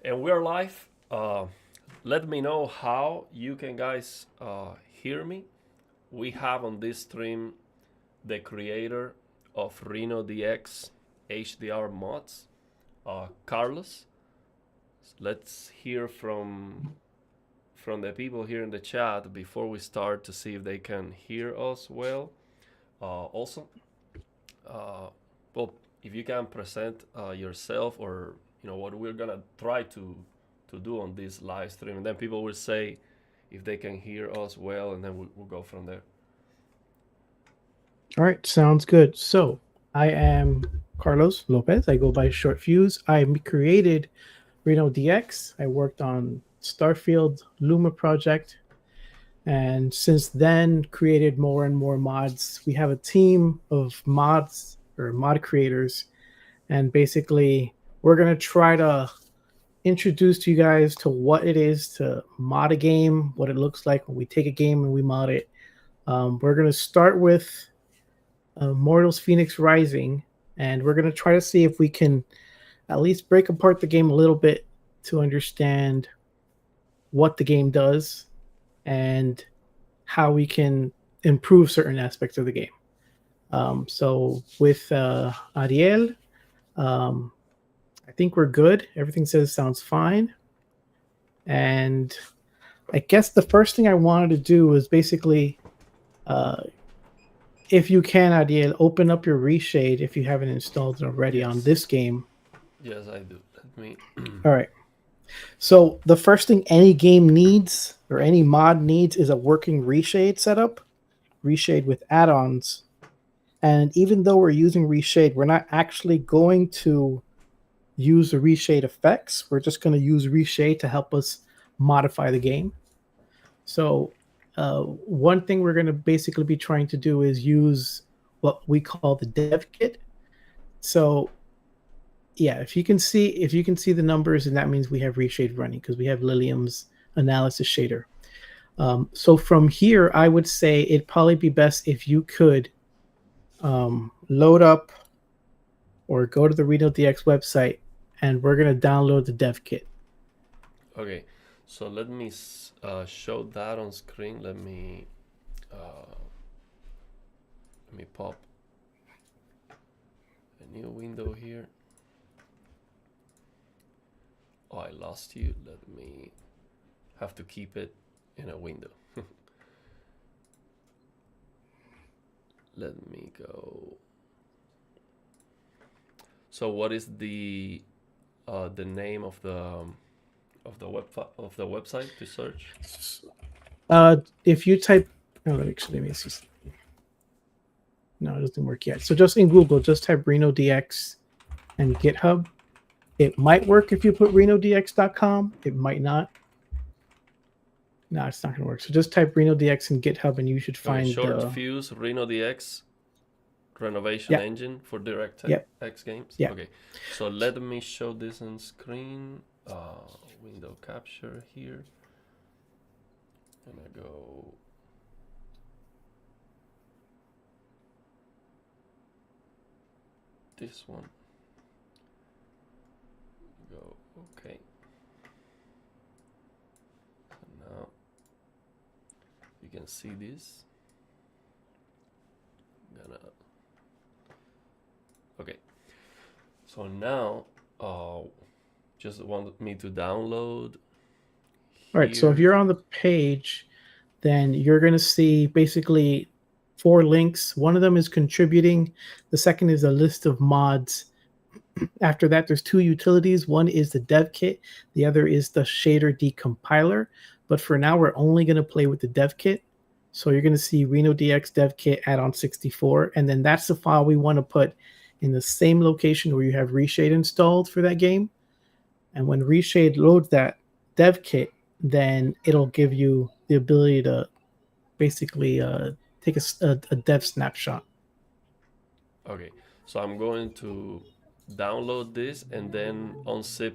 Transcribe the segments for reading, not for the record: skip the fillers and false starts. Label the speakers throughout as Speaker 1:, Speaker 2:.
Speaker 1: And we're live. Let me know how you can guys hear me. We have on this stream the creator of RenoDX HDR mods, Carlos. Let's hear from the people here in the chat before we start to see if they can hear us well. Also, uh, well, if you can present yourself or what we're gonna try to do on this live stream, and then people will say if they can hear us well, and then we'll go from there.
Speaker 2: All right, sounds good. So I am Carlos Lopez. I go by Short Fuse. I created RenoDX. I worked on Starfield Luma project, and since then created more and more mods. We have a team of mods or mod creators, and basically we're gonna try to introduce to you guys to what it is to mod a game, what it looks like when we take a game and we mod it. We're gonna start with Mortals Phoenix Rising, and we're going to try to see if we can at least break apart the game a little bit to understand what the game does and how we can improve certain aspects of the game. So with Ariel, I think we're good. Everything sounds fine. And I guess the first thing I wanted to do was basically if you can, Adiel, open up your reshade if you haven't installed it already on this game.
Speaker 1: Yes, I do. Let me.
Speaker 2: All right. So the first thing any game needs or any mod needs is a working reshade setup, reshade with add-ons. And even though we're using reshade, we're not actually going to use the reshade effects. We're just going to use reshade to help us modify the game. So one thing we're going to basically be trying to do is use what we call the dev kit. So yeah, if you can see the numbers, and that means we have reshade running because we have Lilium's analysis shader. So from here, I would say it'd probably be best if you could load up or go to the RenoDX website, and we're going to download the dev kit.
Speaker 1: Okay, so let me show that on screen. Let me pop a new window here. Oh, I lost you. Let me have to keep it in a window. Let me go. So what is the name of the website to search?
Speaker 2: If you type, actually, let me see. No, it doesn't work yet. So just in Google, just type RenoDX and GitHub. It might work if you put RenoDX.com. It might not. No, it's not going to work. So just type RenoDX and GitHub, and you should find
Speaker 1: Short Fuse RenoDX renovation engine for DirectX games.
Speaker 2: Yeah.
Speaker 1: Okay, so let me show this on screen. Window capture here. And I go. This one. Go okay. So now you can see this. Okay. So now, just want me to download.
Speaker 2: All right. So if you're on the page, then you're going to see basically 4 links. One of them is contributing. The second is a list of mods. After that, there's 2 utilities. One is the dev kit. The other is the shader decompiler. But for now, we're only going to play with the dev kit. So you're going to see RenoDX dev kit add-on 64. And then that's the file we want to put in the same location where you have reshade installed for that game. And when reshade loads that dev kit, then it'll give you the ability to basically take a dev snapshot.
Speaker 1: Okay, so I'm going to download this and then unzip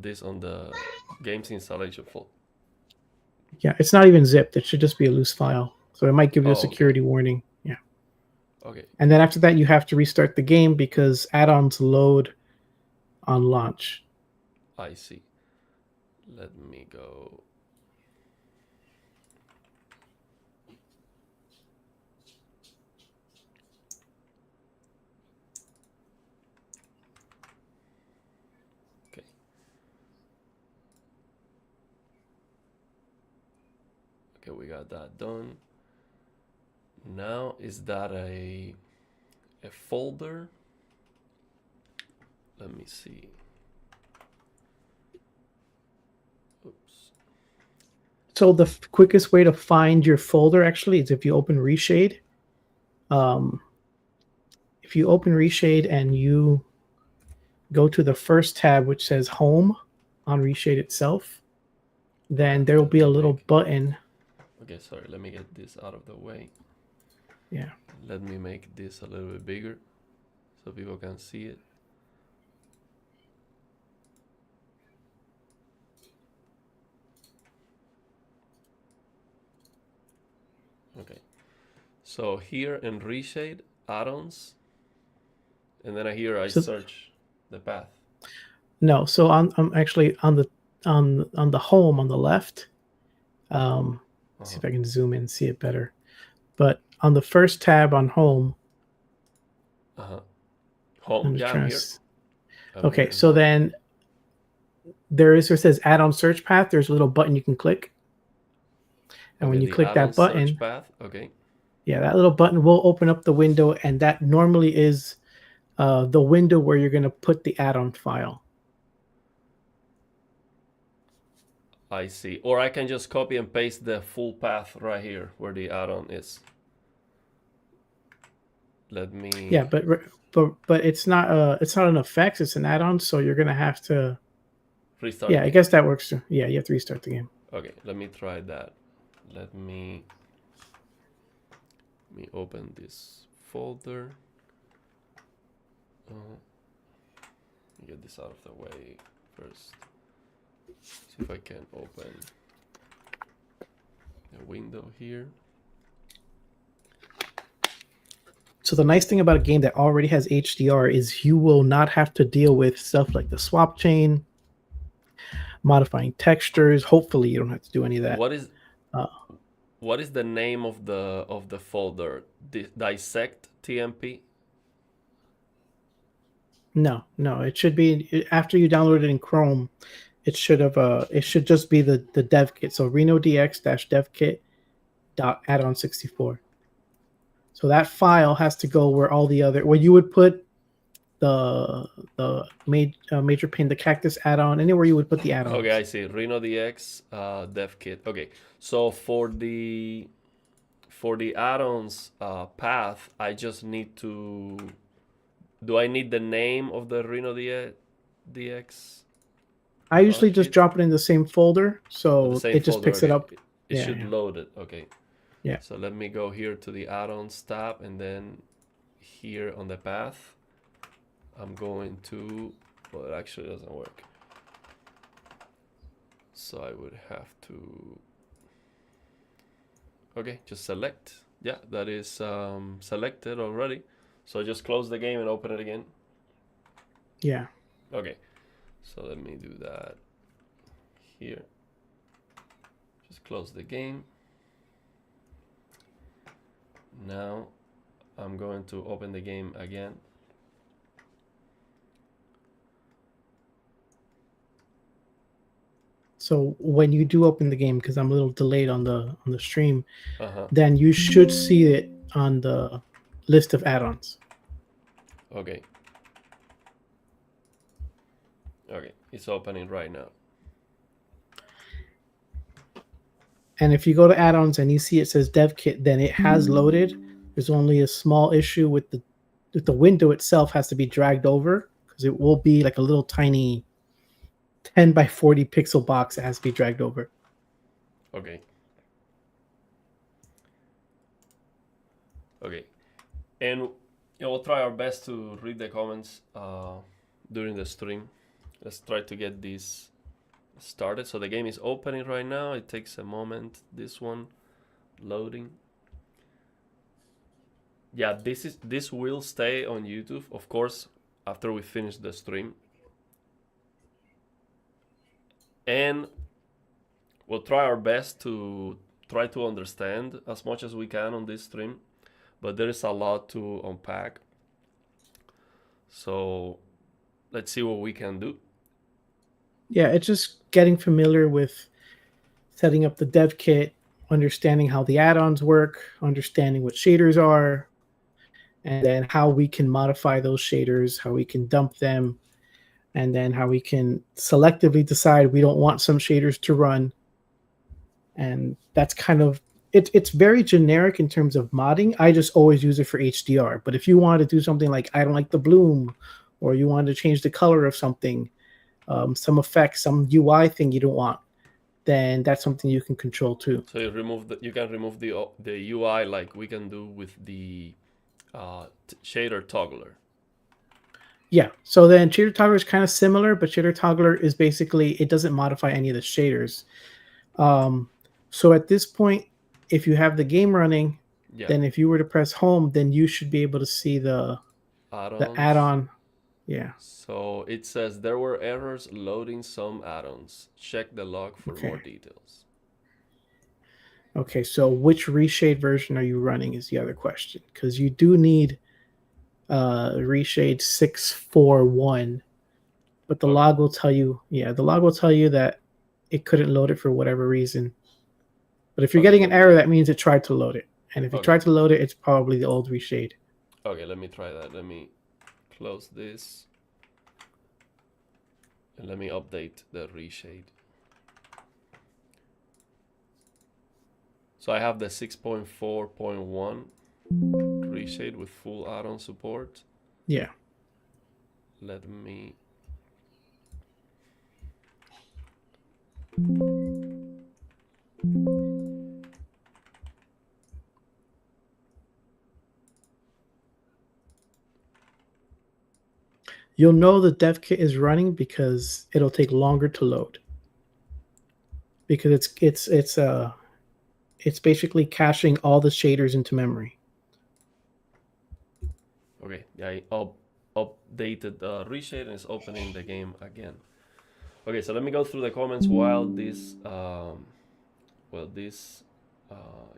Speaker 1: this on the games installation folder.
Speaker 2: Yeah, it's not even zipped. It should just be a loose file. So it might give you a security warning. Yeah.
Speaker 1: Okay.
Speaker 2: And then after that, you have to restart the game because add-ons load on launch.
Speaker 1: I see. Let me go. Okay. Okay, we got that done. Now, is that a folder? Let me see. Oops.
Speaker 2: So the quickest way to find your folder actually is if you open Reshade. If you open Reshade and you go to the first tab, which says Home on Reshade itself, then there will be a little button.
Speaker 1: Okay, sorry, let me get this out of the way.
Speaker 2: Yeah.
Speaker 1: Let me make this a little bit bigger so people can see it. Okay, so here in Reshade, add-ons, and then here I search the path.
Speaker 2: No, so I'm actually on the home on the left. See if I can zoom in and see it better. But on the first tab on home.
Speaker 1: Home, yeah, I'm here.
Speaker 2: Okay, so then there is, where it says add-on search path, there's a little button you can click. And when you click that button,
Speaker 1: search path, okay.
Speaker 2: Yeah, that little button will open up the window, and that normally is the window where you're going to put the add-on file.
Speaker 1: I see. Or I can just copy and paste the full path right here where the add-on is. Let me.
Speaker 2: Yeah, but it's not an effects. It's an add-on, so you're gonna have to
Speaker 1: restart.
Speaker 2: Yeah, I guess that works too. Yeah, you have to restart the game.
Speaker 1: Okay, let me try that. Let me open this folder. Get this out of the way first. See if I can open a window here.
Speaker 2: So the nice thing about a game that already has HDR is you will not have to deal with stuff like the swap chain, modifying textures. Hopefully, you don't have to do any of that.
Speaker 1: What is the name of the folder? Dissect TMP?
Speaker 2: No. It should be after you download it in Chrome. It should have. It should just be the devkit. So RenoDX devkit.addon64. So that file has to go where all the other, where you would put the major pain, the cactus add-on, anywhere you would put the add-ons.
Speaker 1: Okay, I see. RenoDX devkit. Okay, so for the add-ons path, I just need to. Do I need the name of the RenoDX?
Speaker 2: I usually just drop it in the same folder, so it just picks it up.
Speaker 1: It should load it. Okay.
Speaker 2: Yeah.
Speaker 1: So let me go here to the add-ons tab, and then here on the path, I'm going to. Well, it actually doesn't work. So I would have to. Okay, just select. Yeah, that is selected already. So just close the game and open it again.
Speaker 2: Yeah.
Speaker 1: Okay, so let me do that here. Just close the game. Now I'm going to open the game again.
Speaker 2: So when you do open the game, because I'm a little delayed on the stream, then you should see it on the list of add-ons.
Speaker 1: Okay. Okay, it's opening right now.
Speaker 2: And if you go to add-ons and you see it says devkit, then it has loaded. There's only a small issue with the window itself has to be dragged over, because it will be like a little tiny 10 by 40 pixel box that has to be dragged over.
Speaker 1: Okay. Okay. And we'll try our best to read the comments during the stream. Let's try to get this started. So the game is opening right now. It takes a moment. This one loading. Yeah, this will stay on YouTube, of course, after we finish the stream. and we'll try our best to try to understand as much as we can on this stream, but there is a lot to unpack. So let's see what we can do.
Speaker 2: Yeah, it's just getting familiar with setting up the dev kit, understanding how the add-ons work, understanding what shaders are, and then how we can modify those shaders, how we can dump them, and then how we can selectively decide we don't want some shaders to run. And that's kind of it's very generic in terms of modding. I just always use it for HDR. But if you want to do something like I don't like the bloom, or you want to change the color of something, some effects, some UI thing you don't want, then that's something you can control too.
Speaker 1: So you can remove the UI like we can do with the shader toggler.
Speaker 2: Yeah. So then shader toggler is kind of similar, but shader toggler is basically it doesn't modify any of the shaders. So at this point, if you have the game running, then if you were to press home, then you should be able to see the add-on. Yeah.
Speaker 1: So it says there were errors loading some add-ons. Check the log for more details.
Speaker 2: Okay, so which reshade version are you running is the other question, because you do need reshade 641, but the log will tell you, the log will tell you that it couldn't load it for whatever reason. But if you're getting an error, that means it tried to load it. And if it tried to load it, it's probably the old reshade.
Speaker 1: Okay, let me try that. Let me close this. And let me update the reshade. So I have the 6.4.1 reshade with full add-on support.
Speaker 2: Yeah.
Speaker 1: Let me...
Speaker 2: You'll know the dev kit is running because it'll take longer to load. Because it's basically caching all the shaders into memory.
Speaker 1: Okay, yeah, I updated the reshade and it's opening the game again. Okay, so let me go through the comments while this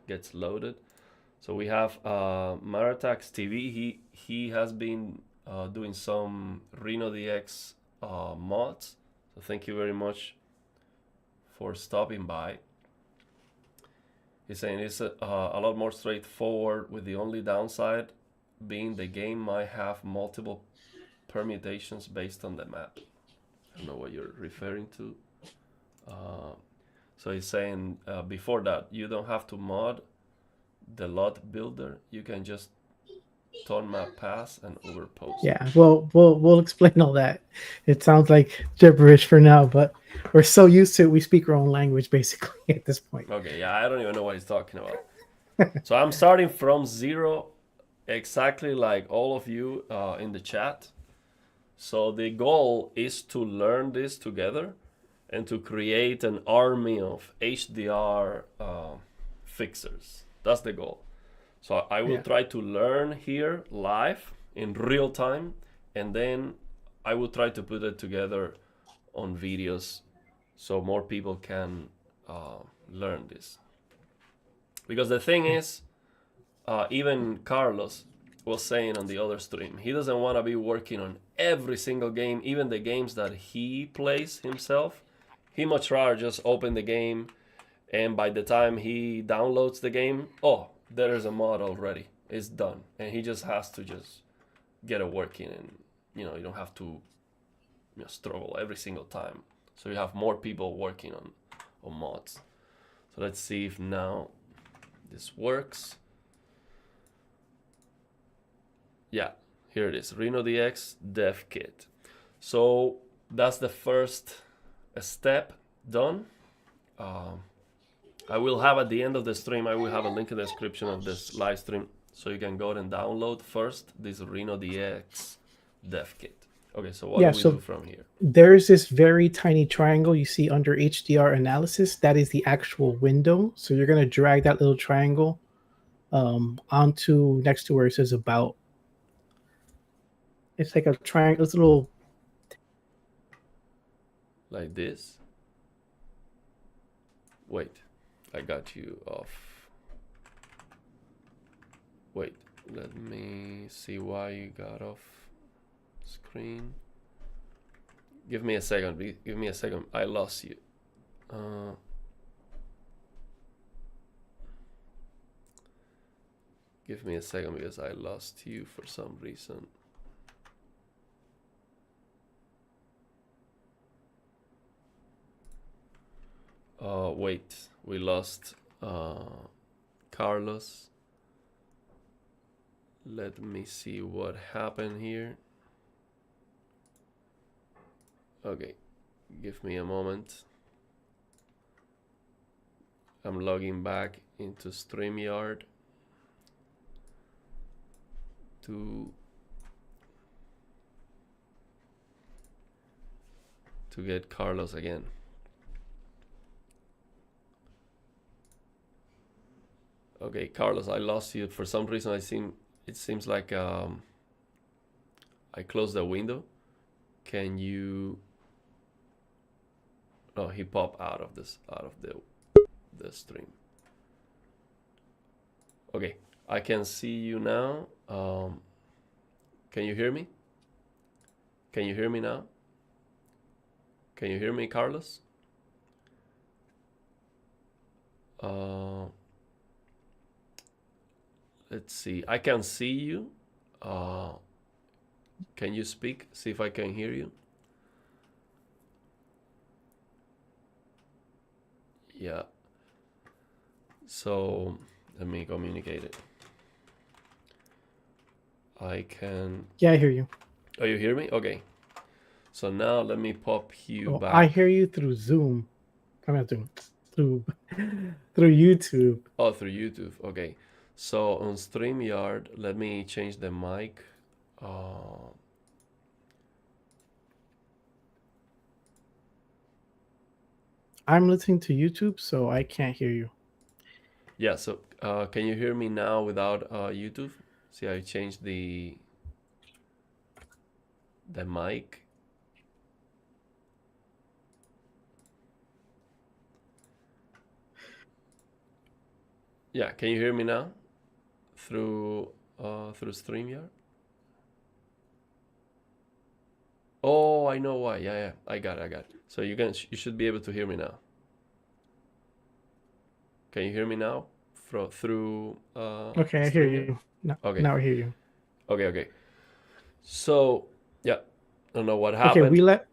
Speaker 1: gets loaded. So we have Maratax TV. He has been doing some RenoDX mods. So thank you very much for stopping by. He's saying it's a lot more straightforward, with the only downside being the game might have multiple permutations based on the map. I don't know what you're referring to. So he's saying before that, you don't have to mod the lot builder. You can just turn map pass and overpost.
Speaker 2: Yeah, well, we'll explain all that. It sounds like gibberish for now, but we're so used to it, we speak our own language basically at this point.
Speaker 1: Okay, yeah, I don't even know what he's talking about. So I'm starting from zero, exactly like all of you in the chat. So the goal is to learn this together and to create an army of HDR fixers. That's the goal. So I will try to learn here live in real time, and then I will try to put it together on videos so more people can learn this. Because the thing is, even Carlos was saying on the other stream, he doesn't want to be working on every single game, even the games that he plays himself. He much rather just open the game, and by the time he downloads the game, oh, there is a mod already. It's done, and he just has to just get it working, and you don't have to struggle every single time. So you have more people working on mods. So let's see if now this works. Yeah, here it is, RenoDX Dev Kit. So that's the first step done. I will have at the end of the stream, I will have a link in the description of this live stream, so you can go and download first this RenoDX Dev Kit. Okay, so what do we do from here?
Speaker 2: There's this very tiny triangle you see under HDR analysis. That is the actual window. So you're going to drag that little triangle onto next to where it says about. It's like a triangle. It's a little.
Speaker 1: Like this? Wait, I got you off. Wait, let me see why you got off screen. Give me a second. Give me a second. I lost you. Give me a second because I lost you for some reason. Wait, we lost Carlos. Let me see what happened here. Okay, give me a moment. I'm logging back into StreamYard to get Carlos again. Okay, Carlos, I lost you for some reason. It seems like I closed the window. Can you? Oh, he popped out of the stream. Okay, I can see you now. Can you hear me? Can you hear me now? Can you hear me, Carlos? Let's see. I can see you. Can you speak? See if I can hear you. Yeah. So let me communicate it. I can.
Speaker 2: Yeah, I hear you.
Speaker 1: Oh, you hear me? Okay. So now let me pop you back.
Speaker 2: I hear you through Zoom. I'm not doing through YouTube.
Speaker 1: Oh, through YouTube. Okay. So on StreamYard, let me change the mic.
Speaker 2: I'm listening to YouTube, so I can't hear you.
Speaker 1: Yeah. So can you hear me now without YouTube? See, I changed the mic. Yeah. Can you hear me now through StreamYard? Oh, I know why. Yeah. I got it. So you should be able to hear me now. Can you hear me now through
Speaker 2: Okay, I hear you. No,
Speaker 1: Okay.
Speaker 2: Now I hear you.
Speaker 1: Okay. So yeah, I don't know what happened.
Speaker 2: Okay,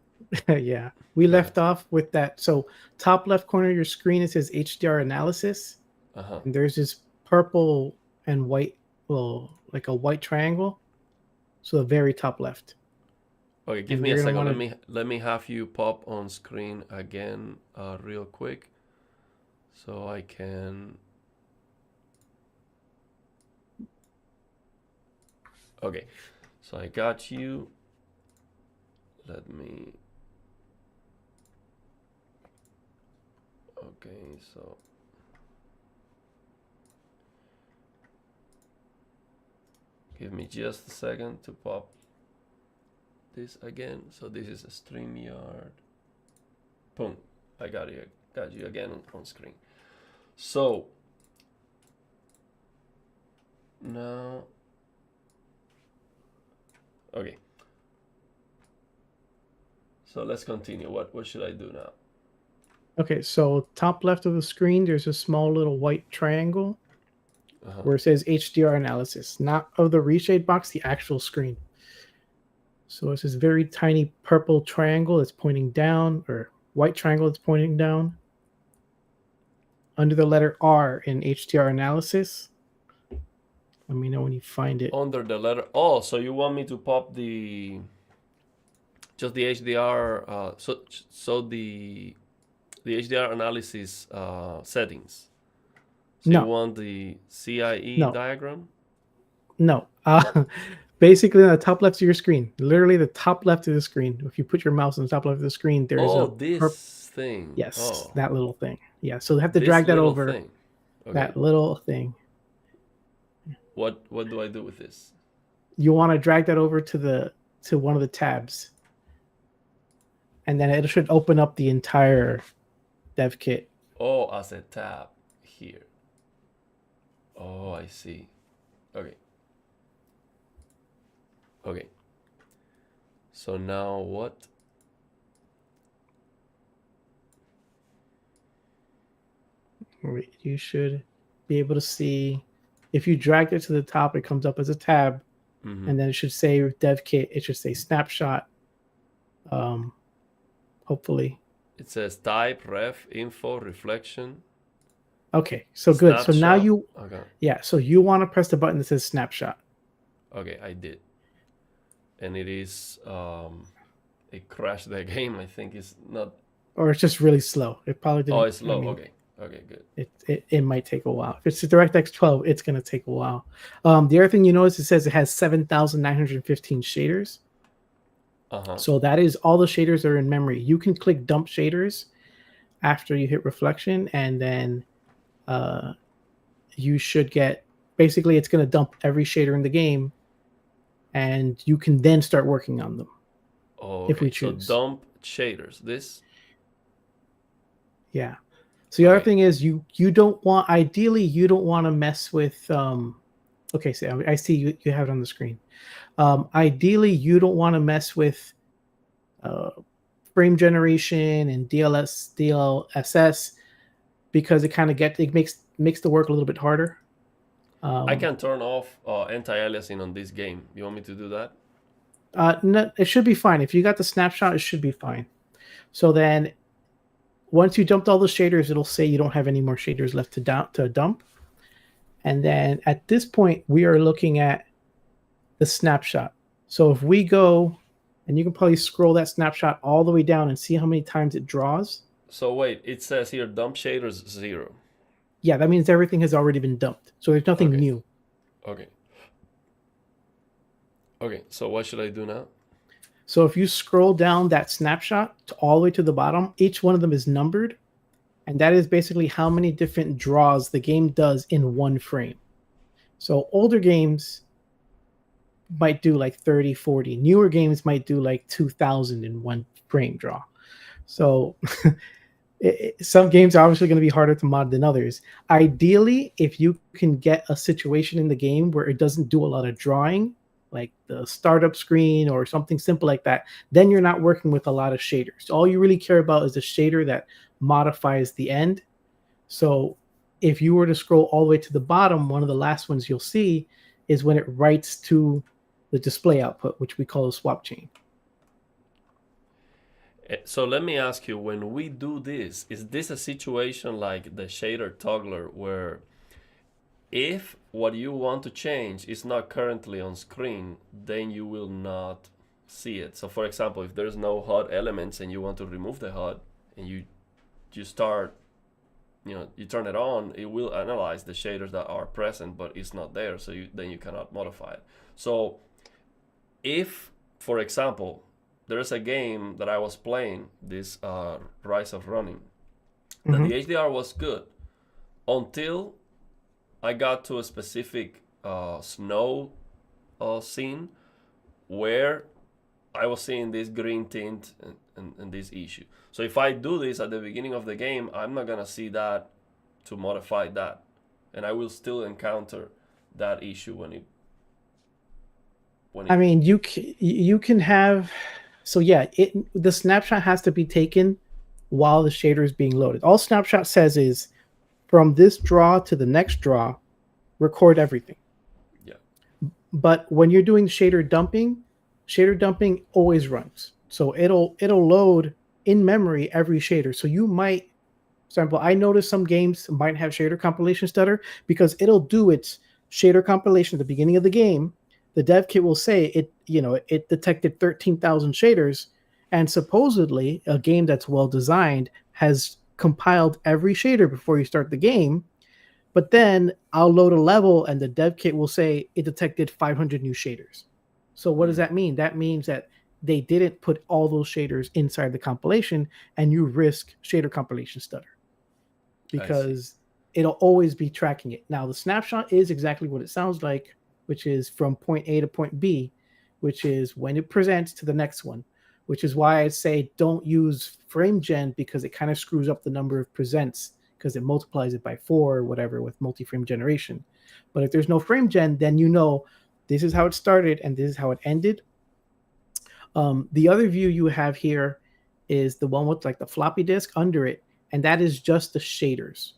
Speaker 2: we left off with that. So top left corner of your screen, it says HDR analysis. And there's this purple and white, like a white triangle. So the very top left.
Speaker 1: Okay, give me a second. Let me have you pop on screen again, real quick, so I can. Okay, so I got you. Let me. Okay, so. Give me just a second to pop this again. So this is a StreamYard. Boom, I got you again on screen. So now, okay. So let's continue. What should I do now?
Speaker 2: Okay, so top left of the screen, there's a small little white triangle where it says HDR analysis, not of the reshade box, the actual screen. So it's this very tiny purple triangle that's pointing down, or white triangle that's pointing down. Under the letter R in HDR analysis. Let me know when you find it.
Speaker 1: Under the letter. Oh, so you want me to pop just the HDR? So the HDR analysis settings. So
Speaker 2: No.
Speaker 1: You want the CIE diagram?
Speaker 2: No. Basically, on the top left of your screen, literally the top left of the screen. If you put your mouse on the top left of the screen, there's
Speaker 1: this thing.
Speaker 2: Yes, that little thing. Yeah, so they have to drag that over. Okay. That little thing.
Speaker 1: What do I do with this?
Speaker 2: You want to drag that over to one of the tabs, and then it should open up the entire dev kit
Speaker 1: Oh, as a tab here. Oh, I see. Okay. Okay. So now what?
Speaker 2: You should be able to see if you drag it to the top, it comes up as a tab,
Speaker 1: Mm-hmm.
Speaker 2: and then it should say devkit. It should say snapshot. Um, hopefully.
Speaker 1: It says type, ref, info, reflection,
Speaker 2: Okay, so good. So now
Speaker 1: snapshot.
Speaker 2: you,
Speaker 1: Okay.
Speaker 2: yeah. So you want to press the button that says snapshot.
Speaker 1: Okay, I did. And it is it crashed the game. I think it's not.
Speaker 2: Or it's just really slow. It probably
Speaker 1: Oh,
Speaker 2: didn't.
Speaker 1: it's
Speaker 2: I
Speaker 1: low.
Speaker 2: mean,
Speaker 1: Okay. Okay, good.
Speaker 2: it might take a while. If it's the DirectX 12, it's gonna take a while. The other thing you notice, it says it has 7,915 shaders.
Speaker 1: Uh-huh.
Speaker 2: So that is all the shaders are in memory. You can click dump shaders after you hit reflection, and then you should get, basically it's gonna dump every shader in the game, and you can then start working on them if we
Speaker 1: Okay. So
Speaker 2: choose.
Speaker 1: dump shaders. This.
Speaker 2: Yeah. So the other
Speaker 1: Okay.
Speaker 2: thing is you don't want, ideally you don't want to mess with okay, so I see you have it on the screen. Ideally you don't want to mess with uh, frame generation and DLSS, because it kind of makes the work a little bit harder.
Speaker 1: I can turn off anti-aliasing on this game. You want me to do that?
Speaker 2: No, it should be fine. If you got the snapshot, it should be fine. So then once you dumped all the shaders, it'll say you don't have any more shaders left to dump. And then at this point, we are looking at the snapshot. So if we go, and you can probably scroll that snapshot all the way down and see how many times it draws.
Speaker 1: So wait, it says here dump shaders 0.
Speaker 2: Yeah, that means everything has already been dumped. So there's nothing
Speaker 1: Okay.
Speaker 2: new.
Speaker 1: Okay. Okay. So what should I do now?
Speaker 2: So if you scroll down that snapshot to all the way to the bottom, each one of them is numbered. And that is basically how many different draws the game does in one frame. So older games might do like 30, 40. Newer games might do like 2,000 in one frame draw. So some games are obviously going to be harder to mod than others. Ideally, if you can get a situation in the game where it doesn't do a lot of drawing, like the startup screen or something simple like that, then you're not working with a lot of shaders. All you really care about is the shader that modifies the end. So if you were to scroll all the way to the bottom, one of the last ones you'll see is when it writes to the display output, which we call a swap chain.
Speaker 1: So let me ask you, when we do this, is this a situation like the shader toggler where if what you want to change is not currently on screen, then you will not see it? So for example, if there's no HUD elements and you want to remove the HUD and you start, you turn it on, it will analyze the shaders that are present, but it's not there, so then you cannot modify it. So if, for example, there's a game that I was playing, this Rise of Running, that the HDR was good until I got to a specific snow scene where I was seeing this green tint and this issue. So if I do this at the beginning of the game, I'm not gonna see that to modify that, and I will still encounter that issue when it.
Speaker 2: I mean, you can have, so yeah, the snapshot has to be taken while the shader is being loaded. All snapshot says is from this draw to the next draw, record everything.
Speaker 1: Yeah.
Speaker 2: But when you're doing shader dumping always runs. So it'll load in memory every shader. So you might, for example, I noticed some games might have shader compilation stutter because it'll do its shader compilation at the beginning of the game. The dev kit will say it detected 13,000 shaders, and supposedly a game that's well designed has compiled every shader before you start the game. But then I'll load a level and the dev kit will say it detected 500 new shaders. So what does that mean? That means that they didn't put all those shaders inside the compilation, and you risk shader compilation stutter because it'll always be tracking it. Now the snapshot is exactly what it sounds like, which is from point A to point B, which is when it presents to the next one, which is why I say don't use frame gen, because it kind of screws up the number of presents because it multiplies it by 4 or whatever with multi-frame generation. But if there's no frame gen, then you know this is how it started and this is how it ended. The other view you have here is the one with like the floppy disk under it, and that is just the shaders.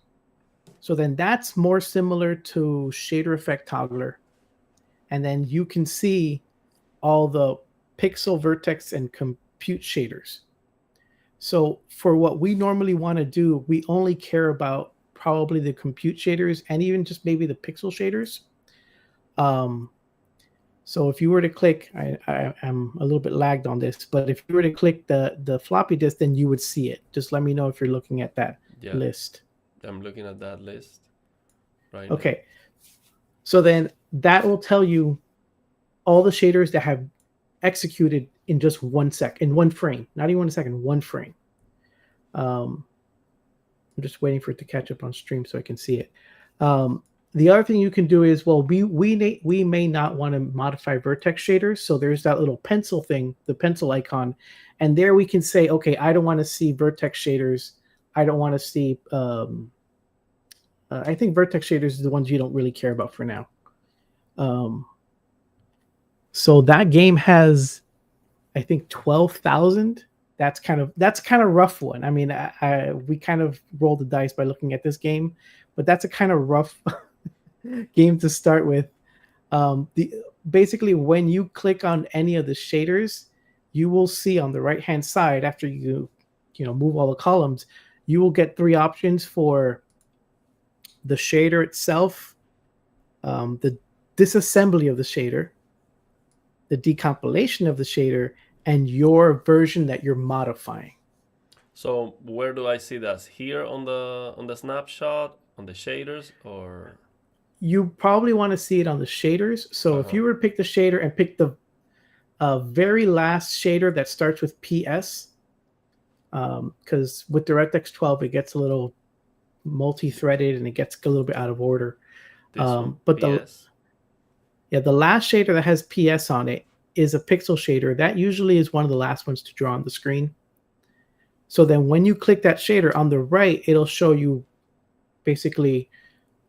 Speaker 2: So then that's more similar to shader effect toggler. And then you can see all the pixel, vertex, and compute shaders. So for what we normally want to do, we only care about probably the compute shaders and even just maybe the pixel shaders. So if you were to click, I'm a little bit lagged on this, but if you were to click the floppy disk, then you would see it. Just let me know if you're looking at that list.
Speaker 1: I'm looking at that list right
Speaker 2: now. So then that will tell you all the shaders that have executed in just 1 second, in one frame, not even 1 second, one frame. I'm just waiting for it to catch up on stream so I can see it. The other thing you can do is, well, we may not want to modify vertex shaders. So there's that little pencil thing, the pencil icon. And there we can say, okay, I don't want to see vertex shaders. I don't want to see, I think vertex shaders is the ones you don't really care about for now. So that game has, I think, 12,000. That's kind of rough one. I mean, we kind of rolled the dice by looking at this game, but that's a kind of rough game to start with. Basically, when you click on any of the shaders, you will see on the right-hand side, after you move all the columns, you will get 3 options for the shader itself, the disassembly of the shader, the decompilation of the shader, and your version that you're modifying.
Speaker 1: So where do I see that? Here on the snapshot, on the shaders, or?
Speaker 2: You probably want to see it on the shaders. So if you were to pick the shader and pick the very last shader that starts with PS, because with DirectX 12 it gets a little multi-threaded and it gets a little bit out of order. But PS? The last shader that has PS on it is a pixel shader. That usually is one of the last ones to draw on the screen. So then when you click that shader on the right, it'll show you basically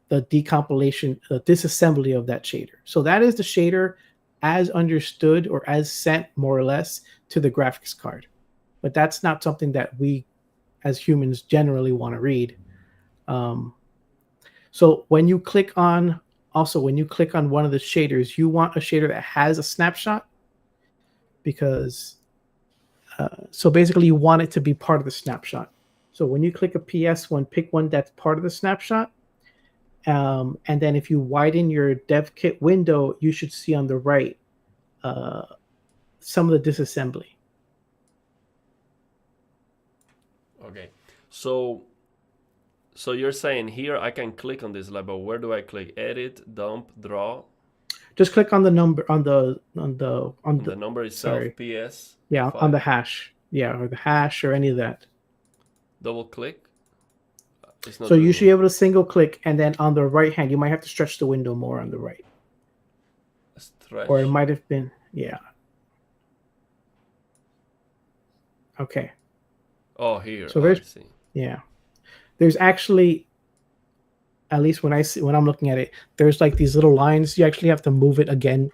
Speaker 2: the decompilation, the disassembly of that shader. So that is the shader as understood or as sent more or less to the graphics card. But that's not something that we as humans generally want to read. So when you click on one of the shaders, you want a shader that has a snapshot, because so basically you want it to be part of the snapshot. So when you click a PS one, pick one that's part of the snapshot. And then if you widen your devkit window, you should see on the right some of the disassembly.
Speaker 1: Okay, so you're saying here I can click on this label. Where do I click? Edit, dump, draw.
Speaker 2: Just click on the number on the
Speaker 1: number itself. Sorry. PS.
Speaker 2: Yeah, 5. On the hash. Yeah, or the hash or any of that.
Speaker 1: Double click.
Speaker 2: So you should be able to single click, and then on the right hand, you might have to stretch the window more on the right.
Speaker 1: Stretch.
Speaker 2: Or it might have been, yeah. Okay.
Speaker 1: Oh, here.
Speaker 2: So there's,
Speaker 1: I see.
Speaker 2: Yeah. There's actually, at least when I'm looking at it, there's like these little lines. You actually have to move it again.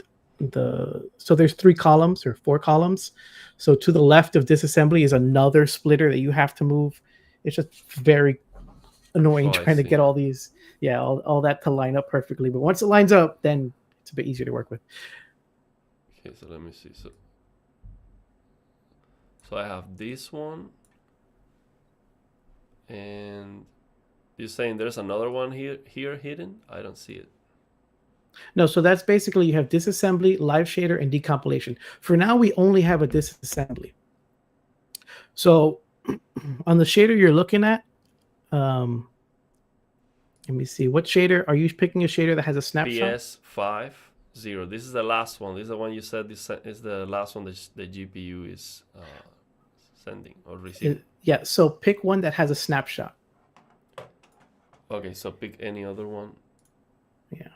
Speaker 2: So there's 3 columns or 4 columns. So to the left of disassembly is another splitter that you have to move. It's just very annoying trying to get all these, all that to line up perfectly. But once it lines up, then it's a bit easier to work with.
Speaker 1: Okay, so let me see. So I have this one, and you're saying there's another one here hidden? I don't see it.
Speaker 2: No, so that's basically you have disassembly, live shader, and decompilation. For now, we only have a disassembly. So on the shader you're looking at, let me see. What shader? Are you picking a shader that has a snapshot?
Speaker 1: PS50. This is the last one. This is the one you said this is the last one that the GPU is sending or receiving.
Speaker 2: Yeah, so pick one that has a snapshot.
Speaker 1: Okay, so pick any other one.
Speaker 2: Yeah.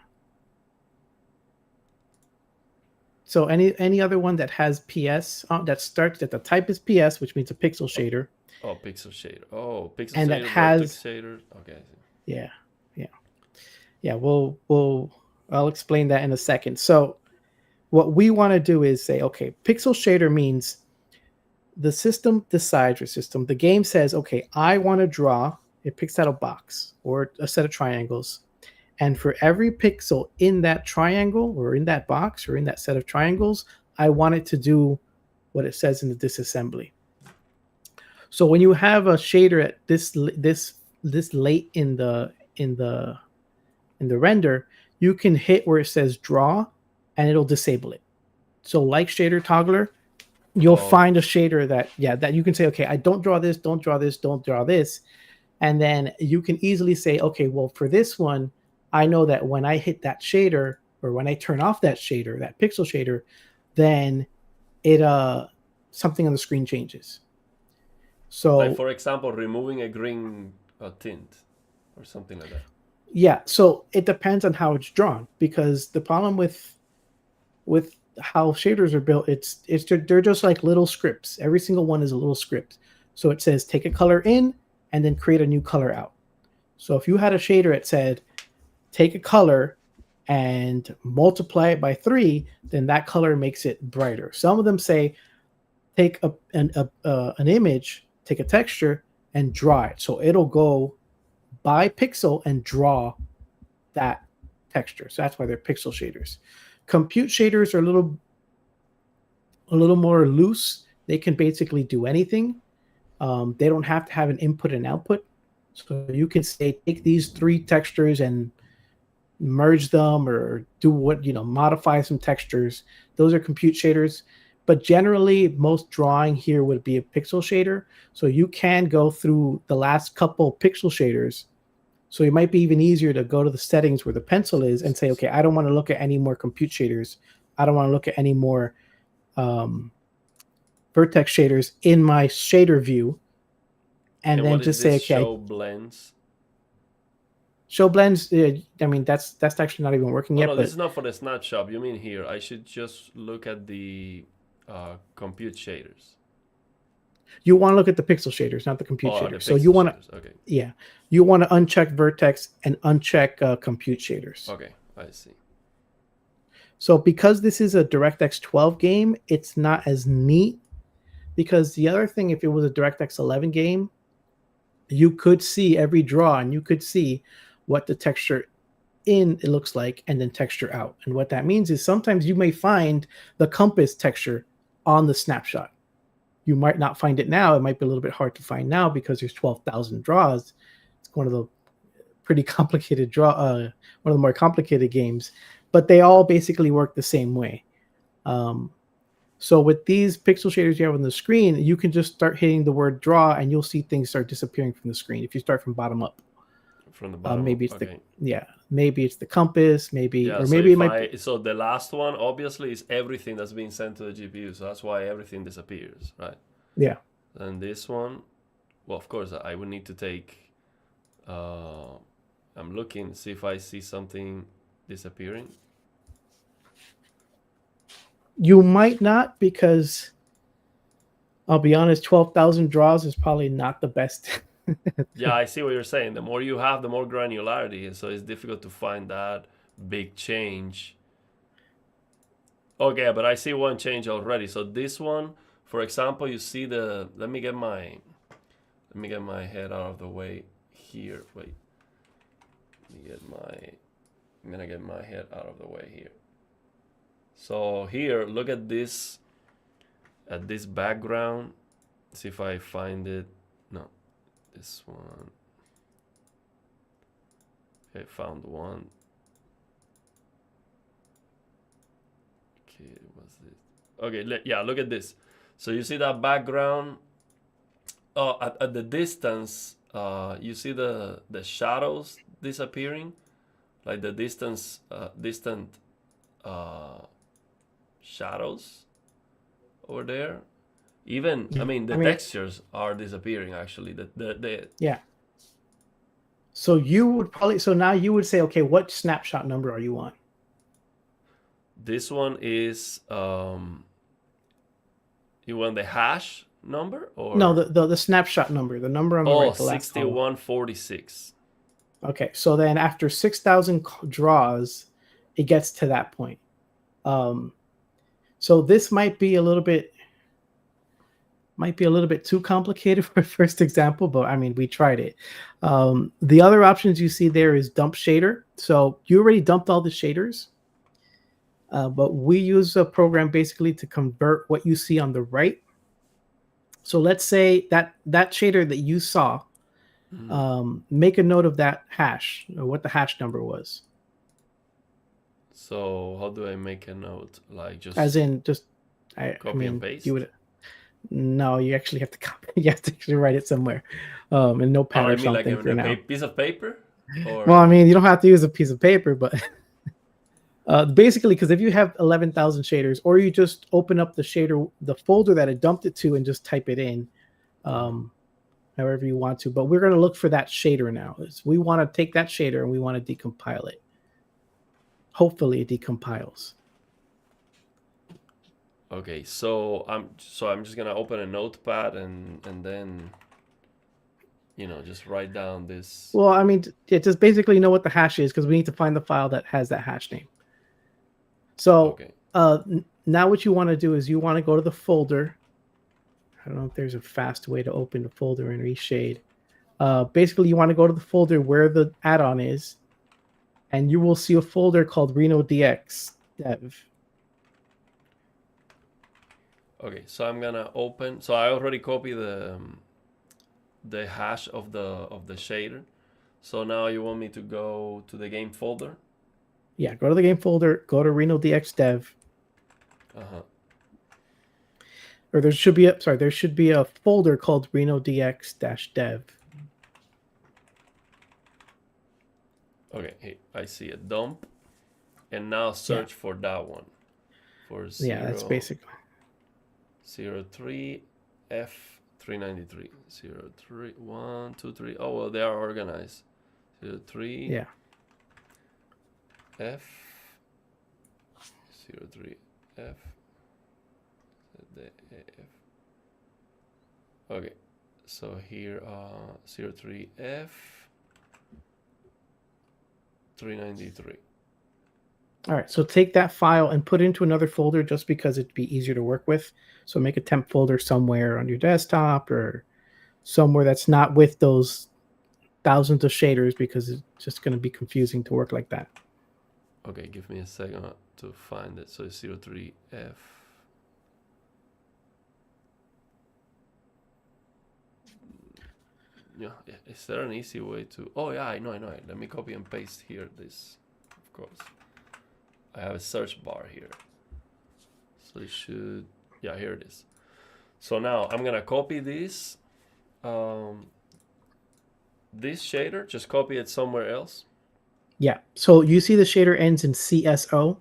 Speaker 2: So any other one that has PS that starts that the type is PS, which means a pixel
Speaker 1: Oh,
Speaker 2: shader,
Speaker 1: oh, pixel shader. Oh, pixel
Speaker 2: and that
Speaker 1: shader, vertex
Speaker 2: has
Speaker 1: shader. Okay, I see.
Speaker 2: yeah, yeah, yeah. We'll I'll explain that in a second. So what we want to do is say, okay, pixel shader means the system decides, or system, the game says, okay, I want to draw. It picks out a box or a set of triangles, and for every pixel in that triangle or in that box or in that set of triangles, I want it to do what it says in the disassembly. So when you have a shader at this late in the render, you can hit where it says draw, and it'll disable it. So like shader toggler, you'll
Speaker 1: Oh,
Speaker 2: find a shader that you can say, okay, I don't draw this, don't draw this, don't draw this, and then you can easily say, okay, well for this one, I know that when I hit that shader or when I turn off that shader, that pixel shader, then it something on the screen changes.
Speaker 1: like
Speaker 2: So
Speaker 1: for example, removing a green tint or something like that.
Speaker 2: yeah, so it depends on how it's drawn, because the problem with how shaders are built, it's they're just like little scripts. Every single one is a little script. So it says take a color in and then create a new color out. So if you had a shader that said take a color and multiply it by 3, then that color makes it brighter. Some of them say take an image, take a texture, and draw it. So it'll go by pixel and draw that texture. So that's why they're pixel shaders. Compute shaders are a little more loose. They can basically do anything. They don't have to have an input and output. So you can say take these 3 textures and merge them, or do what, modify some textures. Those are compute shaders. But generally, most drawing here would be a pixel shader. So you can go through the last couple pixel shaders. So it might be even easier to go to the settings where the pencil is and say, okay, I don't want to look at any more compute shaders. I don't want to look at any more um, vertex shaders in my shader view. And
Speaker 1: And
Speaker 2: then
Speaker 1: what is
Speaker 2: just say,
Speaker 1: this
Speaker 2: okay,
Speaker 1: show blends?
Speaker 2: show blends. I mean, that's actually not even working
Speaker 1: Oh
Speaker 2: yet,
Speaker 1: no, this
Speaker 2: but
Speaker 1: is not for the snapshot. You mean here? I should just look at the compute shaders.
Speaker 2: you want to look at the pixel shaders, not the compute
Speaker 1: Oh, the
Speaker 2: shaders. So you
Speaker 1: pixel
Speaker 2: want to,
Speaker 1: shaders. Okay,
Speaker 2: yeah, you want to uncheck vertex and uncheck compute shaders.
Speaker 1: okay, I see.
Speaker 2: So because this is a DirectX 12 game, it's not as neat. Because the other thing, if it was a DirectX 11 game, you could see every draw and you could see what the texture in it looks like and then texture out. And what that means is sometimes you may find the compass texture on the snapshot. You might not find it now. It might be a little bit hard to find now because there's 12,000 draws. It's one of the pretty complicated one of the more complicated games, but they all basically work the same way. So with these pixel shaders you have on the screen, you can just start hitting the word draw and you'll see things start disappearing from the screen. If you start from bottom up,
Speaker 1: From the bottom up.
Speaker 2: maybe it's
Speaker 1: Okay.
Speaker 2: maybe it's the compass, maybe,
Speaker 1: Yeah.
Speaker 2: or
Speaker 1: So
Speaker 2: maybe it
Speaker 1: if
Speaker 2: might be,
Speaker 1: so the last one obviously is everything that's being sent to the GPU. So that's why everything disappears, right?
Speaker 2: yeah.
Speaker 1: And this one, well, of course, I would need to take. I'm looking, see if I see something disappearing.
Speaker 2: You might not, because I'll be honest, 12,000 draws is probably not the best.
Speaker 1: Yeah, I see what you're saying. The more you have, the more granularity, so it's difficult to find that big change. Okay, but I see one change already. So this one, for example, you see the. Let me get my head out of the way here. Wait. Let me get my. I'm gonna get my head out of the way here. So here, look at this background. See if I find it. No, this one. Okay, found one. Okay, what's this? Okay, yeah, look at this. So you see that background. Oh, at the distance, you see the shadows disappearing, like the distant shadows over there. Even I mean the textures are disappearing actually. The
Speaker 2: Yeah. So now you would say, okay, what snapshot number are you on?
Speaker 1: This one is you want the hash number
Speaker 2: No,
Speaker 1: or
Speaker 2: the snapshot number, the number on the right, the last column.
Speaker 1: 6146.
Speaker 2: Okay, so then after 6,000 draws, it gets to that point. So this might be a little bit too complicated for a first example, but I mean, we tried it. The other options you see there is dump shader. So you already dumped all the shaders, but we use a program basically to convert what you see on the right. So let's say that shader that you saw, make a note of that hash, or what the hash number was.
Speaker 1: So how do I make a note? Like just
Speaker 2: As in, just I
Speaker 1: copy
Speaker 2: mean,
Speaker 1: and paste?
Speaker 2: you would. No, you actually have to copy. You have to actually write it somewhere, in Notepad
Speaker 1: Oh,
Speaker 2: or
Speaker 1: I mean like
Speaker 2: something for now.
Speaker 1: piece of paper? Or
Speaker 2: Well, I mean, you don't have to use a piece of paper, but basically, because if you have 11,000 shaders, or you just open up the folder that it dumped it to, and just type it in, however you want to. But we're going to look for that shader now. We want to take that shader and we want to decompile it. Hopefully, it decompiles.
Speaker 1: Okay, so I'm just gonna open a notepad and then just write down this.
Speaker 2: Well, I mean, just basically know what the hash is, because we need to find the file that has that hash name. So
Speaker 1: Okay.
Speaker 2: Now what you want to do is you want to go to the folder. I don't know if there's a fast way to open the folder and reshade. Basically, you want to go to the folder where the add-on is, and you will see a folder called RenoDX Dev.
Speaker 1: Okay, so I'm gonna open. So I already copied the hash of the shader. So now you want me to go to the game folder?
Speaker 2: Yeah, go to the game folder, go to RenoDX Dev. Or there should be a folder called RenoDX-Dev.
Speaker 1: Okay, hey, I see a dump, and now search for that one.
Speaker 2: That's basically
Speaker 1: 03 F393 03 1 2 3. Oh well, they are organized. 03 F 03 F Okay, so here 03 F 393.
Speaker 2: All right, so take that file and put it into another folder, just because it'd be easier to work with. So make a temp folder somewhere on your desktop, or somewhere that's not with those thousands of shaders, because it's just going to be confusing to work like that.
Speaker 1: Okay, give me a second to find it. So it's 03 F. Yeah, is there an easy way to... Oh yeah, I know it. Let me copy and paste here this, of course. I have a search bar here. So it should... Yeah, here it is. So now I'm gonna copy this this shader, just copy it somewhere else.
Speaker 2: Yeah, so you see the shader ends in CSO.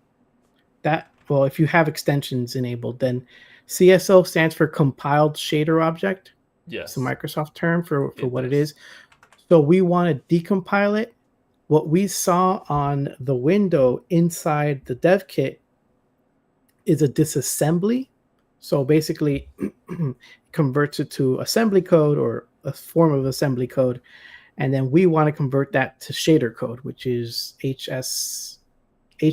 Speaker 2: Well, if you have extensions enabled, then CSO stands for compiled shader object.
Speaker 1: Yes.
Speaker 2: It's a Microsoft term for what it is. So we want to decompile it. What we saw on the window inside the dev kit is a disassembly. So basically, converts it to assembly code, or a form of assembly code. And then we want to convert that to shader code, which is HLS.
Speaker 1: Yeah,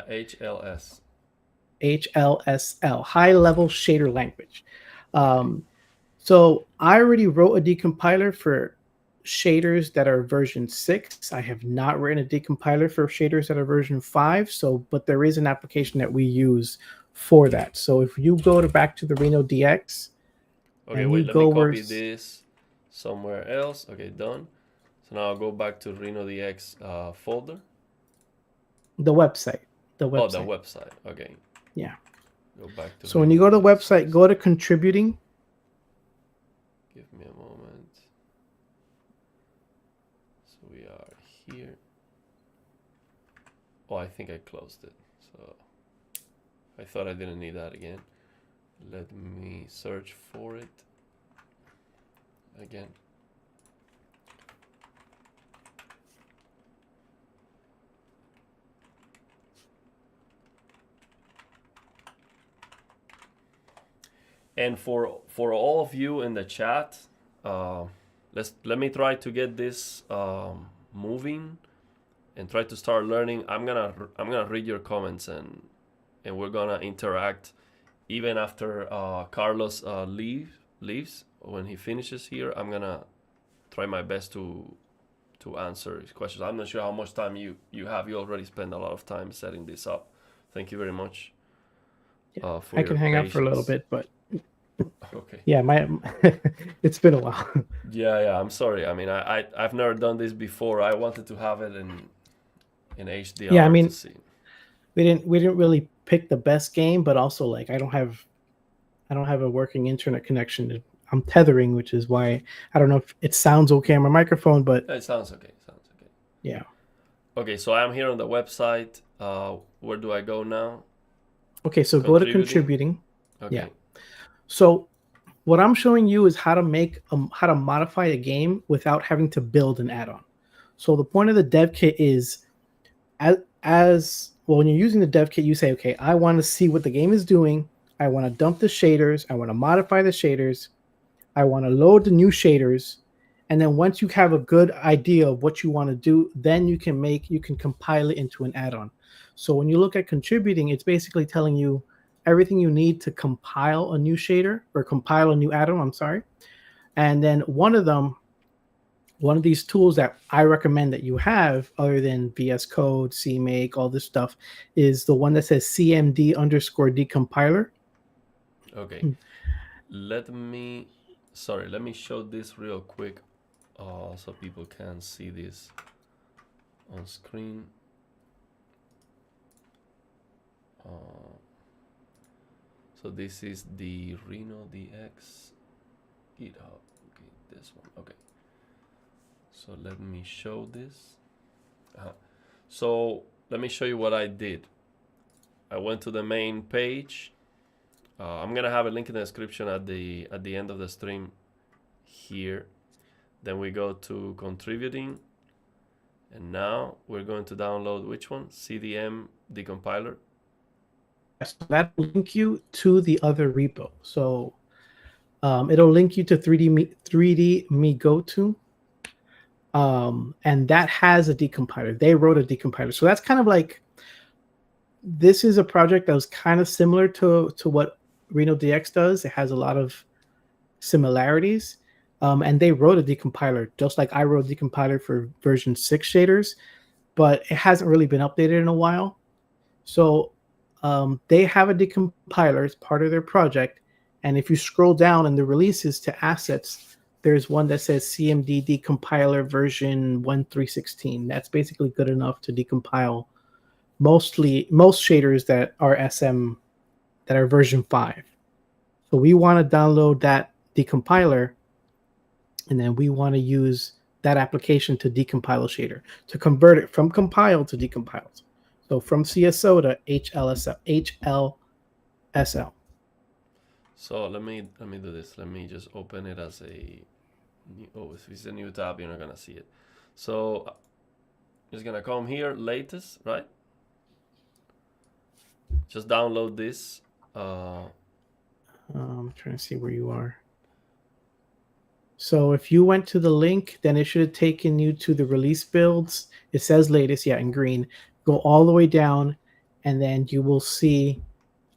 Speaker 1: HLS.
Speaker 2: HLSL, high level shader language. So I already wrote a decompiler for shaders that are version 6. I have not written a decompiler for shaders that are version 5. But there is an application that we use for that. So if you go back to the RenoDX,
Speaker 1: okay, wait, let me copy this somewhere else. Okay, done. So now I'll go back to RenoDX folder.
Speaker 2: The website.
Speaker 1: Oh, the website. Okay.
Speaker 2: Yeah.
Speaker 1: Go back to.
Speaker 2: So when you go to the website, go to contributing.
Speaker 1: Give me a moment. So we are here. Oh, I think I closed it. So I thought I didn't need that again. Let me search for it again. And for all of you in the chat, uh, let me try to get this moving and try to start learning. I'm gonna read your comments and we're gonna interact even after Carlos leaves. When he finishes here, I'm gonna try my best to answer his questions. I'm not sure how much time you have. You already spent a lot of time setting this up. Thank you very much for
Speaker 2: I
Speaker 1: your
Speaker 2: can hang out for a little
Speaker 1: patience.
Speaker 2: bit, but
Speaker 1: Okay.
Speaker 2: yeah, it's been a while.
Speaker 1: Yeah. I'm sorry. I mean, I've never done this before. I wanted to have it in
Speaker 2: Yeah, I
Speaker 1: HDR to
Speaker 2: mean,
Speaker 1: see.
Speaker 2: we didn't really pick the best game, but also like I don't have a working internet connection. I'm tethering, which is why I don't know if it sounds okay on my microphone, but
Speaker 1: It sounds okay. Sounds okay.
Speaker 2: yeah.
Speaker 1: Okay, so I'm here on the website. Where do I go now?
Speaker 2: Okay, so go to
Speaker 1: Contributing.
Speaker 2: contributing. Yeah.
Speaker 1: Okay.
Speaker 2: So what I'm showing you is how to modify a game without having to build an add-on. So the point of the dev kit is as well, when you're using the dev kit, you say, okay, I want to see what the game is doing. I want to dump the shaders. I want to modify the shaders. I want to load the new shaders. And then once you have a good idea of what you want to do, then you can compile it into an add-on. So when you look at contributing, it's basically telling you everything you need to compile a new shader or compile a new add-on. I'm sorry. And then one of these tools that I recommend that you have, other than VS Code, CMake, all this stuff, is the one that says CMD underscore decompiler.
Speaker 1: Okay. Let me show this real quick so people can see this on screen. So this is the RenoDX GitHub. Okay, this one. Okay. So let me show this. So let me show you what I did. I went to the main page. I'm gonna have a link in the description at the end of the stream here. Then we go to contributing, and now we're going to download which one? CDM decompiler.
Speaker 2: Yes, that will link you to the other repo. So it'll link you to 3D Me Go To. And that has a decompiler. They wrote a decompiler. So that's kind of like, this is a project that was kind of similar to what RenoDX does. It has a lot of similarities. And they wrote a decompiler, just like I wrote a decompiler for version 6 shaders, but it hasn't really been updated in a while. So they have a decompiler as part of their project. And if you scroll down in the releases to assets, there's one that says CMD decompiler version 1316. That's basically good enough to decompile most shaders that are SM that are version 5. So we want to download that decompiler, and then we want to use that application to decompile a shader, to convert it from compiled to decompiled. So from CSO to HLSL.
Speaker 1: So let me do this. Let me just open it as a if it's a new tab, you're not gonna see it. So just gonna come here, latest, right? Just download this.
Speaker 2: I'm trying to see where you are. So if you went to the link, then it should have taken you to the release builds. It says latest, yeah, in green. Go all the way down, and then you will see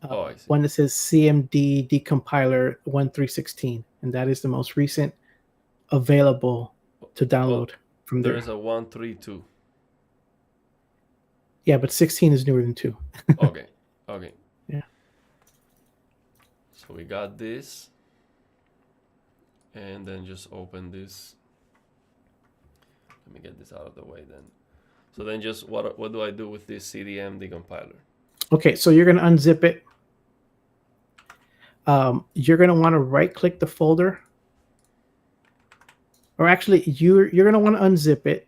Speaker 1: I see.
Speaker 2: one that says CMD decompiler 1316, and that is the most recent available to download from there.
Speaker 1: There is a 132.
Speaker 2: Yeah, but 16 is newer than 2.
Speaker 1: Okay.
Speaker 2: Yeah.
Speaker 1: So we got this, and then just open this. Let me get this out of the way then. So then just what do I do with this CDM decompiler?
Speaker 2: Okay, so you're going to unzip it. You're going to want to right click the folder, or actually you're going to want to unzip it.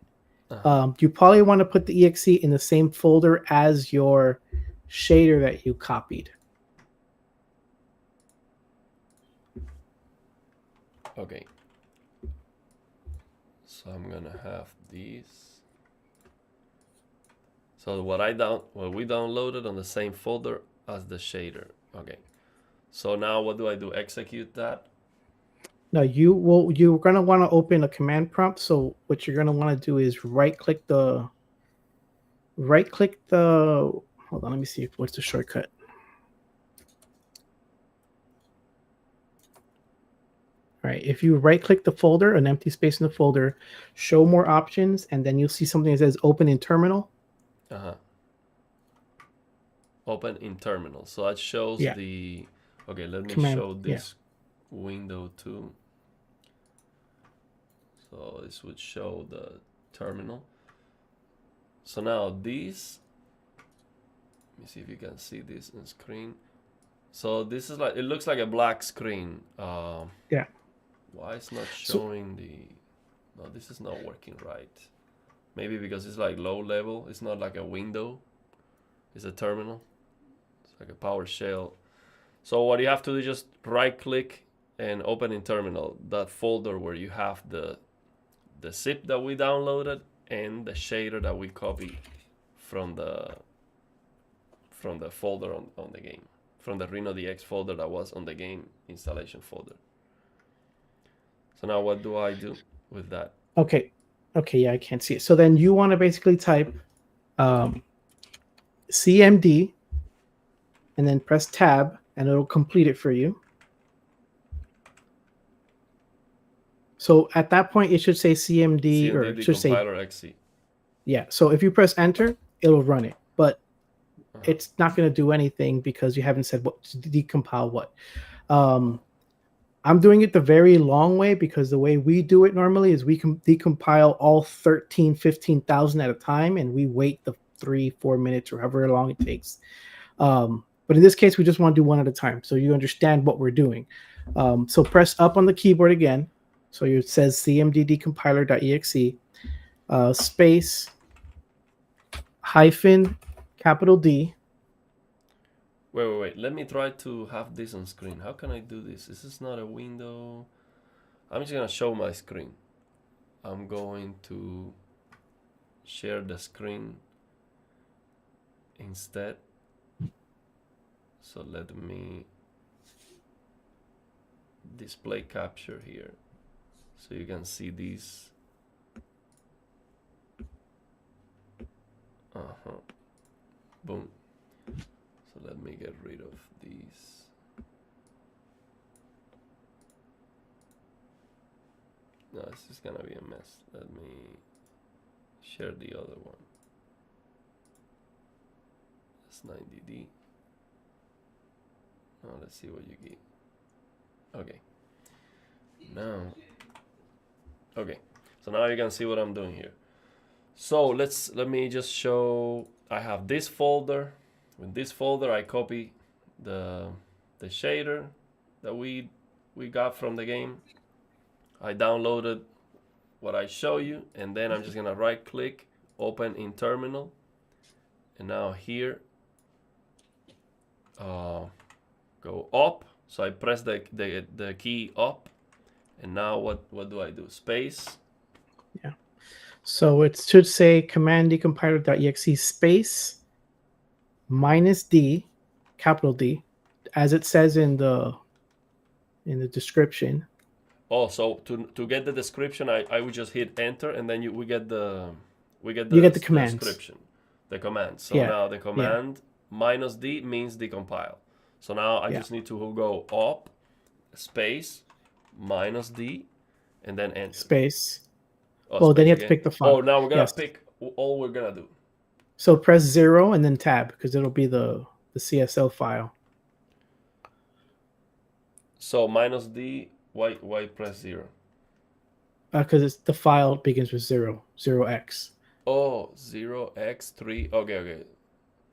Speaker 2: You probably want to put the exe in the same folder as your shader that you copied.
Speaker 1: Okay. So I'm gonna have these. So what we downloaded on the same folder as the shader. Okay. So now what do I do? Execute that?
Speaker 2: No, you're gonna want to open a command prompt. So what you're gonna want to do is right click the. Hold on, let me see what's the shortcut. All right, if you right click the folder, an empty space in the folder, show more options, and then you'll see something that says open in terminal.
Speaker 1: Open in terminal. So that shows
Speaker 2: Yeah.
Speaker 1: the, okay, let me
Speaker 2: Command,
Speaker 1: show this window too. So this would show the terminal. So now these, let me see if you can see this on screen. So this is like, it looks like a black screen.
Speaker 2: Yeah.
Speaker 1: Why it's not showing no, this is not working right. Maybe because it's like low level. It's not like a window. It's a terminal. It's like a PowerShell. So what you have to do is just right click and open in terminal, that folder where you have the zip that we downloaded and the shader that we copied from the folder on the game, from the RenoDX folder that was on the game installation folder. So now what do I do with that?
Speaker 2: Okay, yeah, I can't see it. So then you want to basically type CMD and then press tab and it'll complete it for you. So at that point, it should say CMD or it should say
Speaker 1: Decompiler XC.
Speaker 2: Yeah. So if you press enter, it'll run it, but it's not going to do anything because you haven't said what to decompile what. I'm doing it the very long way because the way we do it normally is we can decompile all 15,000 at a time and we wait the 3-4 minutes or however long it takes. But in this case, we just want to do one at a time so you understand what we're doing. So press up on the keyboard again. So it says cmd decompiler.exe space hyphen capital D.
Speaker 1: Wait. Let me try to have this on screen. How can I do this? This is not a window. I'm just going to show my screen. I'm going to share the screen instead. So let me display capture here so you can see these. Boom. So let me get rid of these. No, this is gonna be a mess. Let me share the other one. That's 90D. Now let's see what you get. Okay. Now. Okay. So now you can see what I'm doing here. So let me just show. I have this folder. In this folder, I copy the shader that we got from the game. I downloaded what I show you, and then I'm just gonna right click, open in terminal, and now here, go up. So I press the key up, and now what do I do? Space.
Speaker 2: Yeah. So it should say command decompiler.exe space -D, capital D, as it says in the description.
Speaker 1: Oh, so to get the description, I would just hit enter, and then we get the
Speaker 2: commands.
Speaker 1: description, the command. So
Speaker 2: Yeah,
Speaker 1: now the command -D means decompile. So now I just need to go up, space, -D, and then enter.
Speaker 2: Space. Oh, then you have to pick the file.
Speaker 1: Oh, now we're gonna pick all we're gonna do.
Speaker 2: So press 0 and then tab because it'll be the CSL file.
Speaker 1: So -D. Why press 0?
Speaker 2: Because it's the file begins with 0x.
Speaker 1: Oh, 0x3. Okay.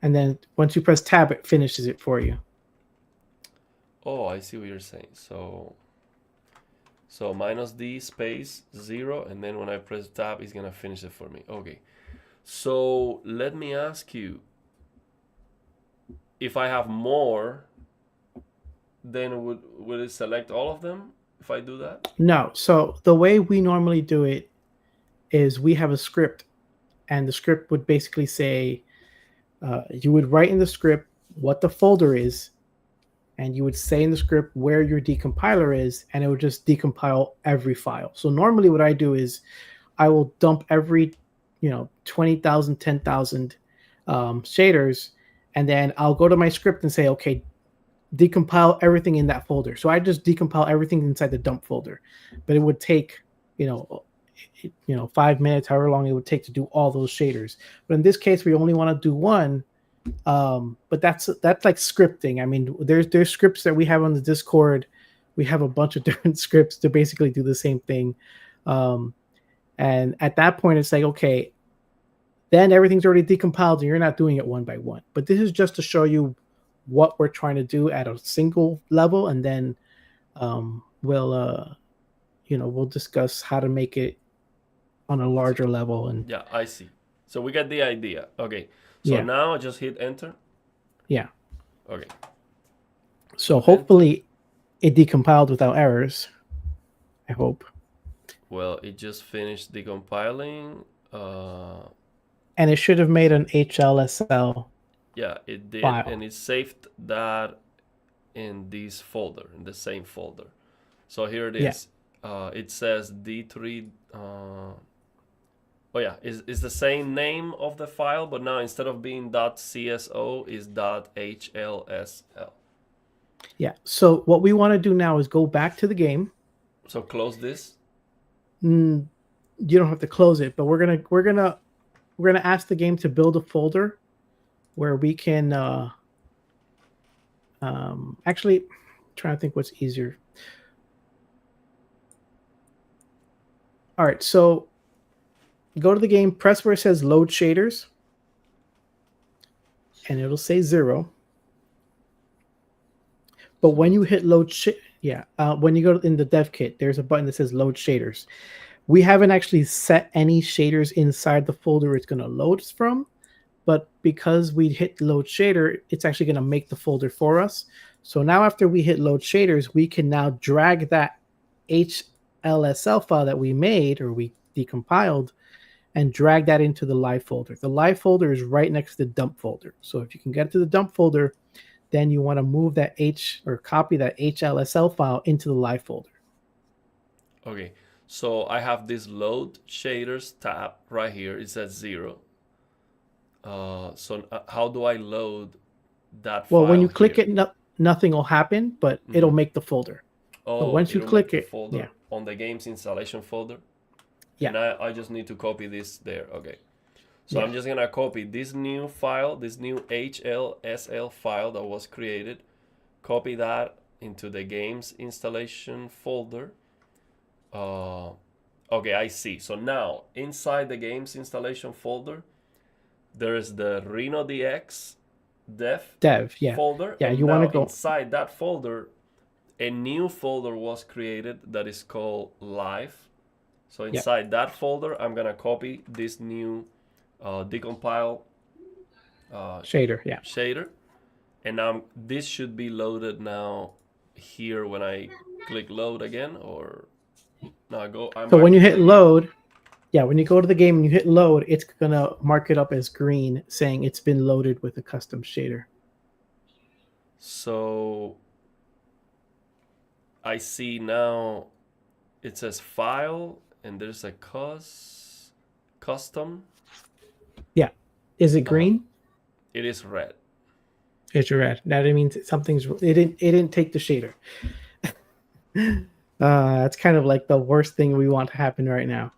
Speaker 2: And then once you press tab, it finishes it for you.
Speaker 1: Oh, I see what you're saying. So -D space 0, and then when I press tab, it's gonna finish it for me. Okay. So let me ask you, if I have more, then would it select all of them if I do that?
Speaker 2: No. So the way we normally do it is we have a script, and the script would basically say, you would write in the script what the folder is, and you would say in the script where your decompiler is, and it would just decompile every file. So normally what I do is I will dump every 20,000, 10,000 shaders, and then I'll go to my script and say, okay, decompile everything in that folder. So I just decompile everything inside the dump folder, but it would take 5 minutes, however long it would take to do all those shaders. But in this case, we only want to do one. But that's like scripting. I mean, there's scripts that we have on the Discord. We have a bunch of different scripts to basically do the same thing. And at that point, it's like, okay, then everything's already decompiled and you're not doing it one by one. But this is just to show you what we're trying to do at a single level, and then we'll discuss how to make it on a larger level. And
Speaker 1: yeah, I see. So we get the idea. Okay. So now I just hit enter.
Speaker 2: Yeah.
Speaker 1: Okay.
Speaker 2: So hopefully it decompiled without errors. I hope.
Speaker 1: Well, it just finished decompiling.
Speaker 2: And it should have made an HLSL.
Speaker 1: Yeah, it did,
Speaker 2: file.
Speaker 1: And it saved that in this folder, in the same folder. So here it is. It says D3. Oh yeah, it's the same name of the file, but now instead of being .cso is .hlsl.
Speaker 2: Yeah. So what we want to do now is go back to the game.
Speaker 1: So close this.
Speaker 2: You don't have to close it, but we're gonna ask the game to build a folder where we can actually trying to think what's easier. All right, so go to the game, press where it says load shaders, and it'll say 0. But when you hit load when you go in the dev kit, there's a button that says load shaders. We haven't actually set any shaders inside the folder it's going to load from, but because we hit load shader, it's actually going to make the folder for us. So now after we hit load shaders, we can now drag that HLSL file that we made or we decompiled and drag that into the live folder. The live folder is right next to the dump folder. So if you can get to the dump folder, then you want to move that copy that HLSL file into the live folder.
Speaker 1: Okay, so I have this load shaders tab right here. It says 0. So how do I load that file?
Speaker 2: Well, when you click it, nothing will happen, but it'll make the folder.
Speaker 1: Oh,
Speaker 2: but once you click it,
Speaker 1: folder on the game's installation folder.
Speaker 2: Yeah.
Speaker 1: And I just need to copy this there. Okay. So I'm just going to copy this new file, this new HLSL file that was created. Copy that into the game's installation folder. Okay, I see. So now inside the game's installation folder, there's the RenoDX dev folder.
Speaker 2: Yeah,
Speaker 1: and
Speaker 2: you want to go
Speaker 1: inside that folder. A new folder was created that is called live. So inside that folder, I'm gonna copy this new decompile shader, and now this should be loaded now here when I click load again, or no, I go.
Speaker 2: So when you hit load, when you go to the game and you hit load, it's gonna mark it up as green, saying it's been loaded with a custom shader.
Speaker 1: So I see now it says file and there's a custom.
Speaker 2: Yeah. Is it green?
Speaker 1: It is red.
Speaker 2: It's red. That means it didn't take the shader. That's kind of like the worst thing we want to happen right now.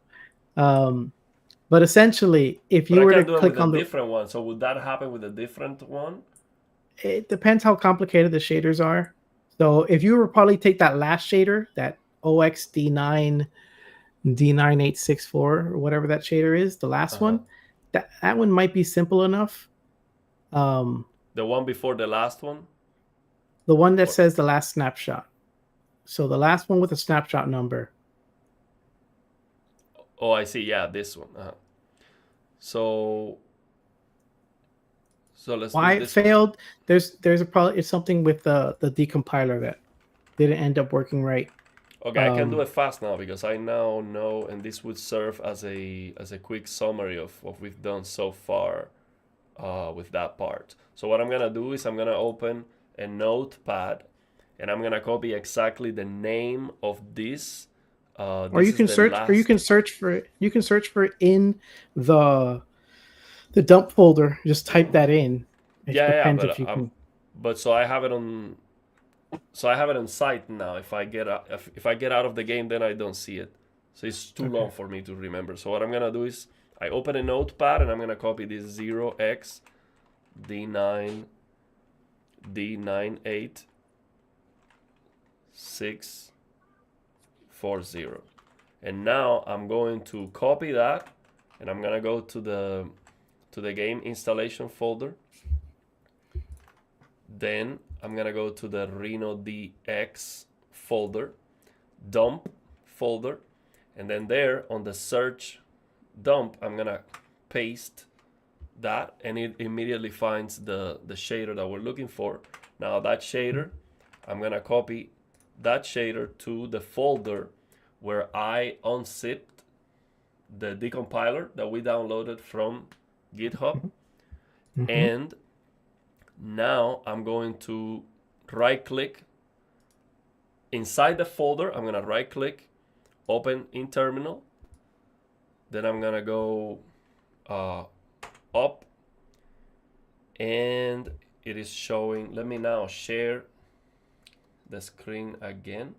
Speaker 2: But essentially, if you were to click on the
Speaker 1: different one, so would that happen with a different one?
Speaker 2: It depends how complicated the shaders are. So if you were probably take that last shader, that OXD9 D9864 or whatever that shader is, the last one, that one might be simple enough.
Speaker 1: The one before the last one?
Speaker 2: The one that says the last snapshot. So the last one with a snapshot number.
Speaker 1: Oh, I see. Yeah, this one. So let's.
Speaker 2: Why it failed? One. There's a probably it's something with the decompiler that didn't end up working right.
Speaker 1: Okay, I can do it fast now because I now know, and this would serve as a quick summary of what we've done so far with that part. So what I'm gonna do is I'm gonna open a notepad and I'm gonna copy exactly the name of this.
Speaker 2: Or
Speaker 1: This
Speaker 2: you
Speaker 1: is
Speaker 2: can
Speaker 1: the
Speaker 2: search, or you
Speaker 1: last.
Speaker 2: can search for it. You can search for it in the the dump folder. Just type that in. It
Speaker 1: Yeah, yeah,
Speaker 2: depends
Speaker 1: but
Speaker 2: if you can.
Speaker 1: but so I have it on. So I have it on site now. If I get out of the game, then I don't see it. So it's too
Speaker 2: Okay.
Speaker 1: long for me to remember. So what I'm gonna do is I open a notepad and I'm gonna copy this 0x D9 D98 640. And now I'm going to copy that and I'm gonna go to the game installation folder. Then I'm gonna go to the RenoDX folder, dump folder, and then there on the search dump, I'm gonna paste that, and it immediately finds the shader that we're looking for. Now that shader, I'm gonna copy that shader to the folder where I unzipped the decompiler that we downloaded from GitHub.
Speaker 2: Mm-hmm.
Speaker 1: And now I'm going to right click inside the folder. I'm gonna right click, open in terminal. Then I'm gonna go up, and it is showing. Let me now share the screen again.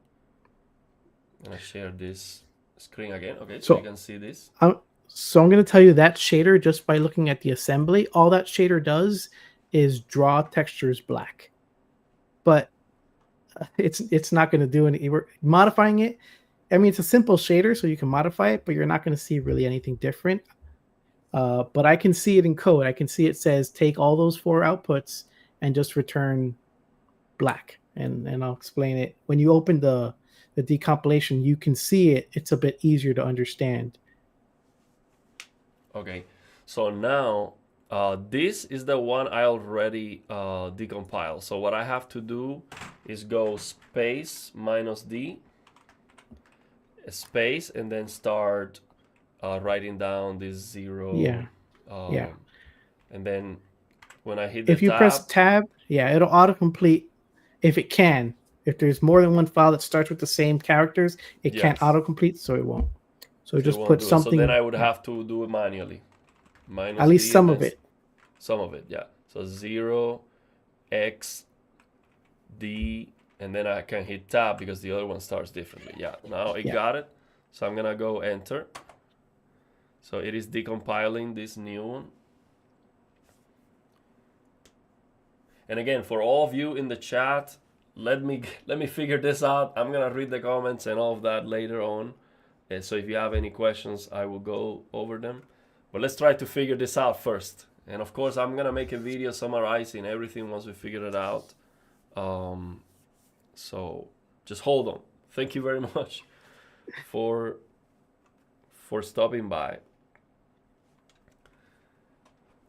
Speaker 1: I'm gonna share this screen again. Okay, so you can see this.
Speaker 2: So I'm going to tell you that shader, just by looking at the assembly, all that shader does is draw textures black. But it's not going to do any. We're modifying it. I mean, it's a simple shader, so you can modify it, but you're not going to see really anything different. But I can see it in code. I can see it says take all those 4 outputs and just return black. And I'll explain it. When you open the decompilation, you can see it. It's a bit easier to understand.
Speaker 1: Okay, so now this is the one I already decompiled. So what I have to do is go space -d space and then start writing down this 0.
Speaker 2: Yeah. Yeah.
Speaker 1: And then when I hit the
Speaker 2: If you press tab, yeah, it'll autocomplete if it can. If there's more than one file that starts with the same characters, it can't
Speaker 1: yes,
Speaker 2: autocomplete, so it won't. So
Speaker 1: so it
Speaker 2: just
Speaker 1: won't
Speaker 2: put
Speaker 1: do it. So then
Speaker 2: something,
Speaker 1: I would have to do it manually.
Speaker 2: at
Speaker 1: Minus
Speaker 2: least
Speaker 1: D and
Speaker 2: some
Speaker 1: then
Speaker 2: of it.
Speaker 1: some of it, yeah. So 0x D, and then I can hit tab because the other one starts differently. Yeah, now it got it. So I'm gonna go enter. So it is decompiling this new one. And again, for all of you in the chat, let me figure this out. I'm gonna read the comments and all of that later on. And so if you have any questions, I will go over them. But let's try to figure this out first. And of course, I'm gonna make a video summarizing everything once we figure it out. So just hold on. Thank you very much for stopping by.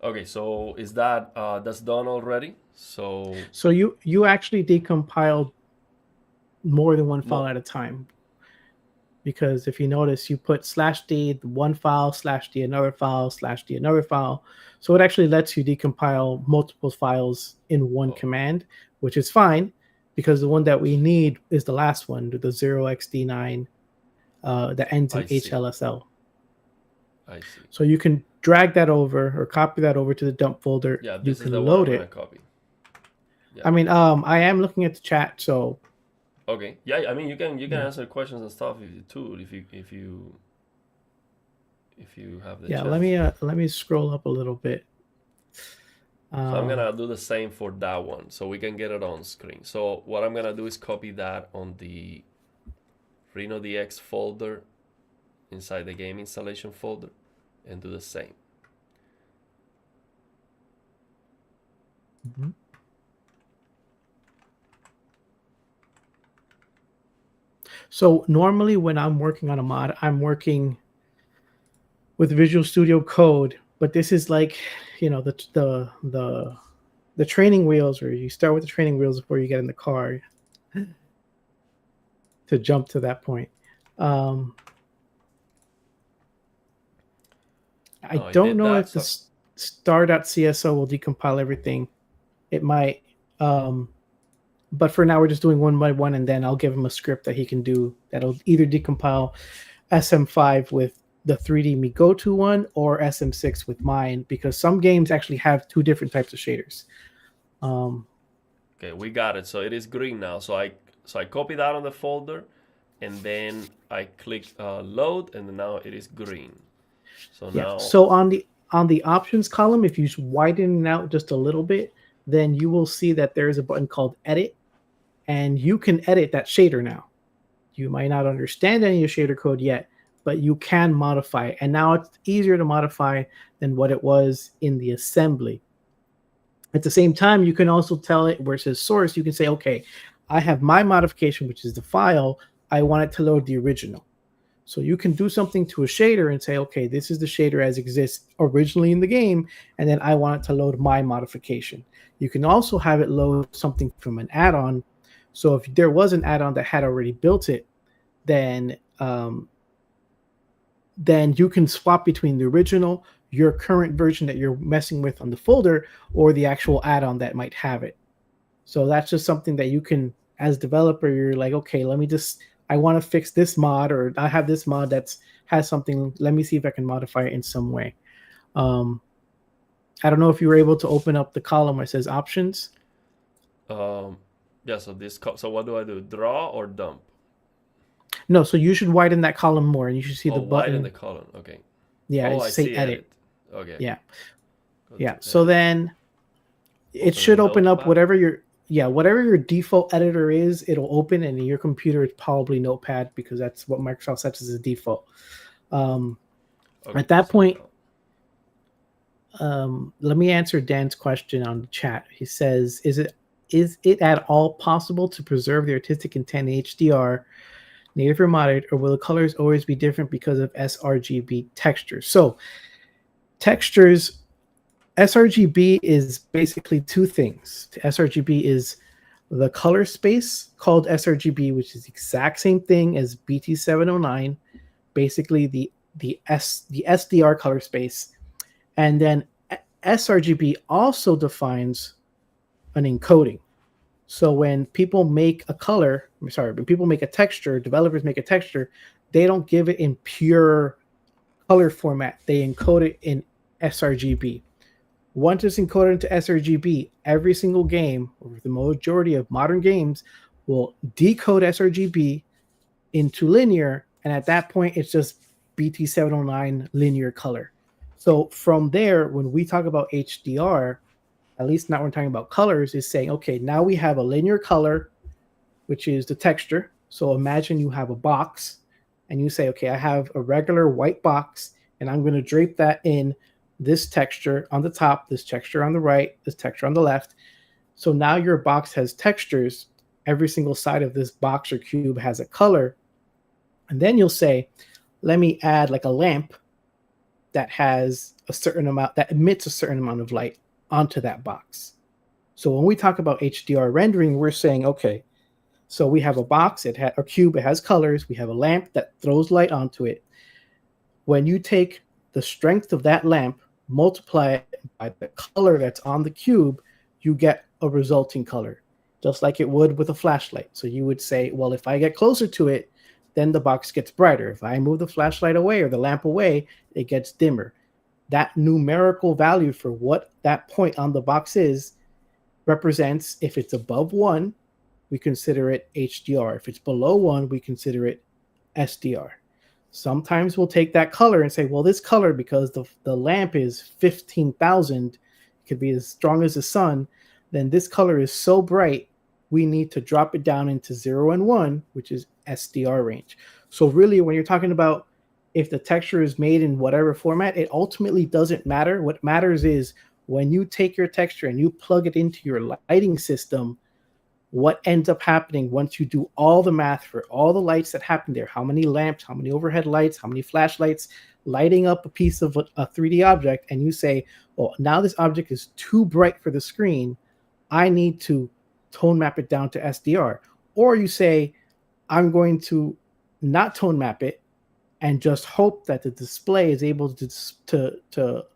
Speaker 1: Okay, so is that that's done already? So
Speaker 2: you actually decompiled more than one file at a time, because if you notice, you put /d one file, /d another file, /d another file. So it actually lets you decompile multiple files in one command, which is fine, because the one that we need is the last one, the 0xD9 that ends in HLSL.
Speaker 1: I see.
Speaker 2: So you can drag that over or copy that over to the dump folder.
Speaker 1: Yeah,
Speaker 2: you
Speaker 1: this
Speaker 2: can
Speaker 1: is the
Speaker 2: load
Speaker 1: one I'm
Speaker 2: it.
Speaker 1: gonna copy.
Speaker 2: Yeah. I mean, I am looking at the chat, so.
Speaker 1: Okay. Yeah, I mean, you can answer questions and stuff too if you have the chance.
Speaker 2: Let me scroll up a little bit.
Speaker 1: So I'm gonna do the same for that one, so we can get it on screen. So what I'm gonna do is copy that on the RenoDX folder inside the game installation folder, and do the same.
Speaker 2: Mm-hmm. So normally when I'm working on a mod, I'm working with Visual Studio Code, but this is like, the training wheels, or you start with the training wheels before you get in the car to jump to that point. I don't know if the star.cso will decompile everything. It might. But for now, we're just doing one by one, and then I'll give him a script that he can do that'll either decompile SM5 with the 3D Migoto one or SM6 with mine, because some games actually have two different types of shaders. Um,
Speaker 1: Okay, we got it. So it is green now. So I copy that on the folder, and then I click load, and now it is green. So
Speaker 2: yeah.
Speaker 1: now,
Speaker 2: So on the options column, if you widen it out just a little bit, then you will see that there is a button called Edit, and you can edit that shader now. You might not understand any of shader code yet, but you can modify it. And now it's easier to modify than what it was in the assembly. At the same time, you can also tell it where it says source, you can say, okay, I have my modification, which is the file. I want it to load the original. So you can do something to a shader and say, okay, this is the shader as exists originally in the game, and then I want it to load my modification. You can also have it load something from an add-on. So if there was an add-on that had already built it, then then you can swap between the original, your current version that you're messing with on the folder, or the actual add-on that might have it. So that's just something that you can, as developer, you're like, okay, I want to fix this mod, or I have this mod that's has something. Let me see if I can modify it in some way. Um, I don't know if you were able to open up the column where it says options.
Speaker 1: um, yeah. So what do I do? Draw or dump?
Speaker 2: No, so you should widen that column more, and you should see
Speaker 1: Oh,
Speaker 2: the
Speaker 1: widen the
Speaker 2: button.
Speaker 1: column. Okay.
Speaker 2: Yeah,
Speaker 1: Oh,
Speaker 2: it's
Speaker 1: I
Speaker 2: say
Speaker 1: see
Speaker 2: edit.
Speaker 1: edit. Okay.
Speaker 2: Yeah,
Speaker 1: Go
Speaker 2: yeah.
Speaker 1: to
Speaker 2: So
Speaker 1: edit.
Speaker 2: then it
Speaker 1: Open
Speaker 2: should open up
Speaker 1: Notepad.
Speaker 2: whatever your default editor is. It'll open, and in your computer it's probably Notepad because that's what Microsoft sets as a default. Um,
Speaker 1: Okay.
Speaker 2: at that
Speaker 1: So
Speaker 2: point, let me answer Dan's question on the chat. He says, is it at all possible to preserve the artistic intent in HDR, native or modded, or will the colors always be different because of sRGB textures? So textures, sRGB is basically two things. sRGB is the color space called sRGB, which is the exact same thing as BT709, basically the SDR color space. And then sRGB also defines an encoding. So when people make a when people make a texture, developers make a texture, they don't give it in pure color format. They encode it in sRGB. Once it's encoded into sRGB, every single game, or the majority of modern games, will decode sRGB into linear, and at that point, it's just BT709 linear color. So from there, when we talk about HDR, at least not when we're talking about colors, is saying, okay, now we have a linear color, which is the texture. So imagine you have a box, and you say, okay, I have a regular white box, and I'm going to drape that in this texture on the top, this texture on the right, this texture on the left. So now your box has textures. Every single side of this box or cube has a color. And then you'll say, let me add like a lamp that has a certain amount, that emits a certain amount of light onto that box. So when we talk about HDR rendering, we're saying, okay, so we have a box, a cube, it has colors. We have a lamp that throws light onto it. When you take the strength of that lamp, multiply it by the color that's on the cube, you get a resulting color, just like it would with a flashlight. So you would say, well, if I get closer to it, then the box gets brighter. If I move the flashlight away or the lamp away, it gets dimmer. That numerical value for what that point on the box is represents, if it's above 1, we consider it HDR. If it's below 1, we consider it SDR. Sometimes we'll take that color and say, well, this color, because the lamp is 15,000, it could be as strong as the sun, then this color is so bright, we need to drop it down into 0 and 1, which is SDR range. So really, when you're talking about if the texture is made in whatever format, it ultimately doesn't matter. What matters is when you take your texture and you plug it into your lighting system, what ends up happening once you do all the math for all the lights that happen there, how many lamps, how many overhead lights, how many flashlights lighting up a piece of a 3D object, and you say, well, now this object is too bright for the screen, I need to tone map it down to SDR. Or you say, I'm going to not tone map it and just hope that the display is able to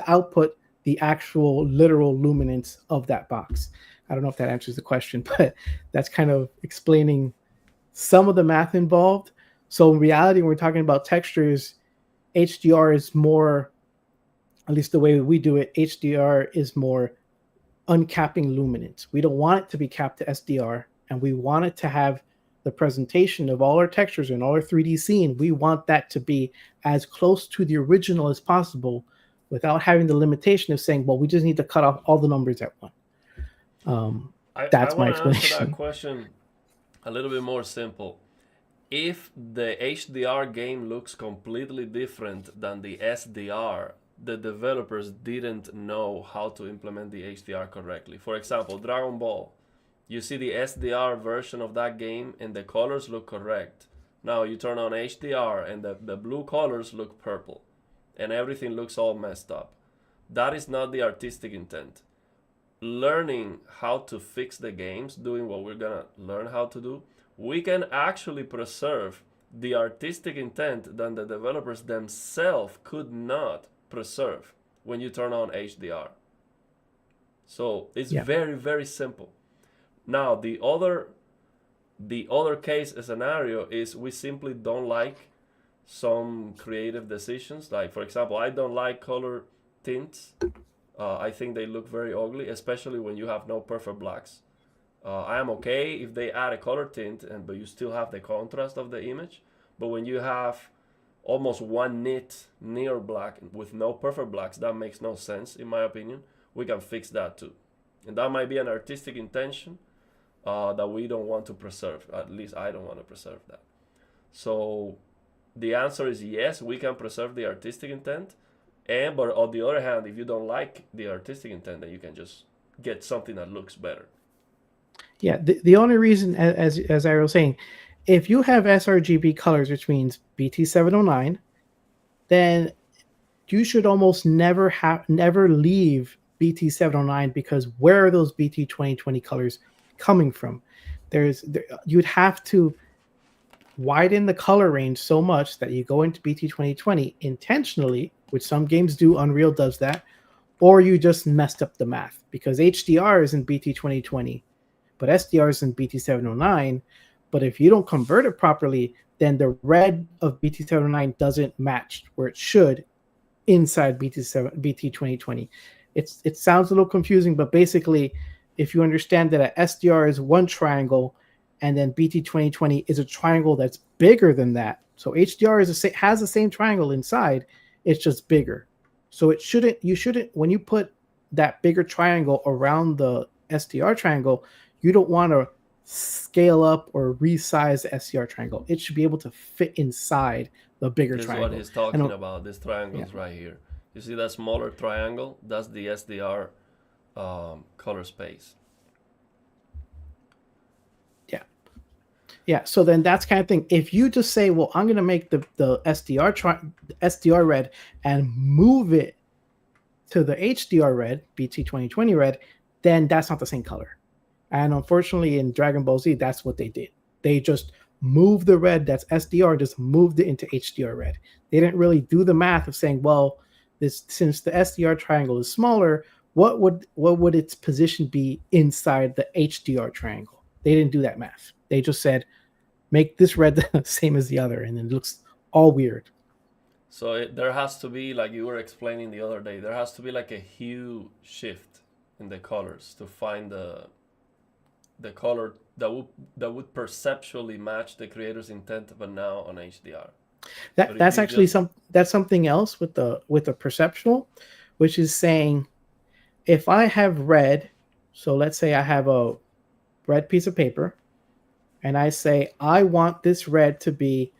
Speaker 2: output the actual literal luminance of that box. I don't know if that answers the question, but that's kind of explaining some of the math involved. So in reality, when we're talking about textures, HDR is more, at least the way we do it, HDR is more uncapping luminance. We don't want it to be capped to SDR, and we want it to have the presentation of all our textures and all our 3D scene. We want that to be as close to the original as possible without having the limitation of saying, well, we just need to cut off all the numbers at once.
Speaker 1: I
Speaker 2: That's my
Speaker 1: want to answer that
Speaker 2: explanation.
Speaker 1: question a little bit more simple. If the HDR game looks completely different than the SDR, the developers didn't know how to implement the HDR correctly. For example, Dragon Ball. You see the SDR version of that game and the colors look correct. Now you turn on HDR and the blue colors look purple and everything looks all messed up. That is not the artistic intent. Learning how to fix the games, doing what we're gonna learn how to do, we can actually preserve the artistic intent that the developers themselves could not preserve when you turn on HDR. So it's
Speaker 2: Yeah.
Speaker 1: very, very simple. Now the other case scenario is we simply don't like some creative decisions. Like for example, I don't like color tints. I think they look very ugly, especially when you have no perfect blacks. I am okay if they add a color tint, but you still have the contrast of the image. But when you have almost one nit near black with no perfect blacks, that makes no sense in my opinion. We can fix that too, and that might be an artistic intention that we don't want to preserve. At least I don't want to preserve that. So the answer is yes, we can preserve the artistic intent. And but on the other hand, if you don't like the artistic intent, then you can just get something that looks better.
Speaker 2: Yeah. The only reason, as I was saying, if you have sRGB colors, which means BT709, then you should almost never leave BT709, because where are those BT2020 colors coming from? You'd have to widen the color range so much that you go into BT2020 intentionally, which some games do. Unreal does that, or you just messed up the math because HDR is in BT2020, but SDR is in BT709. But if you don't convert it properly, then the red of BT709 doesn't match where it should inside BT2020. It sounds a little confusing, but basically, if you understand that a SDR is one triangle and then BT2020 is a triangle that's bigger than that. So HDR has the same triangle inside, it's just bigger. So you shouldn't, when you put that bigger triangle around the SDR triangle, you don't want to scale up or resize the SDR triangle. It should be able to fit inside the bigger
Speaker 1: This is what
Speaker 2: triangle.
Speaker 1: he's talking
Speaker 2: And
Speaker 1: about. These
Speaker 2: yeah,
Speaker 1: triangles right here. You see that smaller triangle? That's the SDR color space.
Speaker 2: yeah, yeah. So then that's kind of thing. If you just say, well, I'm going to make the SDR red and move it to the HDR red, BT2020 red, then that's not the same color. And unfortunately, in Dragon Ball Z, that's what they did. They just moved the red that's SDR, just moved it into HDR red. They didn't really do the math of saying, well, since the SDR triangle is smaller, what would its position be inside the HDR triangle? They didn't do that math. They just said, make this red the same as the other, and it looks all weird.
Speaker 1: So there has to be, like you were explaining the other day, there has to be like a hue shift in the colors to find the color that would perceptually match the creator's intent, but now on HDR. But if
Speaker 2: That's
Speaker 1: you
Speaker 2: actually
Speaker 1: just
Speaker 2: that's something else with the perceptual, which is saying, if I have red, so let's say I have a red piece of paper, and I say I want this red to be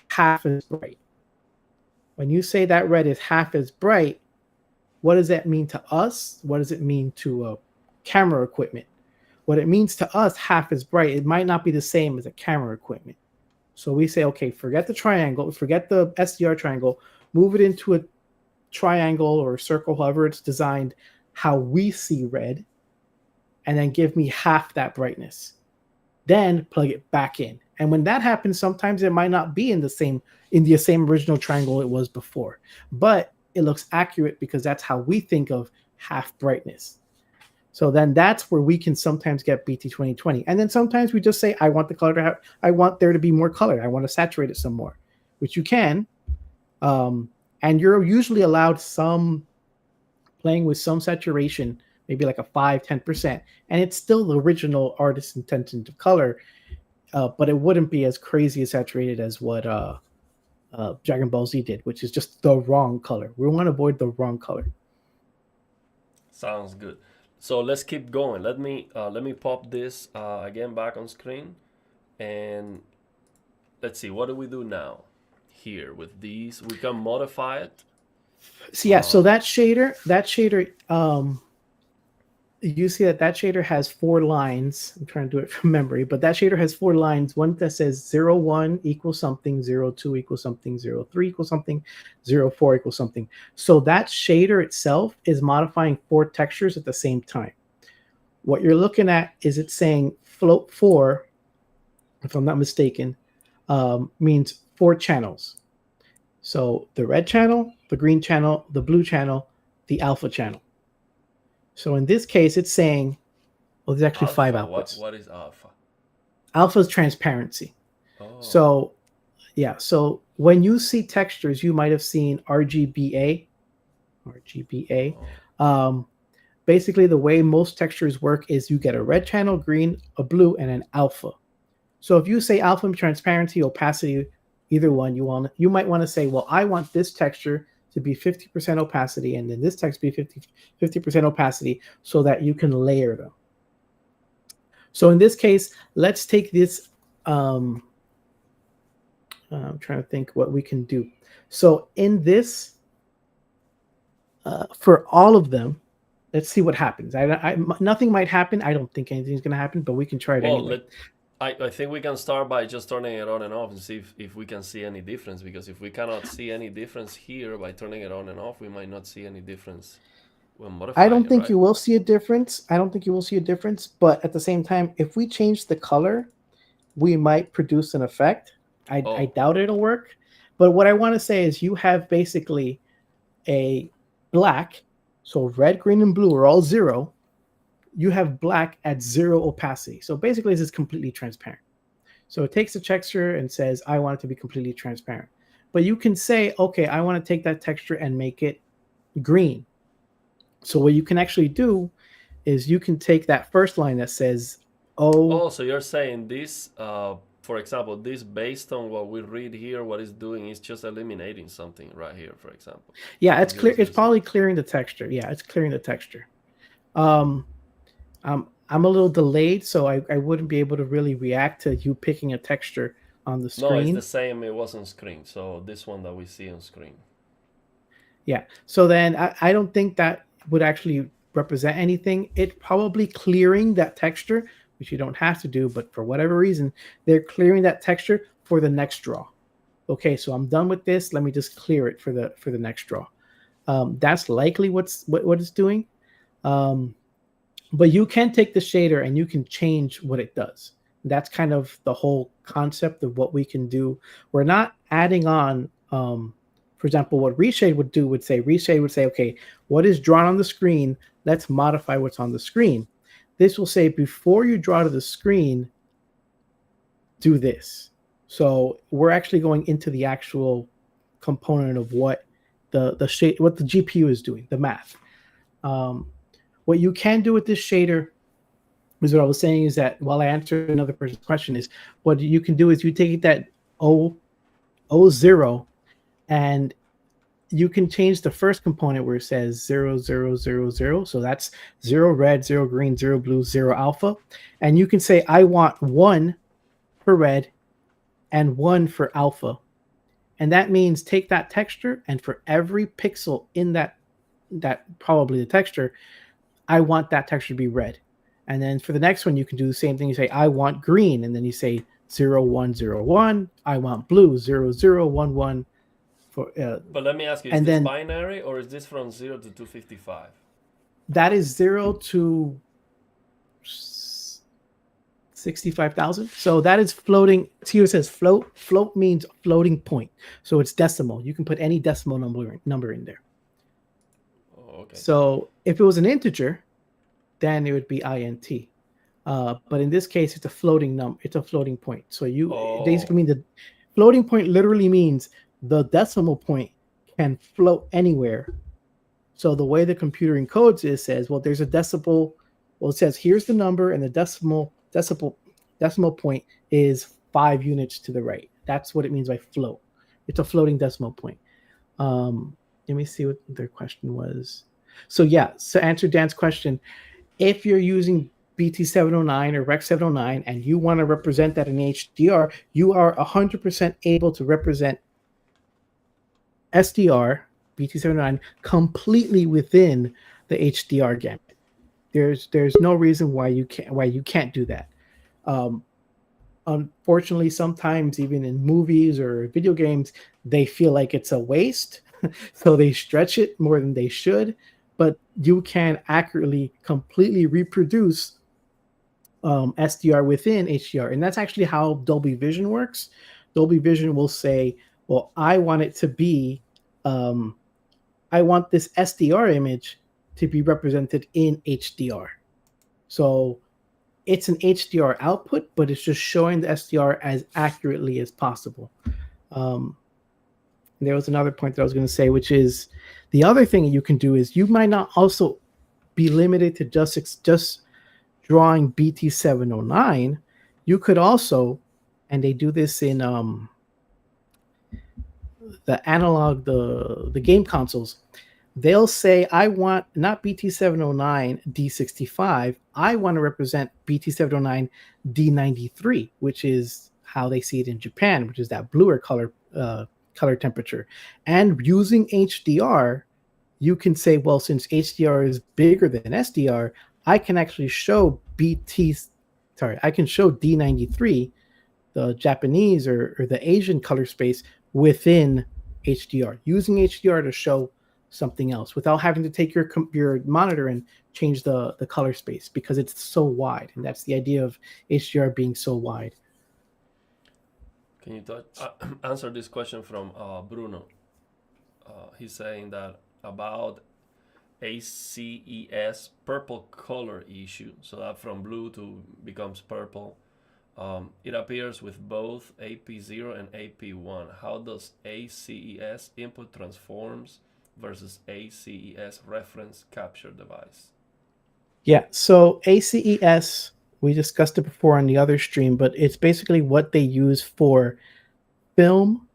Speaker 2: half as bright. When you say that red is half as bright, what does that mean to us? What does it mean to camera equipment? What it means to us, half as bright, it might not be the same as a camera equipment. So we say, okay, forget the triangle, forget the SDR triangle, move it into a triangle or a circle, however it's designed, how we see red, and then give me half that brightness. Then plug it back in. And when that happens, sometimes it might not be in the same original triangle it was before, but it looks accurate because that's how we think of half brightness. So then that's where we can sometimes get BT 2020. And then sometimes we just say, I want the color to have, I want there to be more color. I want to saturate it some more, which you can. And you're usually allowed some playing with some saturation, maybe like a 5-10%. And it's still the original artist's intention of color, but it wouldn't be as crazy as saturated as what Dragon Ball Z did, which is just the wrong color. We want to avoid the wrong color.
Speaker 1: Sounds good. So let's keep going. Let me pop this again back on screen, and let's see, what do we do now? Here with these, we can modify it.
Speaker 2: So yeah, so that shader, you see that shader has 4 lines. I'm trying to do it from memory, but that shader has 4 lines. One that says 01 equals something, 02 equals something, 03 equals something, 04 equals something. So that shader itself is modifying 4 textures at the same time. What you're looking at is it's saying float 4, if I'm not mistaken, means 4 channels. So the red channel, the green channel, the blue channel, the alpha channel. So in this case, it's saying, well, there's actually
Speaker 1: alpha,
Speaker 2: 5 outputs.
Speaker 1: What is alpha?
Speaker 2: Alpha is transparency.
Speaker 1: Oh.
Speaker 2: So, yeah. So when you see textures, you might have seen RGBA. Oh. Basically, the way most textures work is you get a red channel, green, a blue, and an alpha. So if you say alpha, transparency, opacity, either one, you might want to say, well, I want this texture to be 50% opacity, and then this text be 50% opacity, so that you can layer them. So in this case, let's take this. I'm trying to think what we can do. So in this, for all of them, let's see what happens. Nothing might happen. I don't think anything's going to happen, but we can try it anyway.
Speaker 1: I think we can start by just turning it on and off and see if we can see any difference, because if we cannot see any difference here by turning it on and off, we might not see any difference when modifying
Speaker 2: I don't think
Speaker 1: right?
Speaker 2: you will see a difference. I don't think you will see a difference, but at the same time, if we change the color, we might produce an effect. I doubt it'll work. But what I want to say is you have basically a black, so red, green, and blue are all 0. You have black at 0 opacity. So basically, this is completely transparent. So it takes the texture and says, I want it to be completely transparent. But you can say, okay, I want to take that texture and make it green. So what you can actually do is you can take that first line that says,
Speaker 1: oh, so you're saying this, for example, this based on what we read here, what it's doing is just eliminating something right here, for example.
Speaker 2: Yeah, it's clear. It's probably clearing the texture. Yeah, it's clearing the texture. I'm a little delayed, so I wouldn't be able to really react to you picking a texture on the screen.
Speaker 1: No, it's the same. It was on screen. So this one that we see on screen.
Speaker 2: Yeah. So then I don't think that would actually represent anything. It's probably clearing that texture, which you don't have to do, but for whatever reason, they're clearing that texture for the next draw. Okay, so I'm done with this. Let me just clear it for the next draw. That's likely what it's doing. But you can take the shader and you can change what it does. That's kind of the whole concept of what we can do. We're not adding on, for example, what reshade would say, okay, what is drawn on the screen? Let's modify what's on the screen. This will say, before you draw to the screen, do this. So we're actually going into the actual component of what the shade, what the GPU is doing, the math. What you can do with this shader is what I was saying is that while I answer another person's question is what you can do is you take that 0 and you can change the first component where it says 0, 0, 0, 0. So that's 0 red, 0 green, 0 blue, 0 alpha. And you can say, I want 1 for red and 1 for alpha. And that means take that texture and for every pixel in that probably the texture, I want that texture to be red. And then for the next one, you can do the same thing. You say, I want green. And then you say 0, 1, 0, 1. I want blue, 0, 0, 1, 1.
Speaker 1: But let me ask you, is this binary or is this from 0 to 255?
Speaker 2: That is 0 to 65,000. So that is floating. See what it says float. Float means floating point. So it's decimal. You can put any decimal number in there.
Speaker 1: Oh, okay.
Speaker 2: So if it was an integer, then it would be int. But in this case, it's a floating it's a floating point. So you
Speaker 1: Oh,
Speaker 2: basically mean the floating point literally means the decimal point can float anywhere. So the way the computer encodes it says, well, there's a decimal. Well, it says here's the number, and the decimal point is 5 units to the right. That's what it means by float. It's a floating decimal point. Let me see what their question was. So yeah, so answer Dan's question. If you're using BT709 or Rec 709 and you want to represent that in HDR, you are 100% able to represent SDR BT709 completely within the HDR gamut. There's no reason why you can't do that. Um, Unfortunately, sometimes even in movies or video games, they feel like it's a waste, so they stretch it more than they should. But you can accurately, completely reproduce SDR within HDR, and that's actually how Dolby Vision works. Dolby Vision will say, "Well, I want it to be, um, I want this SDR image to be represented in HDR." So it's an HDR output, but it's just showing the SDR as accurately as possible. Um, there was another point that I was going to say, which is the other thing you can do is you might not also be limited to just drawing BT709. You could also, and they do this in the analog, the game consoles. They'll say, I want not BT709 D65, I want to represent BT709 D93, which is how they see it in Japan, which is that bluer color temperature. And using HDR, you can say, well, since HDR is bigger than SDR, I can actually show I can show D93, the Japanese or the Asian color space within HDR, using HDR to show something else without having to take your monitor and change the color space because it's so wide. And that's the idea of HDR being so wide.
Speaker 1: can you answer this question from Bruno? He's saying that about ACES purple color issue, so that from blue to becomes purple. It appears with both AP0 and AP1. How does ACES input transforms versus ACES reference capture device?
Speaker 2: Yeah, so ACES, we discussed it before on the other stream, but it's basically what they use for film.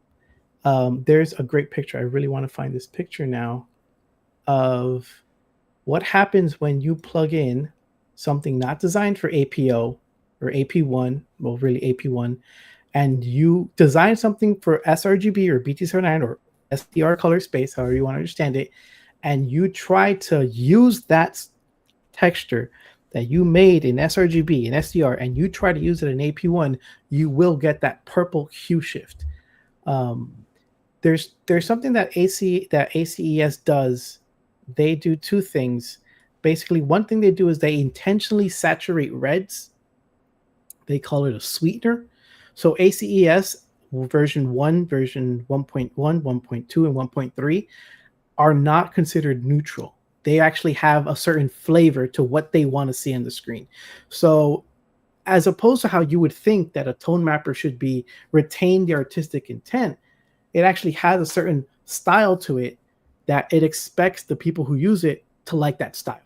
Speaker 2: There's a great picture. I really want to find this picture now of what happens when you plug in something not designed for APO or AP1, well, really AP1, and you design something for sRGB or BT79 or SDR color space, however you want to understand it, and you try to use that texture that you made in sRGB and SDR, and you try to use it in AP1, you will get that purple hue shift. There's something that ACES does. They do two things. Basically, one thing they do is they intentionally saturate reds. They call it a sweetener. So ACES version 1, version 1.1, 1.2, and 1.3 are not considered neutral. They actually have a certain flavor to what they want to see on the screen. So as opposed to how you would think that a tone mapper should be retain the artistic intent, it actually has a certain style to it that it expects the people who use it to like that style.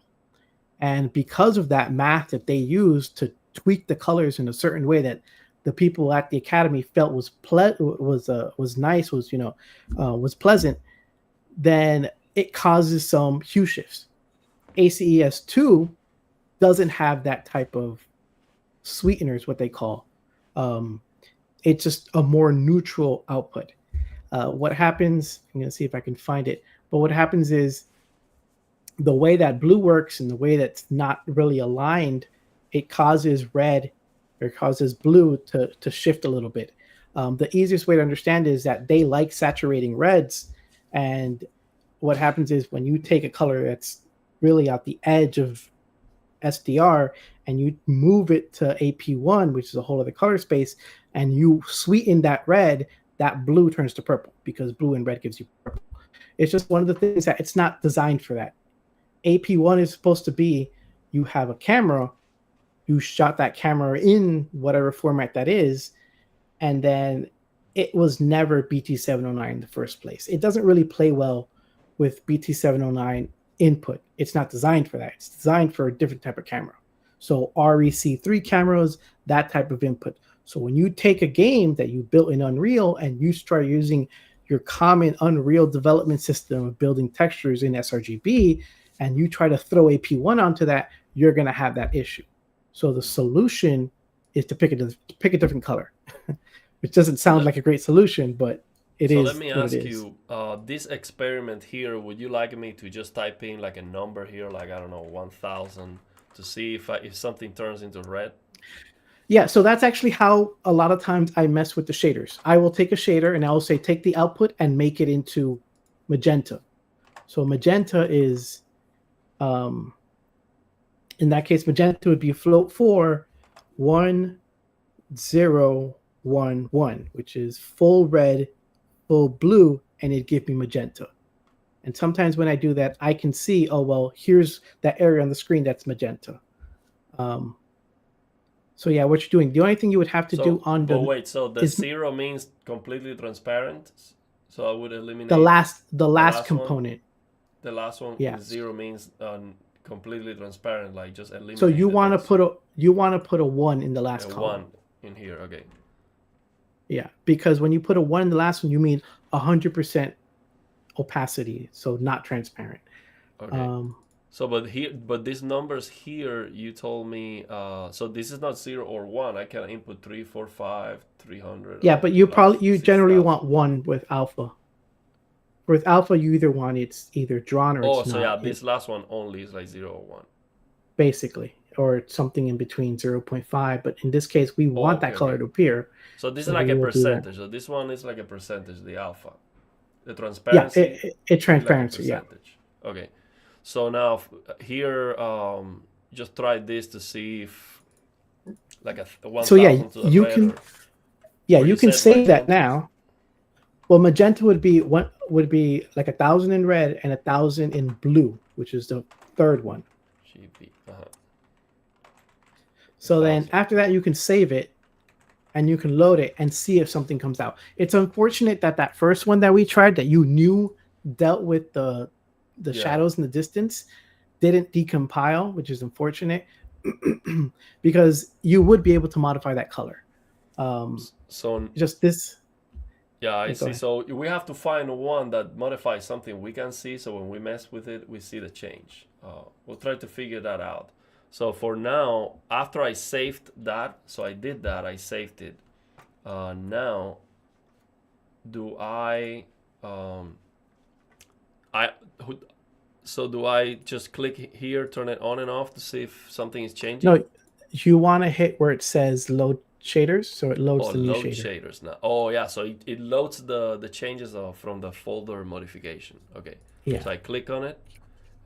Speaker 2: And because of that math that they use to tweak the colors in a certain way that the people at the academy felt was nice, was pleasant, then it causes some hue shifts. ACES2 doesn't have that type of sweeteners, what they call. It's just a more neutral output. What happens, I'm going to see if I can find it, but what happens is the way that blue works and the way that's not really aligned, it causes red or causes blue to shift a little bit. The easiest way to understand is that they like saturating reds, and what happens is when you take a color that's really at the edge of SDR and you move it to AP1, which is a whole other color space, and you sweeten that red, that blue turns to purple because blue and red gives you purple. It's just one of the things that it's not designed for that. AP1 is supposed to be you have a camera, you shot that camera in whatever format that is, and then it was never BT709 in the first place. It doesn't really play well with BT709 input. It's not designed for that. It's designed for a different type of camera. So REC3 cameras, that type of input. So when you take a game that you built in Unreal and you start using your common Unreal development system of building textures in sRGB, and you try to throw a P1 onto that, you're going to have that issue. So the solution is to pick a different color, which doesn't sound like a great solution, but it is.
Speaker 1: So let me ask you, this experiment here, would you like me to just type in like a number here, like, I don't know, 1000, to see if something turns into red?
Speaker 2: Yeah, so that's actually how a lot of times I mess with the shaders. I will take a shader and I will say, take the output and make it into magenta. So magenta is, in that case, magenta would be float 4, 1, 0, 1, 1, which is full red, full blue, and it'd give me magenta. And sometimes when I do that, I can see, oh, well, here's that area on the screen that's magenta. So yeah, what you're doing, the only thing you would have to do on the...
Speaker 1: But wait, so the 0 means completely transparent? So I would eliminate...
Speaker 2: The last component.
Speaker 1: The last one, yeah. 0 means completely transparent, like just eliminate.
Speaker 2: So you want to put a 1 in the last column.
Speaker 1: 1 in here, okay.
Speaker 2: Yeah, because when you put a 1 in the last one, you mean 100% opacity, so not transparent.
Speaker 1: Okay. So, but these numbers here, you told me, so this is not 0 or 1. I can input 3, 4, 5, 300.
Speaker 2: Yeah, but you generally want 1 with alpha. With alpha, you either want it's either drawn or it's not.
Speaker 1: Oh, so yeah, this last one only is like 0 or 1.
Speaker 2: Basically, or something in between 0.5. But in this case, we want that color to appear.
Speaker 1: So this is like a percentage. So this one is like a percentage, the alpha. The transparency.
Speaker 2: Yeah, it transparency,
Speaker 1: like Okay. So now here, just try this to see if like a 1000.
Speaker 2: So yeah, you can. Yeah, you can save that now. Well, magenta would be like 1000 in red and 1000 in blue, which is the third one.
Speaker 1: GB.
Speaker 2: So then after that, you can save it, and you can load it and see if something comes out. It's unfortunate that first one that we tried that you knew dealt with the shadows in the distance didn't decompile, which is unfortunate because you would be able to modify that color.
Speaker 1: So
Speaker 2: just this.
Speaker 1: Yeah, I see. So we have to find one that modifies something we can see. So when we mess with it, we see the change. We'll try to figure that out. So for now, after I saved that, so I did that, I saved it. Now, do I just click here, turn it on and off to see if something is changing?
Speaker 2: No, you want to hit where it says load shaders, so it loads the new
Speaker 1: load shaders now. Oh yeah, so it loads the changes from the folder modification. Okay.
Speaker 2: Yeah.
Speaker 1: So I click on it,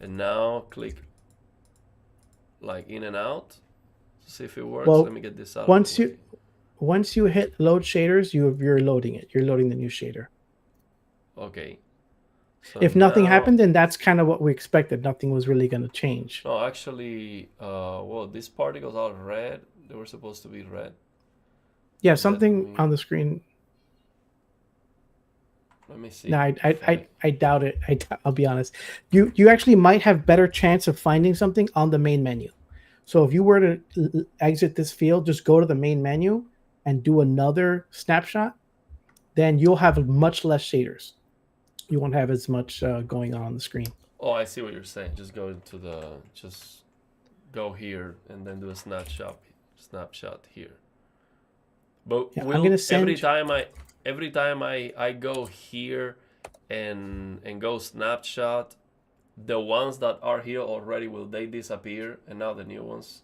Speaker 1: and now click like in and out to see if it works.
Speaker 2: Well,
Speaker 1: let me get this out.
Speaker 2: Once you hit load shaders, you're loading it. You're loading the new shader.
Speaker 1: Okay. So
Speaker 2: if nothing happened, then that's kind of what we expected. Nothing was really going to change.
Speaker 1: No, actually, well, these particles are red. They were supposed to be red.
Speaker 2: Yeah, something on the screen.
Speaker 1: Let me see.
Speaker 2: No, I doubt it. I'll be honest. You actually might have better chance of finding something on the main menu. So if you were to exit this field, just go to the main menu and do another snapshot, then you'll have much less shaders. You won't have as much going on the screen.
Speaker 1: Oh, I see what you're saying. Just go here and then do a snapshot here. But
Speaker 2: yeah, I'm gonna send
Speaker 1: every time I go here and go snapshot, the ones that are here already, will they disappear and now the new ones?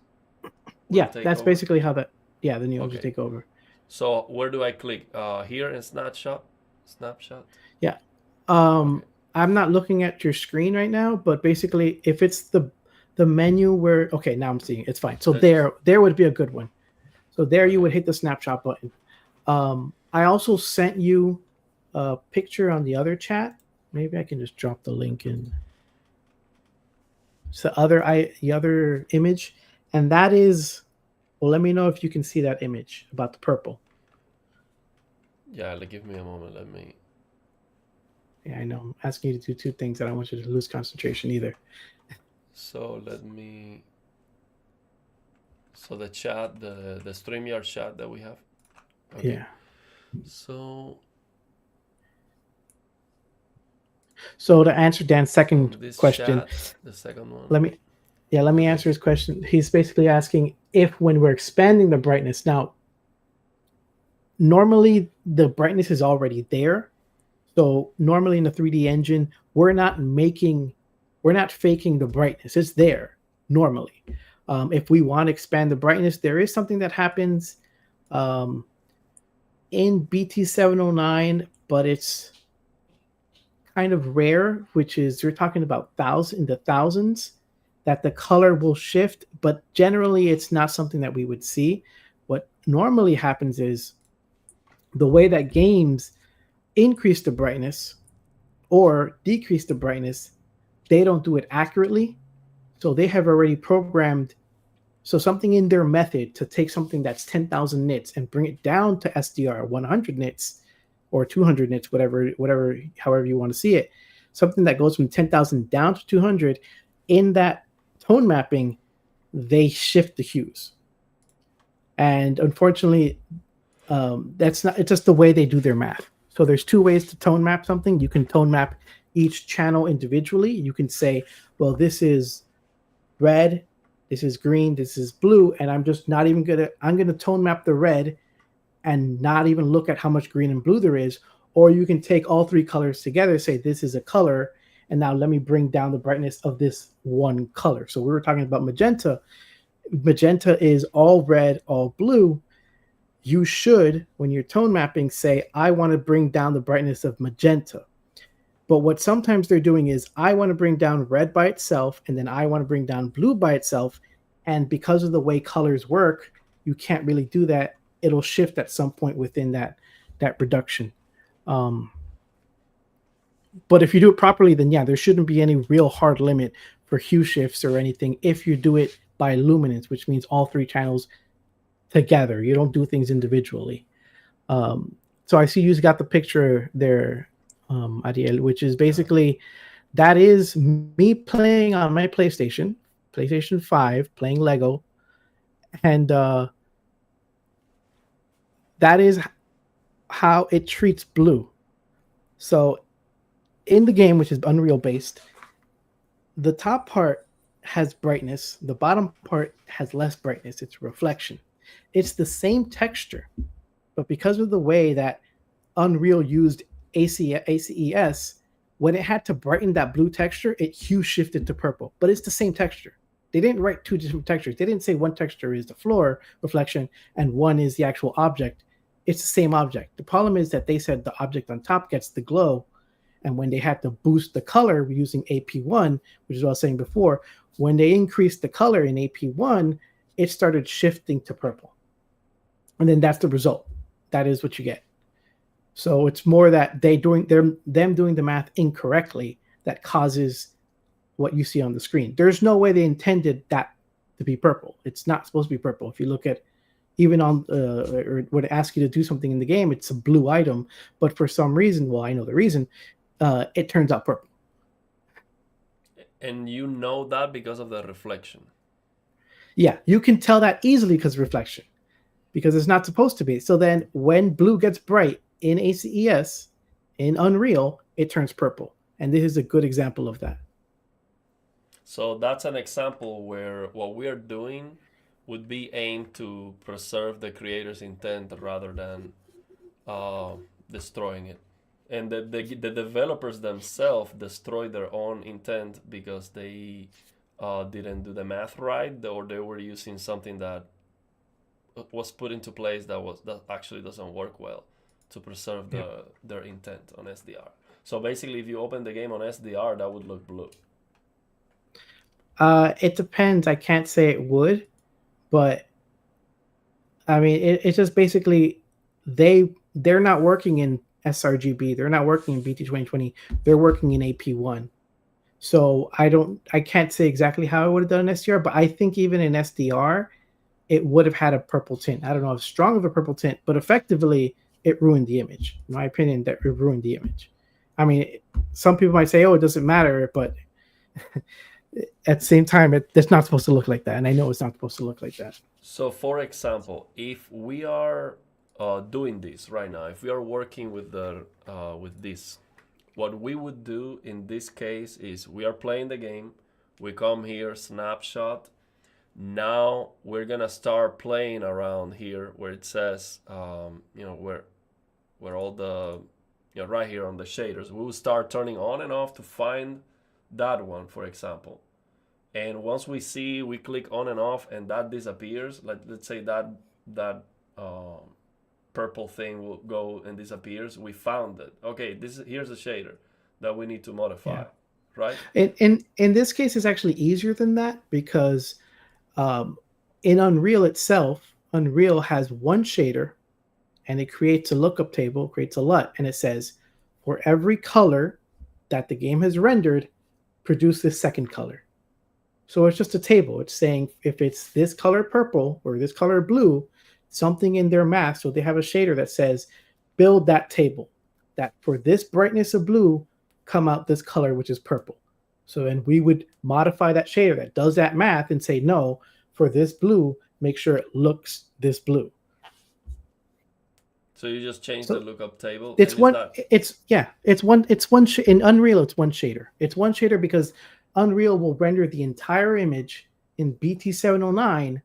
Speaker 2: Yeah, that's basically how the new ones will take over.
Speaker 1: So where do I click? Here in snapshot?
Speaker 2: Yeah. I'm not looking at your screen right now, but basically if it's the menu where, okay, now I'm seeing it. It's fine. So there would be a good one. So there you would hit the snapshot button. I also sent you a picture on the other chat. Maybe I can just drop the link in. It's the other image, and that is, well, let me know if you can see that image about the purple.
Speaker 1: Yeah, give me a moment. Let me.
Speaker 2: Yeah, I know. I'm asking you to do two things. I don't want you to lose concentration either.
Speaker 1: So let me. So the chat, the StreamYard chat that we have. Okay.
Speaker 2: Yeah.
Speaker 1: So
Speaker 2: So to answer Dan's second
Speaker 1: on this
Speaker 2: question,
Speaker 1: chat, the second one.
Speaker 2: let me let me
Speaker 1: Okay.
Speaker 2: answer his question. He's basically asking if when we're expanding the brightness now, normally the brightness is already there. So normally in the 3D engine, we're not faking the brightness. It's there normally. If we want to expand the brightness, there is something that happens um, in BT709, but it's kind of rare, which is you're talking about in the thousands that the color will shift, but generally it's not something that we would see. What normally happens is the way that games increase the brightness or decrease the brightness, they don't do it accurately. So they have already programmed something in their method to take something that's 10,000 nits and bring it down to SDR 100 nits or 200 nits, however you want to see it. Something that goes from 10,000 down to 200. In that tone mapping, they shift the hues. And unfortunately, that's not. It's just the way they do their math. So there's two ways to tone map something. You can tone map each channel individually. You can say, well, this is red, this is green, this is blue, and I'm gonna tone map the red and not even look at how much green and blue there is. Or you can take all three colors together, say this is a color, and now let me bring down the brightness of this one color. So we were talking about magenta. Magenta is all red, all blue. You should, when you're tone mapping, say, I want to bring down the brightness of magenta. But what sometimes they're doing is, I want to bring down red by itself, and then I want to bring down blue by itself. And because of the way colors work, you can't really do that. It'll shift at some point within that reduction. Um, but if you do it properly, then yeah, there shouldn't be any real hard limit for hue shifts or anything if you do it by luminance, which means all three channels together. You don't do things individually. So I see you've got the picture there, Adiel, which is
Speaker 1: Yeah.
Speaker 2: basically that is me playing on my PlayStation 5, playing Lego, and that is how it treats blue. So in the game, which is Unreal based, the top part has brightness, the bottom part has less brightness. It's reflection. It's the same texture, but because of the way that Unreal used ACES, when it had to brighten that blue texture, it hue shifted to purple, but it's the same texture. They didn't write two different textures. They didn't say one texture is the floor reflection and one is the actual object. It's the same object. The problem is that they said the object on top gets the glow, and when they had to boost the color using AP1, which is what I was saying before, when they increased the color in AP1, it started shifting to purple. And then that's the result. That is what you get. So it's more that them doing the math incorrectly that causes what you see on the screen. There's no way they intended that to be purple. It's not supposed to be purple. If you look at even on or when it asks you to do something in the game, it's a blue item, but for some reason, well, I know the reason, it turns out purple.
Speaker 1: And you know that because of the reflection.
Speaker 2: Yeah, you can tell that easily because of reflection, because it's not supposed to be. So then when blue gets bright in ACES, in Unreal, it turns purple. And this is a good example of that.
Speaker 1: So that's an example where what we are doing would be aimed to preserve the creator's intent rather than uh, destroying it. And the developers themselves destroy their own intent because they didn't do the math right, or they were using something that was put into place that actually doesn't work well to preserve
Speaker 2: Yeah.
Speaker 1: their intent on SDR. So basically, if you open the game on SDR, that would look blue.
Speaker 2: It depends. I can't say it would, but I mean, it's just basically they're not working in sRGB. They're not working in BT 2020. They're working in AP1. So I can't say exactly how I would have done in SDR, but I think even in SDR, it would have had a purple tint. I don't know how strong of a purple tint, but effectively it ruined the image. In my opinion, that it ruined the image. I mean, some people might say, "Oh, it doesn't matter," but at the same time, it's not supposed to look like that, and I know it's not supposed to look like that.
Speaker 1: So, for example, if we are doing this right now, if we are working with this, what we would do in this case is we are playing the game. We come here, snapshot. Now we're gonna start playing around here where it says, where all the, right here on the shaders. We will start turning on and off to find that one, for example. And once we click on and off, and that disappears. Like, let's say that purple thing will go and disappears. We found it. Okay, here's a shader that we need to modify,
Speaker 2: Yeah.
Speaker 1: right?
Speaker 2: In this case, it's actually easier than that because in Unreal itself, Unreal has one shader, and it creates a lookup table, creates a LUT, and it says, for every color that the game has rendered, produce this second color. So it's just a table. It's saying if it's this color purple or this color blue, something in their mask. So they have a shader that says, build that table. That for this brightness of blue, come out this color, which is purple. So then we would modify that shader that does that math and say, no, for this blue, make sure it looks this blue.
Speaker 1: So you just change the lookup table.
Speaker 2: It's
Speaker 1: and
Speaker 2: one.
Speaker 1: That...
Speaker 2: It's one. In Unreal. It's one shader. It's one shader because Unreal will render the entire image in BT709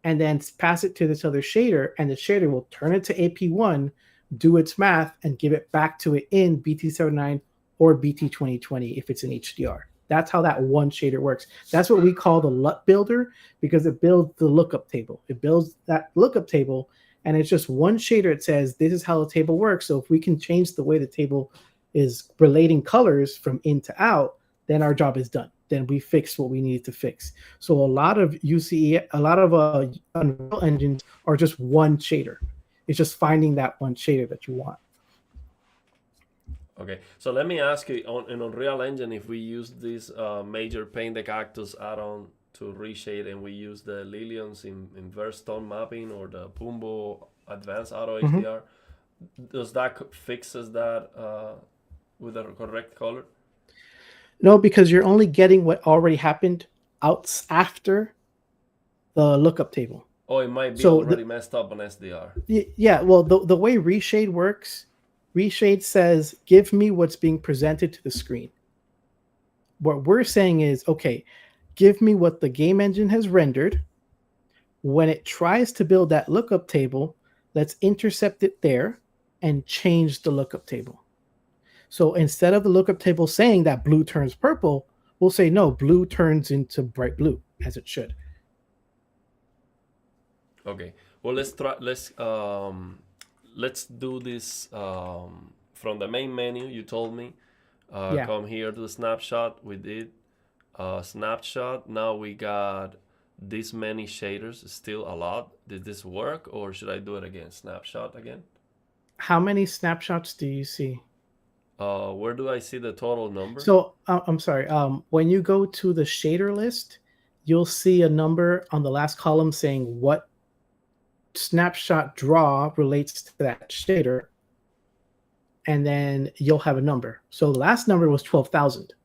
Speaker 2: and then pass it to this other shader, and the shader will turn it to AP1, do its math, and give it back to it in BT709 or BT2020 if it's in HDR. That's how that one shader works. That's what we call the LUT builder because it builds the lookup table. It builds that lookup table, and it's just one shader. It says this is how the table works. So if we can change the way the table is relating colors from in to out, then our job is done. Then we fixed what we needed to fix. So a lot of Unreal engines are just one shader. It's just finding that one shader that you want.
Speaker 1: Okay, so let me ask you, in Unreal Engine, if we use this major Paint the Cactus add-on to reshade, and we use the Lilians in inverse tone mapping or the Pumbo Advanced Auto HDR, does that fixes that with the correct color?
Speaker 2: No, because you're only getting what already happened out after the lookup table.
Speaker 1: Oh, it might be already messed up on SDR.
Speaker 2: Yeah, well, the way reshade works, reshade says, give me what's being presented to the screen. What we're saying is, okay, give me what the game engine has rendered. When it tries to build that lookup table, let's intercept it there and change the lookup table. So instead of the lookup table saying that blue turns purple, we'll say, no, blue turns into bright blue, as it should.
Speaker 1: Okay. Well, let's try. Let's do this from the main menu. You told me. Come here to the snapshot. We did snapshot. Now we got this many shaders. Still a lot. Did this work, or should I do it again? Snapshot again.
Speaker 2: How many snapshots do you see?
Speaker 1: Where do I see the total number?
Speaker 2: So I'm sorry. When you go to the shader list, you'll see a number on the last column saying what snapshot draw relates to that shader, and then you'll have a number. So the last number was 12,000.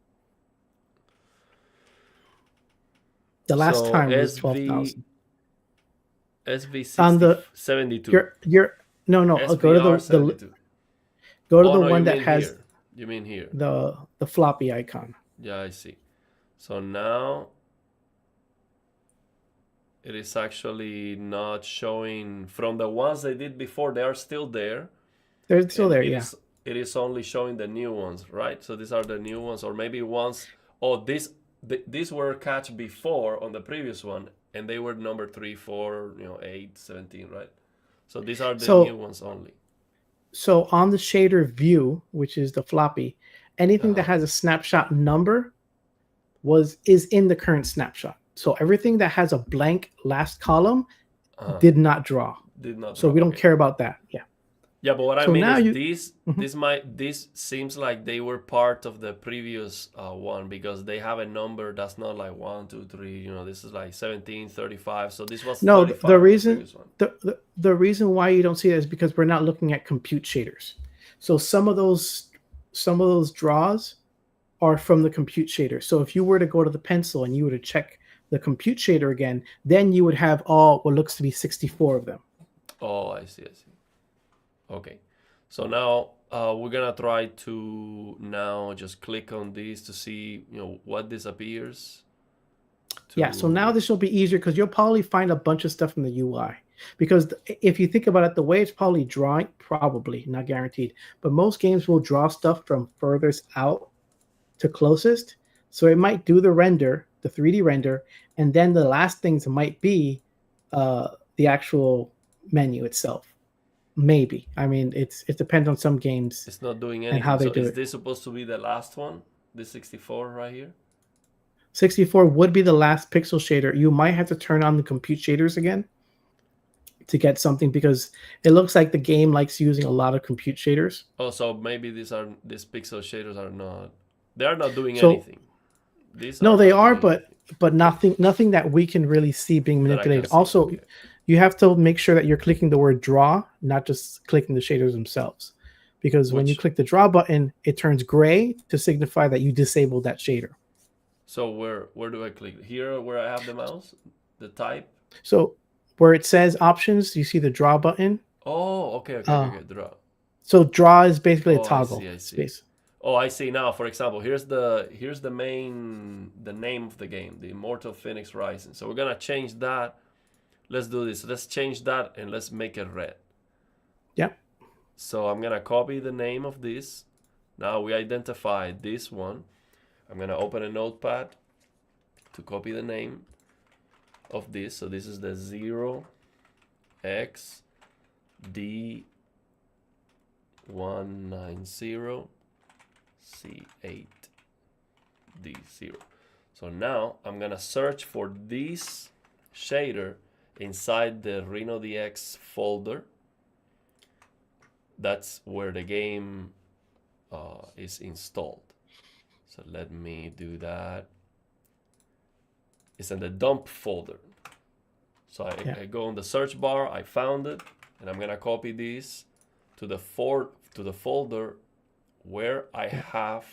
Speaker 2: The last time was 12,000.
Speaker 1: SV
Speaker 2: on the
Speaker 1: 72.
Speaker 2: No.
Speaker 1: SVR
Speaker 2: Go to the
Speaker 1: 72.
Speaker 2: Go to the one that has
Speaker 1: here. You mean here?
Speaker 2: The floppy icon.
Speaker 1: Yeah, I see. So now it is actually not showing from the ones they did before. They are still there.
Speaker 2: They're still there, yeah.
Speaker 1: It is only showing the new ones, right? So these are the new ones, or maybe ones. Oh, these were catch before on the previous one, and they were number 3, 4, 8, 17, right? So these are the new ones only.
Speaker 2: So on the shader view, which is the floppy, anything that has a snapshot number is in the current snapshot. So everything that has a blank last column did not draw.
Speaker 1: Did not.
Speaker 2: So we don't care about that. Yeah.
Speaker 1: Yeah, but what I
Speaker 2: So
Speaker 1: mean
Speaker 2: now
Speaker 1: is
Speaker 2: you,
Speaker 1: these
Speaker 2: Mhm.
Speaker 1: this seems like they were part of the previous one because they have a number that's not like 1, 2, 3. You know, this is like 17, 35. So this was
Speaker 2: No, the
Speaker 1: 35 in the
Speaker 2: reason
Speaker 1: previous one.
Speaker 2: the reason why you don't see that is because we're not looking at compute shaders. So some of those draws are from the compute shader. So if you were to go to the pencil and you were to check the compute shader again, then you would have all what looks to be 64 of them.
Speaker 1: Oh, I see, I see. Okay. So now we're gonna try to now just click on this to see, you know, what disappears
Speaker 2: Yeah, so now
Speaker 1: to.
Speaker 2: this will be easier because you'll probably find a bunch of stuff in the UI. Because if you think about it, the way it's probably drawing, probably not guaranteed, but most games will draw stuff from furthest out to closest. So it might do the render, the 3D render, and then the last things might be the actual menu itself. Maybe. I mean, it depends on some games
Speaker 1: It's not doing
Speaker 2: and how
Speaker 1: anything.
Speaker 2: they
Speaker 1: So
Speaker 2: do
Speaker 1: is
Speaker 2: it.
Speaker 1: this supposed to be the last one? This 64 right here?
Speaker 2: 64 would be the last pixel shader. You might have to turn on the compute shaders again to get something because it looks like the game likes using a lot of compute shaders.
Speaker 1: Oh, so maybe these pixel shaders are not. They are not doing
Speaker 2: So
Speaker 1: anything. These
Speaker 2: no,
Speaker 1: are
Speaker 2: they
Speaker 1: not
Speaker 2: are,
Speaker 1: doing
Speaker 2: but
Speaker 1: anything
Speaker 2: nothing that we can really see being
Speaker 1: that I can
Speaker 2: manipulated.
Speaker 1: see.
Speaker 2: Also,
Speaker 1: Okay.
Speaker 2: you have to make sure that you're clicking the word draw, not just clicking the shaders themselves. Because when you
Speaker 1: Which
Speaker 2: click the draw button, it turns gray to signify that you disabled that shader.
Speaker 1: so where do I click? Here where I have the mouse, the type.
Speaker 2: So where it says options, you see the draw button.
Speaker 1: Oh, okay, okay, okay,
Speaker 2: Uh,
Speaker 1: okay. Draw.
Speaker 2: so draw is basically a
Speaker 1: Oh, I see,
Speaker 2: toggle
Speaker 1: I see.
Speaker 2: space.
Speaker 1: Oh, I see now. For example, here's the name of the game, the Immortal Phoenix Rising. So we're gonna change that. Let's do this. Let's change that and let's make it red.
Speaker 2: Yep.
Speaker 1: So I'm gonna copy the name of this. Now we identify this one. I'm gonna open a notepad to copy the name of this. So this is the 0xD190C8D0. So now I'm gonna search for this shader inside the RenoDX folder. That's where the game is installed. So let me do that. It's in the dump folder. So I go on the search bar, I found it, and I'm gonna copy this to the folder where I have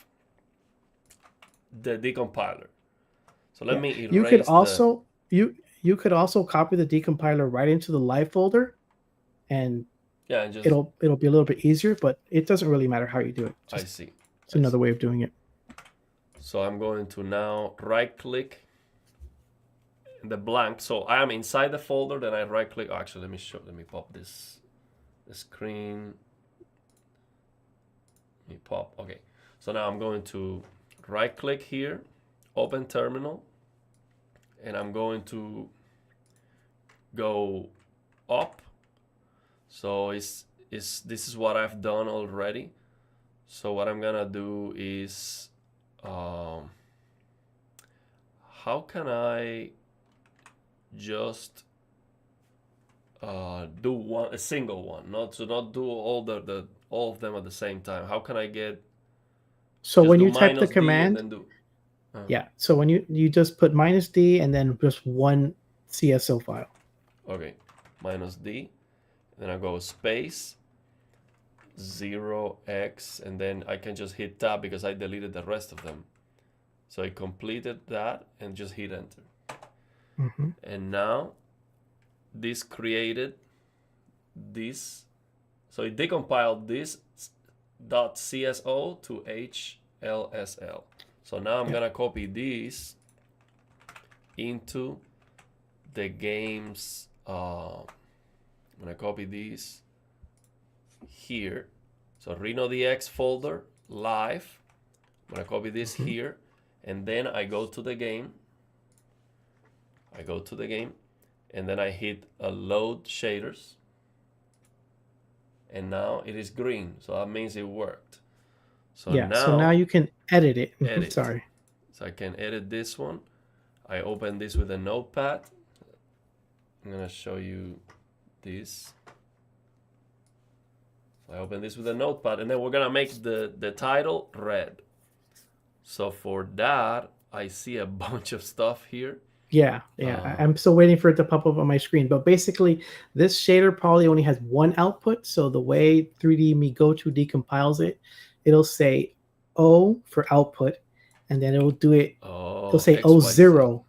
Speaker 1: the decompiler. So let me
Speaker 2: You could
Speaker 1: erase the.
Speaker 2: also you could also copy the decompiler right into the live folder, and
Speaker 1: Yeah, and just.
Speaker 2: it'll be a little bit easier. But it doesn't really matter how you do it.
Speaker 1: I
Speaker 2: Just
Speaker 1: see.
Speaker 2: it's another way of doing it.
Speaker 1: So I'm going to now right click the blank. So I am inside the folder, then I right click. Actually, let me pop this the screen. Let me pop. Okay. So now I'm going to right click here, open terminal, and I'm going to go up. So this is what I've done already. So what I'm gonna do is how can I just do a single one, not do all of them at the same time. How can I get
Speaker 2: So
Speaker 1: just
Speaker 2: when
Speaker 1: do
Speaker 2: you type the
Speaker 1: minus D and
Speaker 2: command,
Speaker 1: then do
Speaker 2: yeah. So when you just put -d and then just one CSO file.
Speaker 1: okay, minus D, then I go space 0x, and then I can just hit tab because I deleted the rest of them. So I completed that and just hit enter.
Speaker 2: Mm-hmm.
Speaker 1: And now this created this. So it decompiled this .cso to HLSL. So now I'm gonna copy this into the game's. I'm gonna copy these here. So RenoDX folder live. I'm gonna copy this here, and then I go to the game. And then I hit load shaders, and now it is green. So that means it worked. So
Speaker 2: So now
Speaker 1: now
Speaker 2: you can edit it.
Speaker 1: edit.
Speaker 2: Sorry.
Speaker 1: So I can edit this one. I open this with a notepad. I'm gonna show you this. I open this with a notepad, and then we're gonna make the title red. So for that, I see a bunch of stuff here.
Speaker 2: Yeah, I'm still waiting for it to pop up on my screen. But basically, this shader probably only has one output. So the way 3D Me Go To decompiles it, it'll say O for output, and then it'll do it. It'll say
Speaker 1: XYZ.
Speaker 2: O0.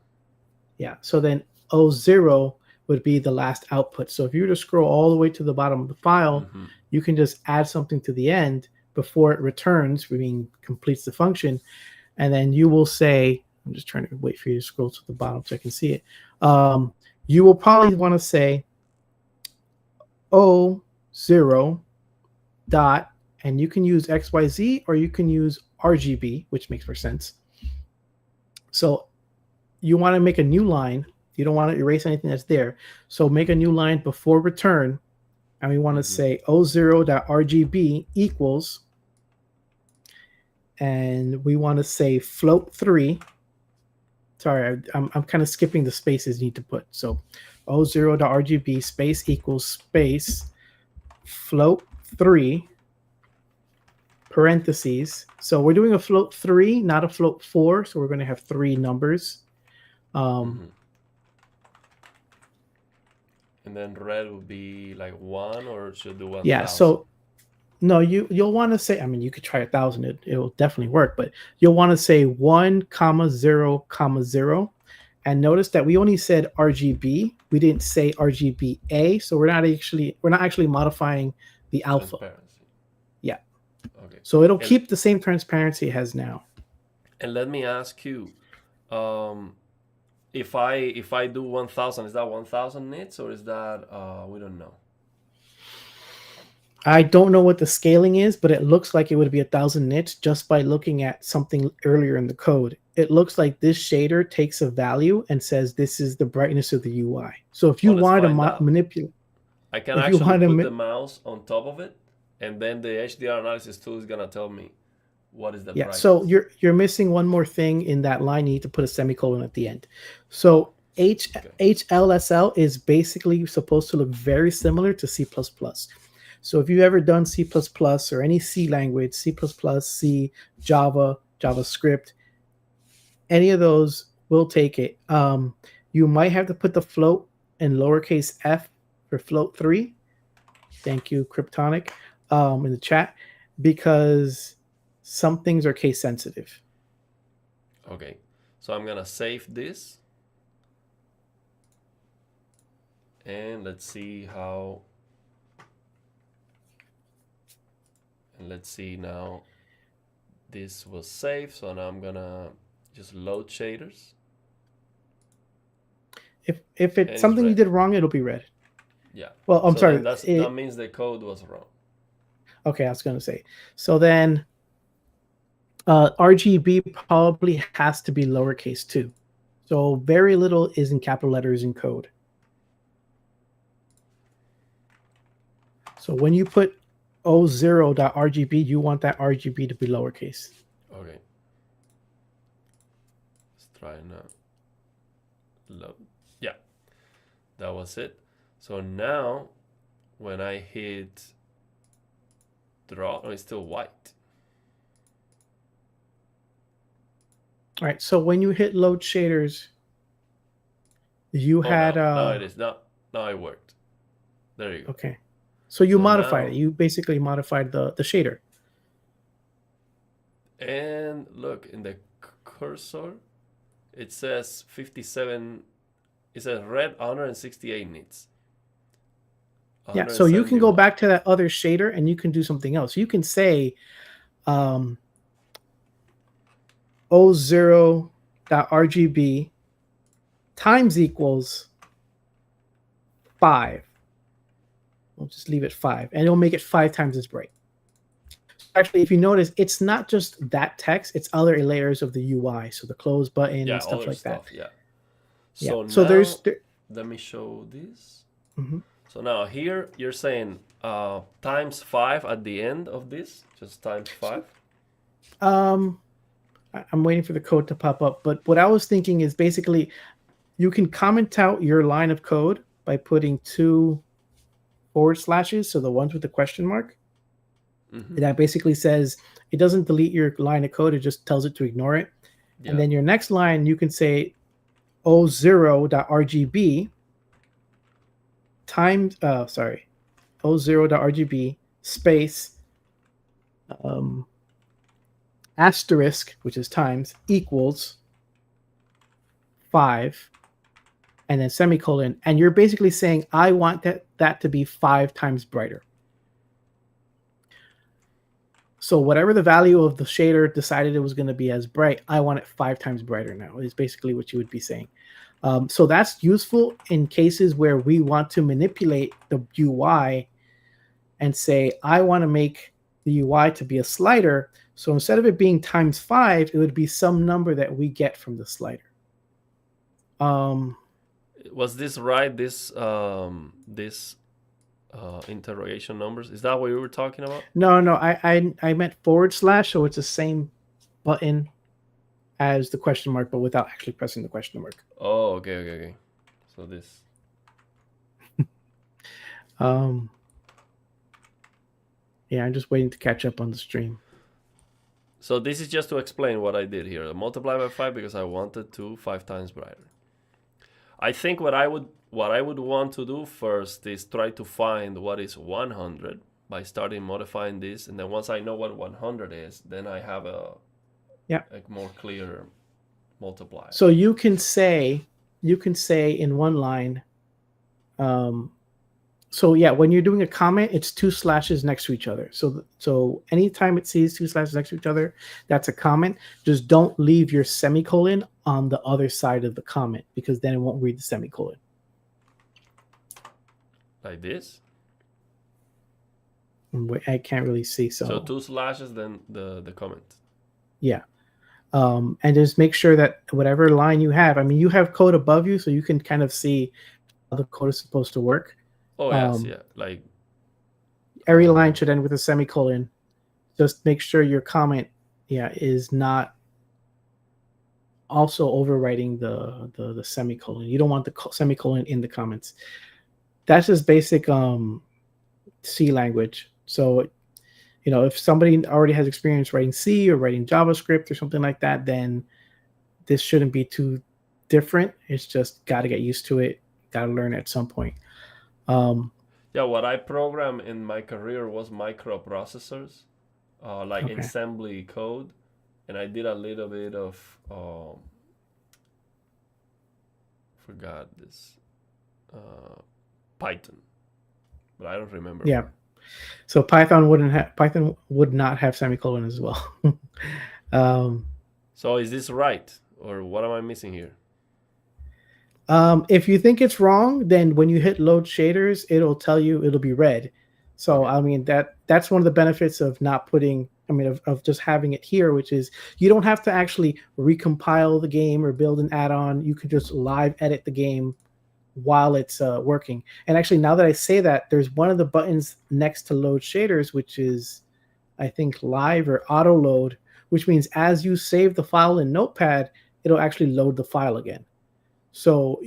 Speaker 2: Yeah. So then O0 would be the last output. So if you were to scroll all the way to the bottom of the file, you can just add something to the end before it returns, meaning completes the function, and then you will say, I'm just trying to wait for you to scroll to the bottom so I can see it. You will probably want to say O0 dot, and you can use XYZ or you can use RGB, which makes more sense. So you want to make a new line. You don't want to erase anything that's there. So make a new line before return. And we want to say O0.RGB equals, and we want to say float 3. Sorry, I'm kind of skipping the spaces you need to put. So O0.RGB space equals space float 3 parentheses. So we're doing a float 3, not a float 4. So we're going to have 3 numbers.
Speaker 1: And then red would be like 1, or should do 1,000?
Speaker 2: Yeah. So no, you'll want to say, I mean, you could try 1,000. It'll definitely work, but you'll want to say 1, 0, 0. And notice that we only said RGB. We didn't say RGBA. So we're not actually modifying the alpha. Yeah.
Speaker 1: Okay.
Speaker 2: So it'll keep the same transparency it has now.
Speaker 1: And let me ask you, if I do 1,000, is that 1,000 nits, or is that we don't know?
Speaker 2: I don't know what the scaling is, but it looks like it would be 1,000 nits just by looking at something earlier in the code. It looks like this shader takes a value and says this is the brightness of the UI. So if you wanted to manipulate,
Speaker 1: I can actually put the mouse on top of it, and then the HDR analysis tool is gonna tell me what is the brightness.
Speaker 2: So you're missing one more thing in that line. You need to put a semicolon at the end. So HLSL is basically supposed to look very similar to C++. So if you've ever done C++ or any C language, C++, C, Java, JavaScript, any of those will take it. You might have to put the float in lowercase f for float 3. Thank you, Kryptonic, in the chat, because some things are case sensitive.
Speaker 1: Okay, so I'm gonna save this, and let's see how. And let's see now. This was saved, so now I'm gonna just load shaders.
Speaker 2: If it's something you did wrong, it'll be red.
Speaker 1: Yeah.
Speaker 2: Well, I'm sorry.
Speaker 1: That means the code was wrong.
Speaker 2: Okay, I was gonna say. So then, RGB probably has to be lowercase too. So very little is in capital letters in code. So when you put O0.RGB, you want that RGB to be lowercase.
Speaker 1: Okay. Let's try now. Load. Yeah, that was it. So now, when I hit draw, it's still white.
Speaker 2: All right. So when you hit load shaders, you had.
Speaker 1: No, it is not. Now it worked. There you go.
Speaker 2: Okay. So you modified it. You basically modified the shader.
Speaker 1: And look, in the cursor, it says 57. It says red 168 nits.
Speaker 2: Yeah, so you can go back to that other shader and you can do something else. You can say O0.RGB times equals 5. We'll just leave it 5, and it'll make it 5 times as bright. Actually, if you notice, it's not just that text; it's other layers of the UI, so the close button and stuff like that.
Speaker 1: Yeah.
Speaker 2: So,
Speaker 1: now,
Speaker 2: so there's.
Speaker 1: Let me show this. So now here you're saying times 5 at the end of this, just times 5.
Speaker 2: I'm waiting for the code to pop up, but what I was thinking is basically you can comment out your line of code by putting 2 forward slashes, so the ones with the question mark. That basically says it doesn't delete your line of code. It just tells it to ignore it.
Speaker 1: Yeah.
Speaker 2: And then your next line, you can say o0.rgb times, o0.rgb space asterisk, which is times, equals 5, and then semicolon. And you're basically saying, I want that to be 5 times brighter. So whatever the value of the shader decided it was going to be as bright, I want it 5 times brighter now, is basically what you would be saying. So that's useful in cases where we want to manipulate the UI and say, I want to make the UI to be a slider. So instead of it being times 5, it would be some number that we get from the slider.
Speaker 1: Was this right? This interrogation numbers. Is that what you were talking about?
Speaker 2: No, I meant /, so it's the same button as the question mark, but without actually pressing the question mark.
Speaker 1: Oh, okay. So this.
Speaker 2: Yeah, I'm just waiting to catch up on the stream.
Speaker 1: So this is just to explain what I did here. I multiply by 5 because I wanted to 5 times brighter. I think what I would want to do first is try to find what is 100 by starting modifying this, and then once I know what 100 is, then I have a more clear multiplier.
Speaker 2: So you can say in one line, so yeah, when you're doing a comment, it's 2 slashes next to each other. So anytime it sees 2 slashes next to each other, that's a comment. Just don't leave your semicolon on the other side of the comment, because then it won't read the semicolon.
Speaker 1: Like this?
Speaker 2: I can't really see.
Speaker 1: So 2 slashes, then the comment.
Speaker 2: Yeah. And just make sure that whatever line you have, I mean, you have code above you, so you can kind of see how the code is supposed to work.
Speaker 1: Oh, yes, yeah. Like
Speaker 2: every line should end with a semicolon. Just make sure your comment, is not also overwriting the semicolon. You don't want the semicolon in the comments. That's just basic C language. So, if somebody already has experience writing C or writing JavaScript or something like that, then this shouldn't be too different. It's just got to get used to it. Got to learn at some point.
Speaker 1: What I programmed in my career was microprocessors, assembly code, and I did a little bit of forgot this Python, but I don't remember.
Speaker 2: Yeah, so Python would not have semicolon as well.
Speaker 1: So is this right, or what am I missing here?
Speaker 2: If you think it's wrong, then when you hit load shaders, it'll tell you it'll be red. So I mean that's one of the benefits of not putting, of just having it here, which is you don't have to actually recompile the game or build an add-on. You can just live edit the game while it's working. And actually, now that I say that, there's one of the buttons next to load shaders, which is, I think, live or auto load, which means as you save the file in Notepad, it'll actually load the file again. So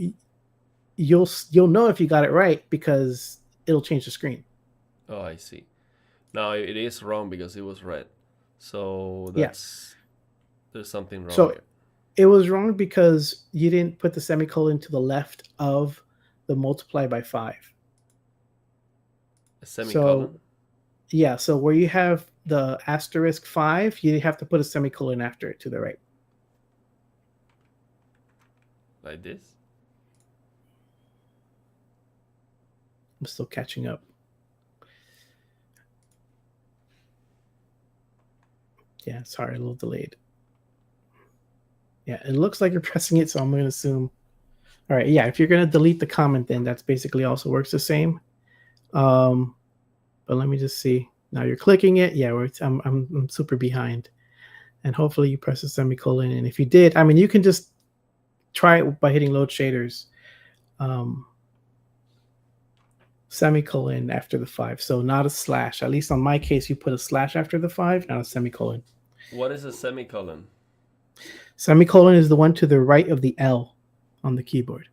Speaker 2: you'll know if you got it right because it'll change the screen.
Speaker 1: Oh, I see. Now it is wrong because it was red. So there's something wrong here.
Speaker 2: It was wrong because you didn't put the semicolon to the left of the multiply by 5.
Speaker 1: A semicolon?
Speaker 2: So where you have the asterisk 5, you have to put a semicolon after it to the right.
Speaker 1: Like this?
Speaker 2: I'm still catching up. Yeah, sorry, a little delayed. Yeah, it looks like you're pressing it, so I'm going to assume. All right, yeah, if you're going to delete the comment, then that's basically also works the same. But let me just see. Now you're clicking it. Yeah, I'm super behind. And hopefully you press a semicolon. And if you did, you can just try it by hitting load shaders. Semicolon after the 5. So not a slash. At least on my case, you put a slash after the 5, not a semicolon.
Speaker 1: What is a semicolon?
Speaker 2: Semicolon is the one to the right of the L on the keyboard.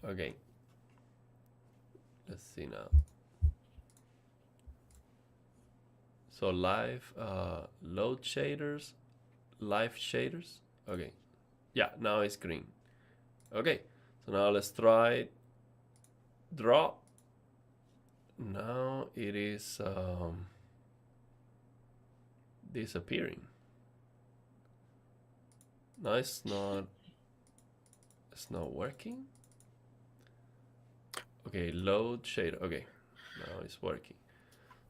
Speaker 1: Okay, let's see now. So live load shaders, live shaders. Okay, yeah, now it's green. Okay, so now let's try draw. Now it is disappearing. No, it's not working. Okay, load shader. Okay, now it's working.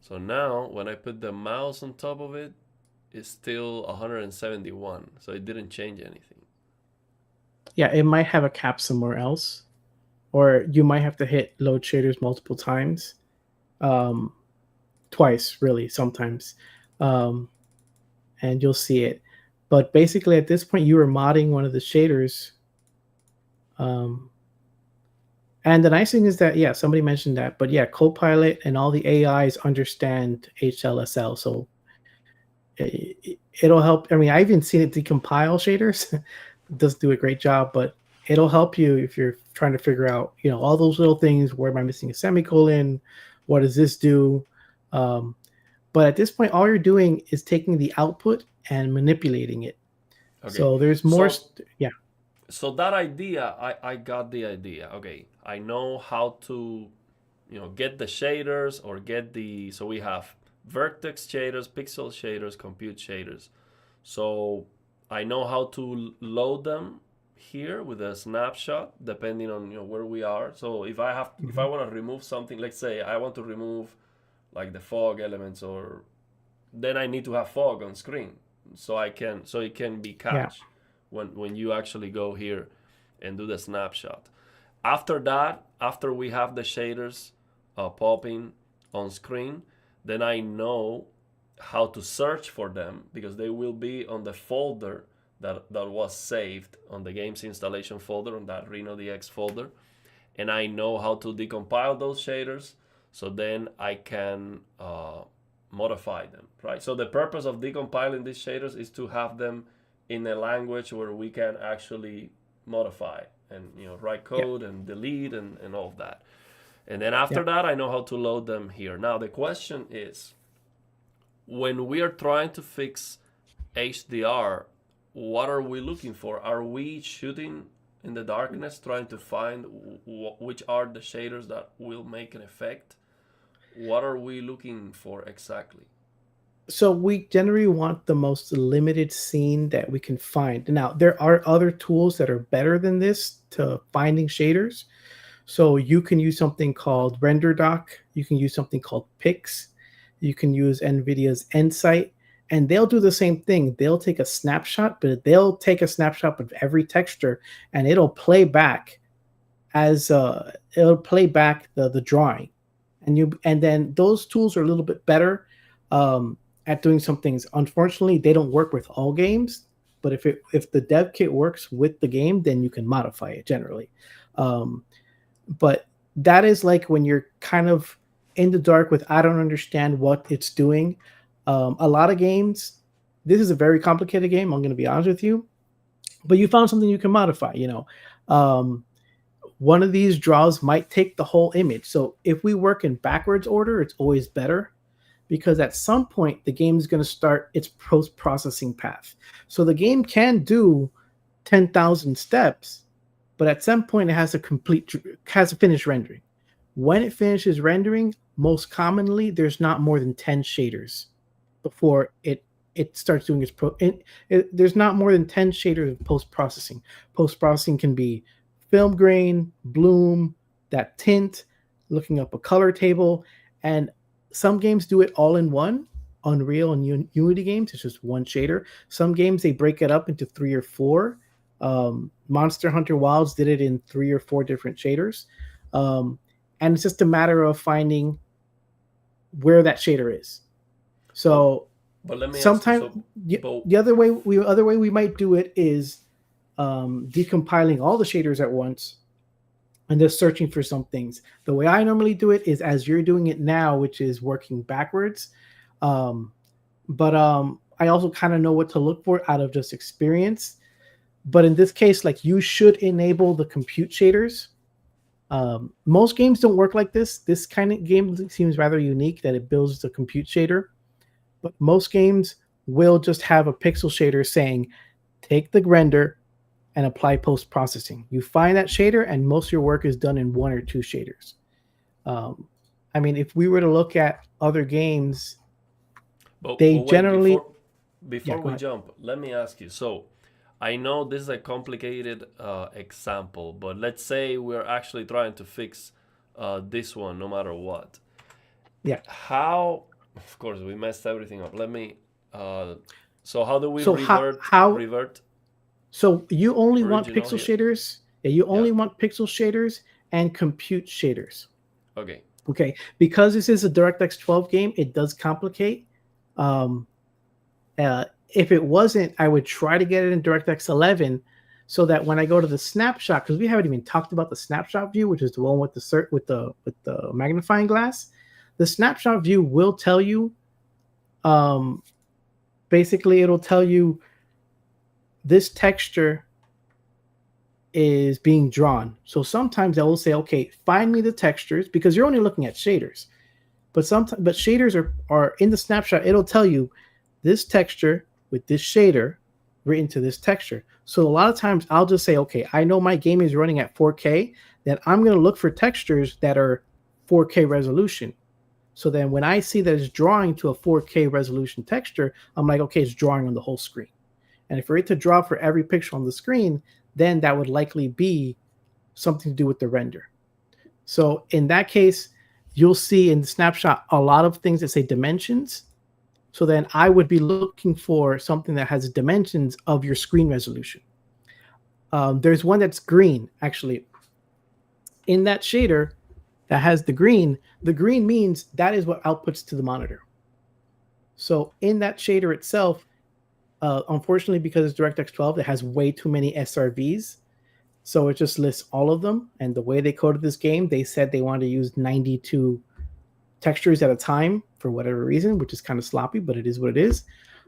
Speaker 1: So now when I put the mouse on top of it, it's still 171. So it didn't change anything.
Speaker 2: Yeah, it might have a cap somewhere else, or you might have to hit load shaders multiple times, um, twice really sometimes, um, and you'll see it. But basically, at this point, you were modding one of the shaders. Um, and the nice thing is that, yeah, somebody mentioned that, but yeah, Copilot and all the AIs understand HLSL, so it'll help. I mean, I even seen it decompile shaders. It does do a great job, but it'll help you if you're trying to figure out, all those little things. Where am I missing a semicolon? What does this do? Um, but at this point, all you're doing is taking the output and manipulating it.
Speaker 1: Okay,
Speaker 2: So there's more.
Speaker 1: so
Speaker 2: Yeah.
Speaker 1: so that idea, I got the idea. Okay, I know how to, get the shaders or get the. So we have vertex shaders, pixel shaders, compute shaders. So I know how to load them here with a snapshot depending on where we are. So if I
Speaker 2: Mhm.
Speaker 1: want to remove something, let's say I want to remove like the fog elements, or then I need to have fog on screen so it can be
Speaker 2: Yeah.
Speaker 1: catched when you actually go here and do the snapshot. After that, after we have the shaders popping on screen, then I know how to search for them because they will be on the folder that was saved on the game's installation folder, on that RenoDX folder. And I know how to decompile those shaders, so then I can modify them, right? So the purpose of decompiling these shaders is to have them in a language where we can actually modify and write
Speaker 2: Yeah.
Speaker 1: code and delete and all of that. And then after
Speaker 2: Yeah.
Speaker 1: that, I know how to load them here. Now the question is, when we are trying to fix HDR, what are we looking for? Are we shooting in the darkness, trying to find which are the shaders that will make an effect? What are we looking for exactly?
Speaker 2: So we generally want the most limited scene that we can find. Now, there are other tools that are better than this to finding shaders. So you can use something called RenderDoc. You can use something called Pix. You can use NVIDIA's Insight, and they'll do the same thing. They'll take a snapshot, but they'll take a snapshot of every texture, and it'll play back the drawing, and then those tools are a little bit better at doing some things. Unfortunately, they don't work with all games, but if the dev kit works with the game, then you can modify it generally. Um, but that is like when you're kind of in the dark with I don't understand what it's doing. A lot of games, this is a very complicated game. I'm going to be honest with you, but you found something you can modify. One of these draws might take the whole image. So if we work in backwards order, it's always better because at some point the game is going to start its post processing path. So the game can do 10,000 steps, but at some point it has to finish rendering. When it finishes rendering, most commonly there's not more than 10 shaders before it starts doing there's not more than 10 shaders of post processing. Post processing can be film grain, bloom, that tint, looking up a color table, and some games do it all in one. Unreal and Unity games, it's just one shader. Some games they break it up into three or four. Monster Hunter Wilds did it in three or four different shaders, and it's just a matter of finding where that shader is.
Speaker 1: But
Speaker 2: So
Speaker 1: but let me ask you.
Speaker 2: sometimes
Speaker 1: So,
Speaker 2: the,
Speaker 1: but
Speaker 2: the other way we might do it is decompiling all the shaders at once and just searching for some things. The way I normally do it is as you're doing it now, which is working backwards. Um, but I also kind of know what to look for out of just experience. But in this case, like you should enable the compute shaders Most games don't work like this. This kind of game seems rather unique that it builds the compute shader, but most games will just have a pixel shader saying, take the render and apply post processing. You find that shader, and most of your work is done in one or two shaders. Um, I mean, if we were to look at other games,
Speaker 1: But
Speaker 2: they
Speaker 1: wait,
Speaker 2: generally, yeah,
Speaker 1: before
Speaker 2: go
Speaker 1: we
Speaker 2: ahead.
Speaker 1: jump, let me ask you. So, I know this is a complicated example, but let's say we're actually trying to fix this one, no matter what.
Speaker 2: Yeah.
Speaker 1: How? Of course, we messed everything up. Let me. Uh, so how do we
Speaker 2: So
Speaker 1: revert
Speaker 2: so you only want
Speaker 1: original
Speaker 2: pixel
Speaker 1: here?
Speaker 2: shaders. Yeah, you
Speaker 1: Yeah.
Speaker 2: only want pixel shaders and compute shaders.
Speaker 1: Okay.
Speaker 2: Okay, because this is a DirectX 12 game, it does complicate. Um, if it wasn't, I would try to get it in DirectX 11, so that when I go to the snapshot, because we haven't even talked about the snapshot view, which is the one with the magnifying glass. The snapshot view will tell you, um, basically, it'll tell you this texture is being drawn. So sometimes I will say, okay, find me the textures, because you're only looking at shaders. But shaders are in the snapshot. It'll tell you this texture with this shader written to this texture. So a lot of times I'll just say, okay, I know my game is running at 4K, then I'm going to look for textures that are 4K resolution. So then when I see that it's drawing to a 4K resolution texture, I'm like, okay, it's drawing on the whole screen. And for it to draw for every pixel on the screen, then that would likely be something to do with the render. So in that case, you'll see in the snapshot a lot of things that say dimensions. So then I would be looking for something that has dimensions of your screen resolution. There's one that's green, actually. In that shader that has the green means that is what outputs to the monitor. So in that shader itself, unfortunately, because it's DirectX 12, it has way too many SRVs. So it just lists all of them. And the way they coded this game, they said they wanted to use 92 textures at a time for whatever reason, which is kind of sloppy, but it is what it is.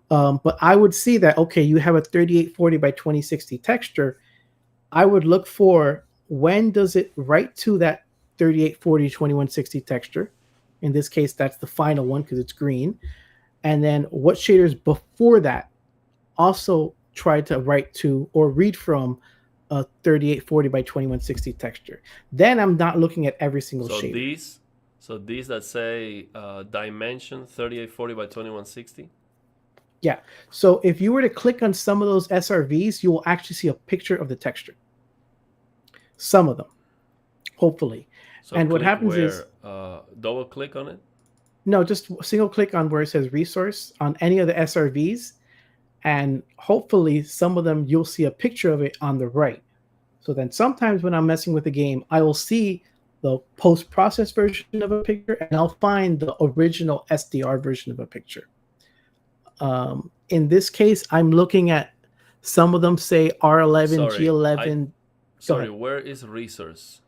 Speaker 2: But I would see that, okay, you have a 3840 by 2060 texture. I would look for when does it write to that 3840 2160 texture. In this case, that's the final one because it's green. And then what shaders before that also try to write to or read from a 3840 by 2160 texture. Then I'm not looking at every single
Speaker 1: So
Speaker 2: shader.
Speaker 1: these that say dimension 3840 by 2160.
Speaker 2: Yeah. So if you were to click on some of those SRVs, you will actually see a picture of the texture. Some of them, hopefully.
Speaker 1: So
Speaker 2: And what
Speaker 1: click
Speaker 2: happens is,
Speaker 1: where? Double click on it.
Speaker 2: no, just single click on where it says resource on any of the SRVs. And hopefully, some of them you'll see a picture of it on the right. So then sometimes when I'm messing with the game, I will see the post process version of a picture and I'll find the original SDR version of a picture. In this case, I'm looking at some of them say R11,
Speaker 1: Sorry,
Speaker 2: G11. Go
Speaker 1: sorry.
Speaker 2: ahead.
Speaker 1: Where is resource?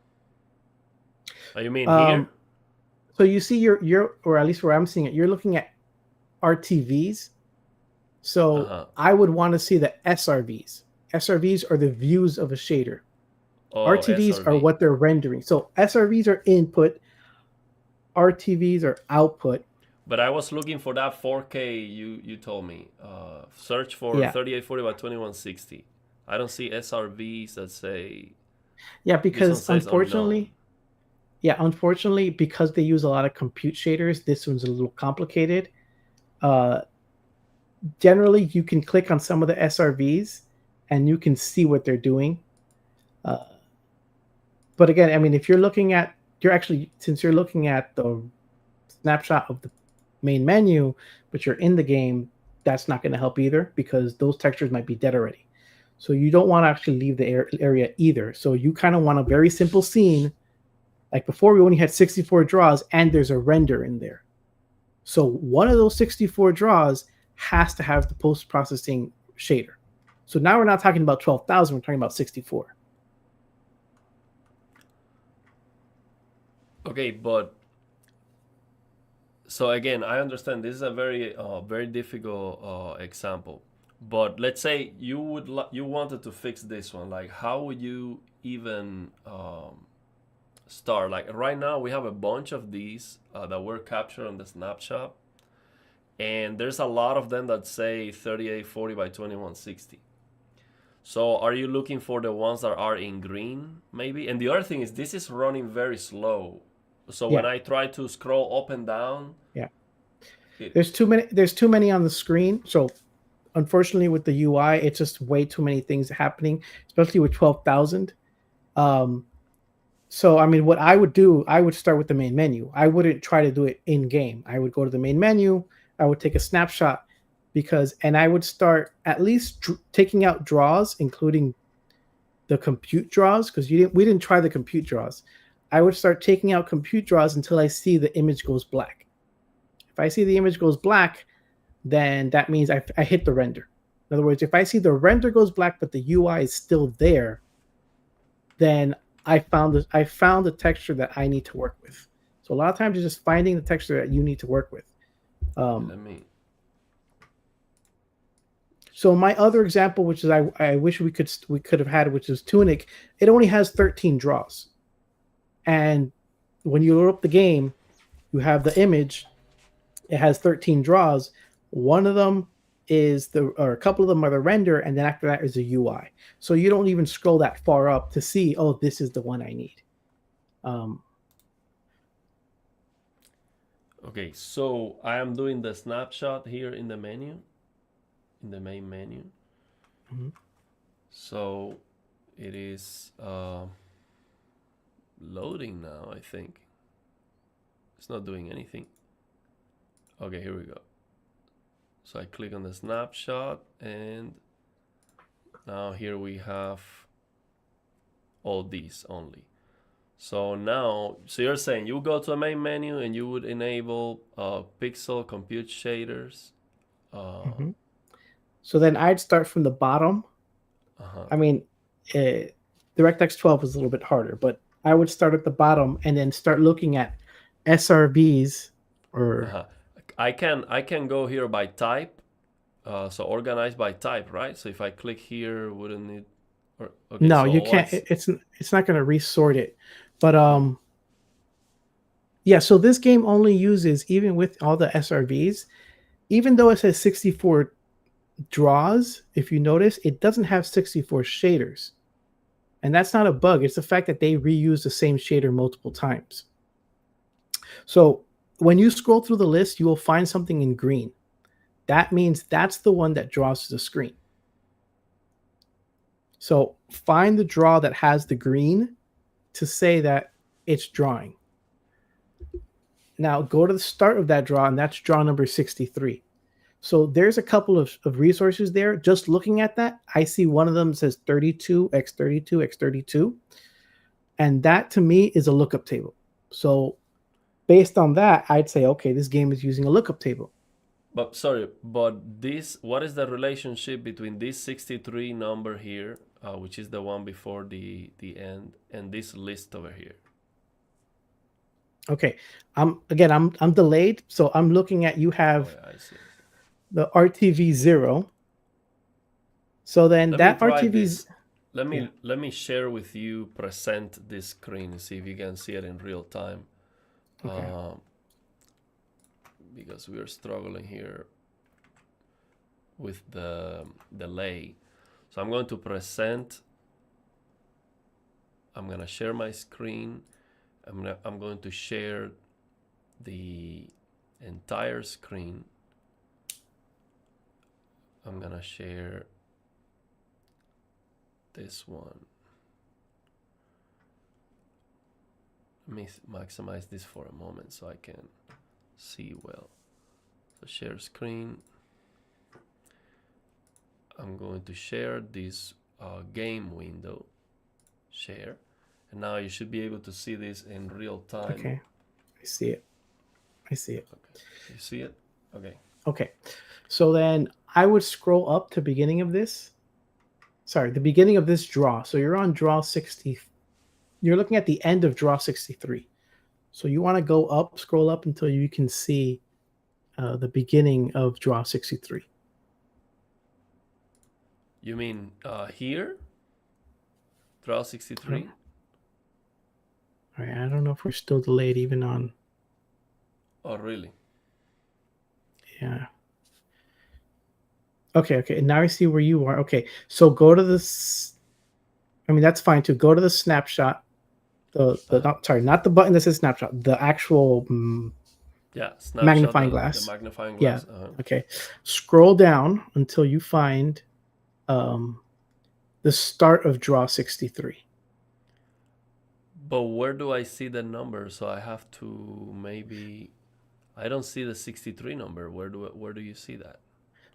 Speaker 1: Oh, you mean here?
Speaker 2: Um, so you see your or at least where I'm seeing it, you're looking at RTVs.
Speaker 1: Uh
Speaker 2: So
Speaker 1: huh.
Speaker 2: I would want to see the SRVs. SRVs are the views of a shader.
Speaker 1: Oh,
Speaker 2: RTVs are
Speaker 1: SRV.
Speaker 2: what they're rendering. So SRVs are input, RTVs are output.
Speaker 1: But I was looking for that 4K you told me. Search for
Speaker 2: Yeah.
Speaker 1: 3840 by 2160. I don't see SRVs that say.
Speaker 2: Yeah,
Speaker 1: This one
Speaker 2: because
Speaker 1: says unknown.
Speaker 2: unfortunately, because they use a lot of compute shaders, this one's a little complicated. Uh, Generally, you can click on some of the SRVs and you can see what they're doing. Uh, but again, I mean, if since you're looking at the snapshot of the main menu, but you're in the game, that's not going to help either because those textures might be dead already. So you don't want to actually leave the area either. So you kind of want a very simple scene. Like before, we only had 64 draws and there's a render in there. So one of those 64 draws has to have the post-processing shader. So now we're not talking about 12,000, we're talking about 64.
Speaker 1: Okay, but so again, I understand this is a very difficult example. But let's say you wanted to fix this one. Like, how would you even start. Like right now, we have a bunch of these that were captured on the snapshot, and there's a lot of them that say 3840 by 2160. So are you looking for the ones that are in green, maybe? And the other thing is this is running very slow. So when
Speaker 2: Yeah,
Speaker 1: I try to scroll up and down,
Speaker 2: yeah.
Speaker 1: it,
Speaker 2: There's too many. There's too many on the screen. So unfortunately, with the UI, it's just way too many things happening, especially with 12,000. Um, so I mean, what I would do, I would start with the main menu. I wouldn't try to do it in game. I would go to the main menu. I would take a snapshot and I would start at least taking out draws, including the compute draws, because we didn't try the compute draws. I would start taking out compute draws until I see the image goes black. If I see the image goes black, then that means I hit the render. In other words, if I see the render goes black but the UI is still there, then I found the texture that I need to work with. So a lot of times you're just finding the texture that you need to work with.
Speaker 1: let me.
Speaker 2: So my other example, which is I wish we could have had, which is Tunic, it only has 13 draws, and when you load up the game, you have the image. It has 13 draws. One of them or a couple of them are the render, and then after that is the UI. So you don't even scroll that far up to see, oh, this is the one I need.
Speaker 1: Okay, so I am doing the snapshot here in the menu, in the main menu.
Speaker 2: Mm-hmm.
Speaker 1: So it is loading now, I think. It's not doing anything. Okay, here we go. So I click on the snapshot, and now here we have all these only. So now, so you're saying you go to a main menu and you would enable pixel compute shaders.
Speaker 2: Mm-hmm. So then I'd start from the bottom. I mean, DirectX 12 is a little bit harder, but I would start at the bottom and then start looking at SRBs or.
Speaker 1: I can go here by type, so organized by type, right? So if I click here, wouldn't it? Okay,
Speaker 2: No,
Speaker 1: so
Speaker 2: you can't. It's not going to resort it, but yeah. So this game only uses, even with all the SRBs, even though it says 64 draws. If you notice, it doesn't have 64 shaders, and that's not a bug. It's the fact that they reuse the same shader multiple times. So when you scroll through the list, you will find something in green. That means that's the one that draws to the screen. So find the draw that has the green to say that it's drawing. Now go to the start of that draw, and that's draw number 63. So there's a couple of resources there. Just looking at that, I see one of them says 32x32x32. And that to me is a lookup table. So based on that, I'd say, okay, this game is using a lookup table.
Speaker 1: But what is the relationship between this 63 number here, which is the one before the end, and this list over here?
Speaker 2: Okay, I'm delayed, so I'm looking at, you have the RTV 0. So then let
Speaker 1: me share with you, present this screen, see if you can see it in real time. Okay. Because we are struggling here with the delay. So I'm going to present. I'm going to share my screen. I'm going to share the entire screen. I'm going to share this one. Let me maximize this for a moment so I can see well. So share screen. I'm going to share this game window. Share. And now you should be able to see this in real time.
Speaker 2: Okay, I see it.
Speaker 1: Okay. You see it? Okay.
Speaker 2: Okay. So then I would scroll up to beginning of this. Sorry, the beginning of this draw. So you're on draw 60. You're looking at the end of draw 63. So you want to go up, scroll up until you can see the beginning of draw 63.
Speaker 1: You mean here? Draw 63?
Speaker 2: All right, I don't know if we're still delayed even on.
Speaker 1: Oh, really?
Speaker 2: Yeah. Okay. Now I see where you are. Okay, so go to this. I mean, that's fine too. Go to the snapshot. Not the button that says snapshot. The actual
Speaker 1: Yeah, snapshot
Speaker 2: magnifying
Speaker 1: the
Speaker 2: glass.
Speaker 1: magnifying
Speaker 2: Yeah.
Speaker 1: glass.
Speaker 2: Okay. Scroll down until you find um, the start of draw 63.
Speaker 1: But where do I see the number? So I have to maybe. I don't see the 63 number. Where do you see that?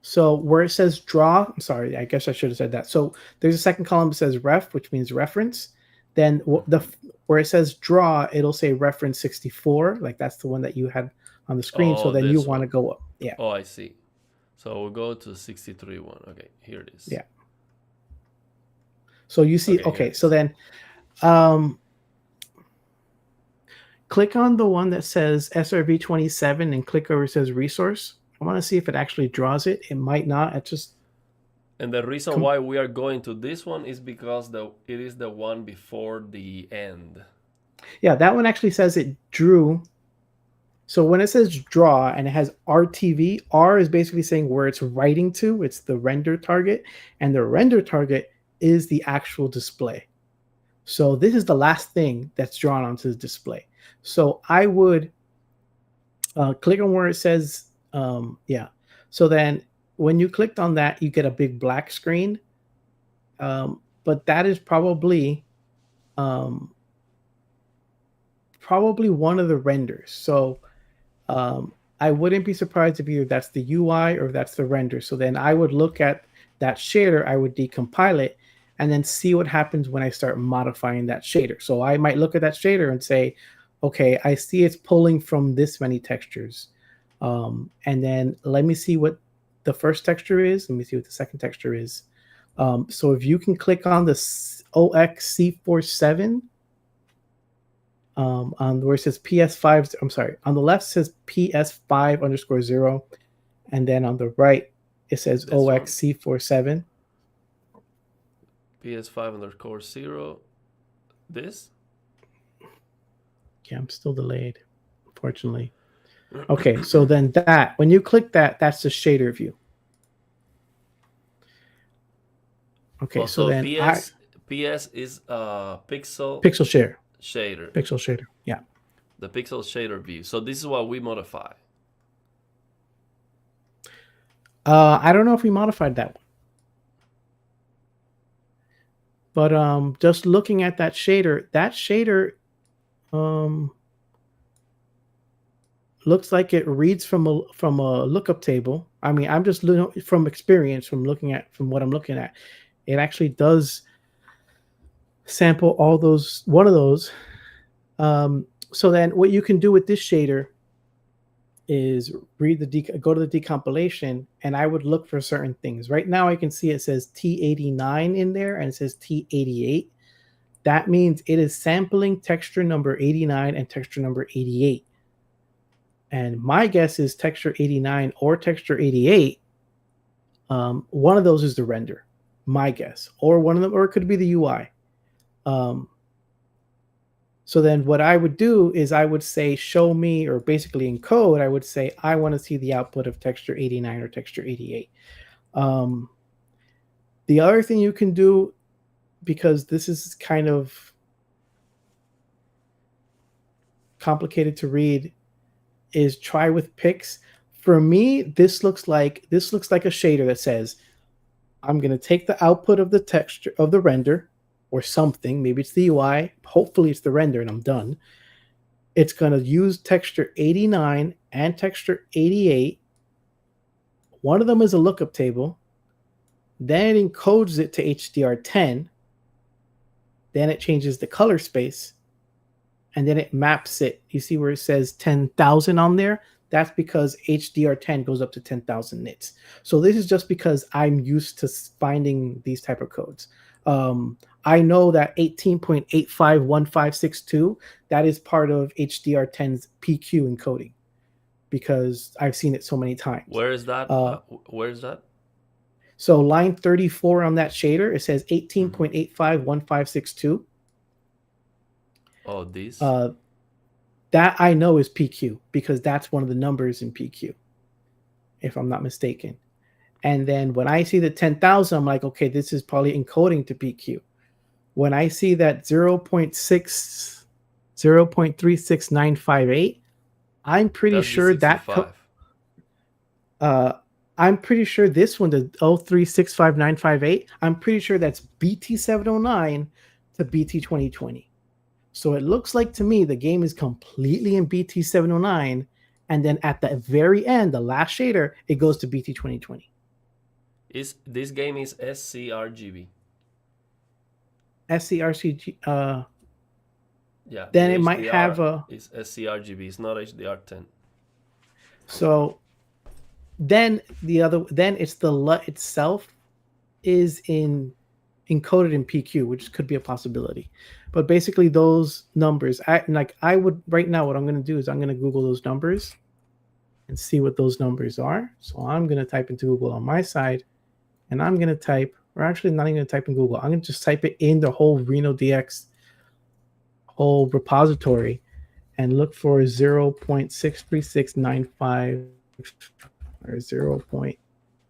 Speaker 2: So where it says draw, I'm sorry, I guess I should have said that. So there's a second column that says ref, which means reference. Then where it says draw, it'll say reference 64, like that's the one that you had on the screen. So
Speaker 1: Oh,
Speaker 2: then you
Speaker 1: this
Speaker 2: want to
Speaker 1: one.
Speaker 2: go up. Yeah.
Speaker 1: Oh, I see. So we'll go to 63 one. Okay, here it is.
Speaker 2: Yeah. So you see,
Speaker 1: Okay, here
Speaker 2: okay,
Speaker 1: it
Speaker 2: so
Speaker 1: is.
Speaker 2: then click on the one that says SRV27 and click over it says resource. I want to see if it actually draws it. It might not. It just
Speaker 1: And the reason why we are going to this one is because it is the one before the end.
Speaker 2: yeah, that one actually says it drew. So when it says draw and it has RTV, R is basically saying where it's writing to. It's the render target, and the render target is the actual display. So this is the last thing that's drawn onto the display. So I would click on where it says, yeah. So then when you clicked on that, you get a big black screen. But that is probably one of the renders. So I wouldn't be surprised if either that's the UI or that's the render. So then I would look at that shader, I would decompile it, and then see what happens when I start modifying that shader. So I might look at that shader and say, okay, I see it's pulling from this many textures. And then let me see what the first texture is. Let me see what the second texture is. So if you can click on the OXC47, on where it says PS5, I'm sorry, on the left says PS5_0, and then on the right it says OXC47.
Speaker 1: PS5_0. This?
Speaker 2: Yeah, I'm still delayed, unfortunately. Okay, so then that, when you click that, that's the shader view. Okay,
Speaker 1: Oh, so then PS is pixel
Speaker 2: shader.
Speaker 1: Shader.
Speaker 2: Pixel shader, yeah.
Speaker 1: The pixel shader view. So this is what we modify.
Speaker 2: I don't know if we modified that one, but just looking at that shader looks like it reads from a lookup table. I mean, I'm just from experience, from what I'm looking at, it actually does sample all those, one of those. So then what you can do with this shader is go to the decompilation, and I would look for certain things. Right now I can see it says T89 in there and it says T88. That means it is sampling texture number 89 and texture number 88. And my guess is texture 89 or texture 88. One of those is the render, my guess, or one of them, or it could be the UI. So then what I would do is I would say, show me, or basically in code, I would say, I want to see the output of texture 89 or texture 88. The other thing you can do, because this is kind of complicated to read, is try with pix. For me, this looks like a shader that says, I'm going to take the output of the texture of the render or something. Maybe it's the UI. Hopefully it's the render and I'm done. It's going to use texture 89 and texture 88. One of them is a lookup table. Then it encodes it to HDR10. Then it changes the color space. And then it maps it. You see where it says 10,000 on there? That's because HDR10 goes up to 10,000 nits. So this is just because I'm used to finding these type of codes. I know that 18.851562, that is part of HDR10's PQ encoding because I've seen it so many times.
Speaker 1: Where is that? Where is that?
Speaker 2: So line 34 on that shader, it says 18.851562.
Speaker 1: Oh, this.
Speaker 2: Uh, that I know is PQ because that's one of the numbers in PQ, if I'm not mistaken. And then when I see the 10,000, I'm like, okay, this is probably encoding to PQ. When I see that 0.36958, I'm pretty
Speaker 1: That's
Speaker 2: sure that
Speaker 1: D65.
Speaker 2: uh, I'm pretty sure this one, the 0.36598, I'm pretty sure that's BT709 to BT2020. So it looks like to me the game is completely in BT709, and then at the very end, the last shader, it goes to BT2020.
Speaker 1: Is this game is sCRGB?
Speaker 2: SCRCG,
Speaker 1: Yeah,
Speaker 2: then
Speaker 1: the
Speaker 2: it might have
Speaker 1: HDR
Speaker 2: a.
Speaker 1: is sCRGB. It's not HDR10.
Speaker 2: So then then it's the LUT itself is encoded in PQ, which could be a possibility. But basically, those numbers, I would right now. What I'm going to do is I'm going to Google those numbers and see what those numbers are. So I'm going to type into Google on my side, and I'm going to type, or actually not even going to type in Google. I'm going to just type it in the whole RenoDX whole repository and look for 0.636958 or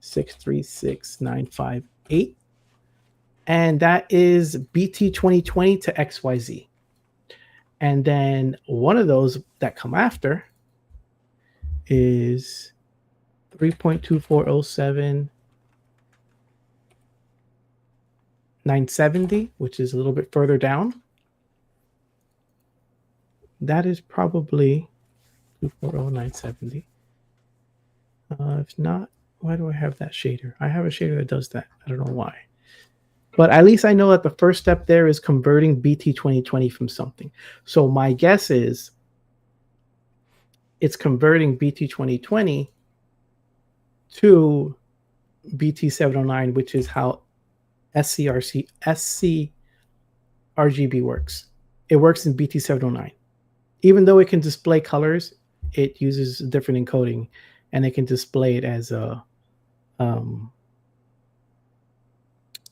Speaker 2: 0.636958. And that is BT 2020 to XYZ. And then one of those that come after is 3.2407 970, which is a little bit further down. That is probably 240970. If not, why do I have that shader? I have a shader that does that. I don't know why. But at least I know that the first step there is converting BT 2020 from something. So my guess is it's converting BT 2020 to BT 709, which is how SCRGB works. It works in BT 709. Even though it can display colors, it uses a different encoding, and it can display it as a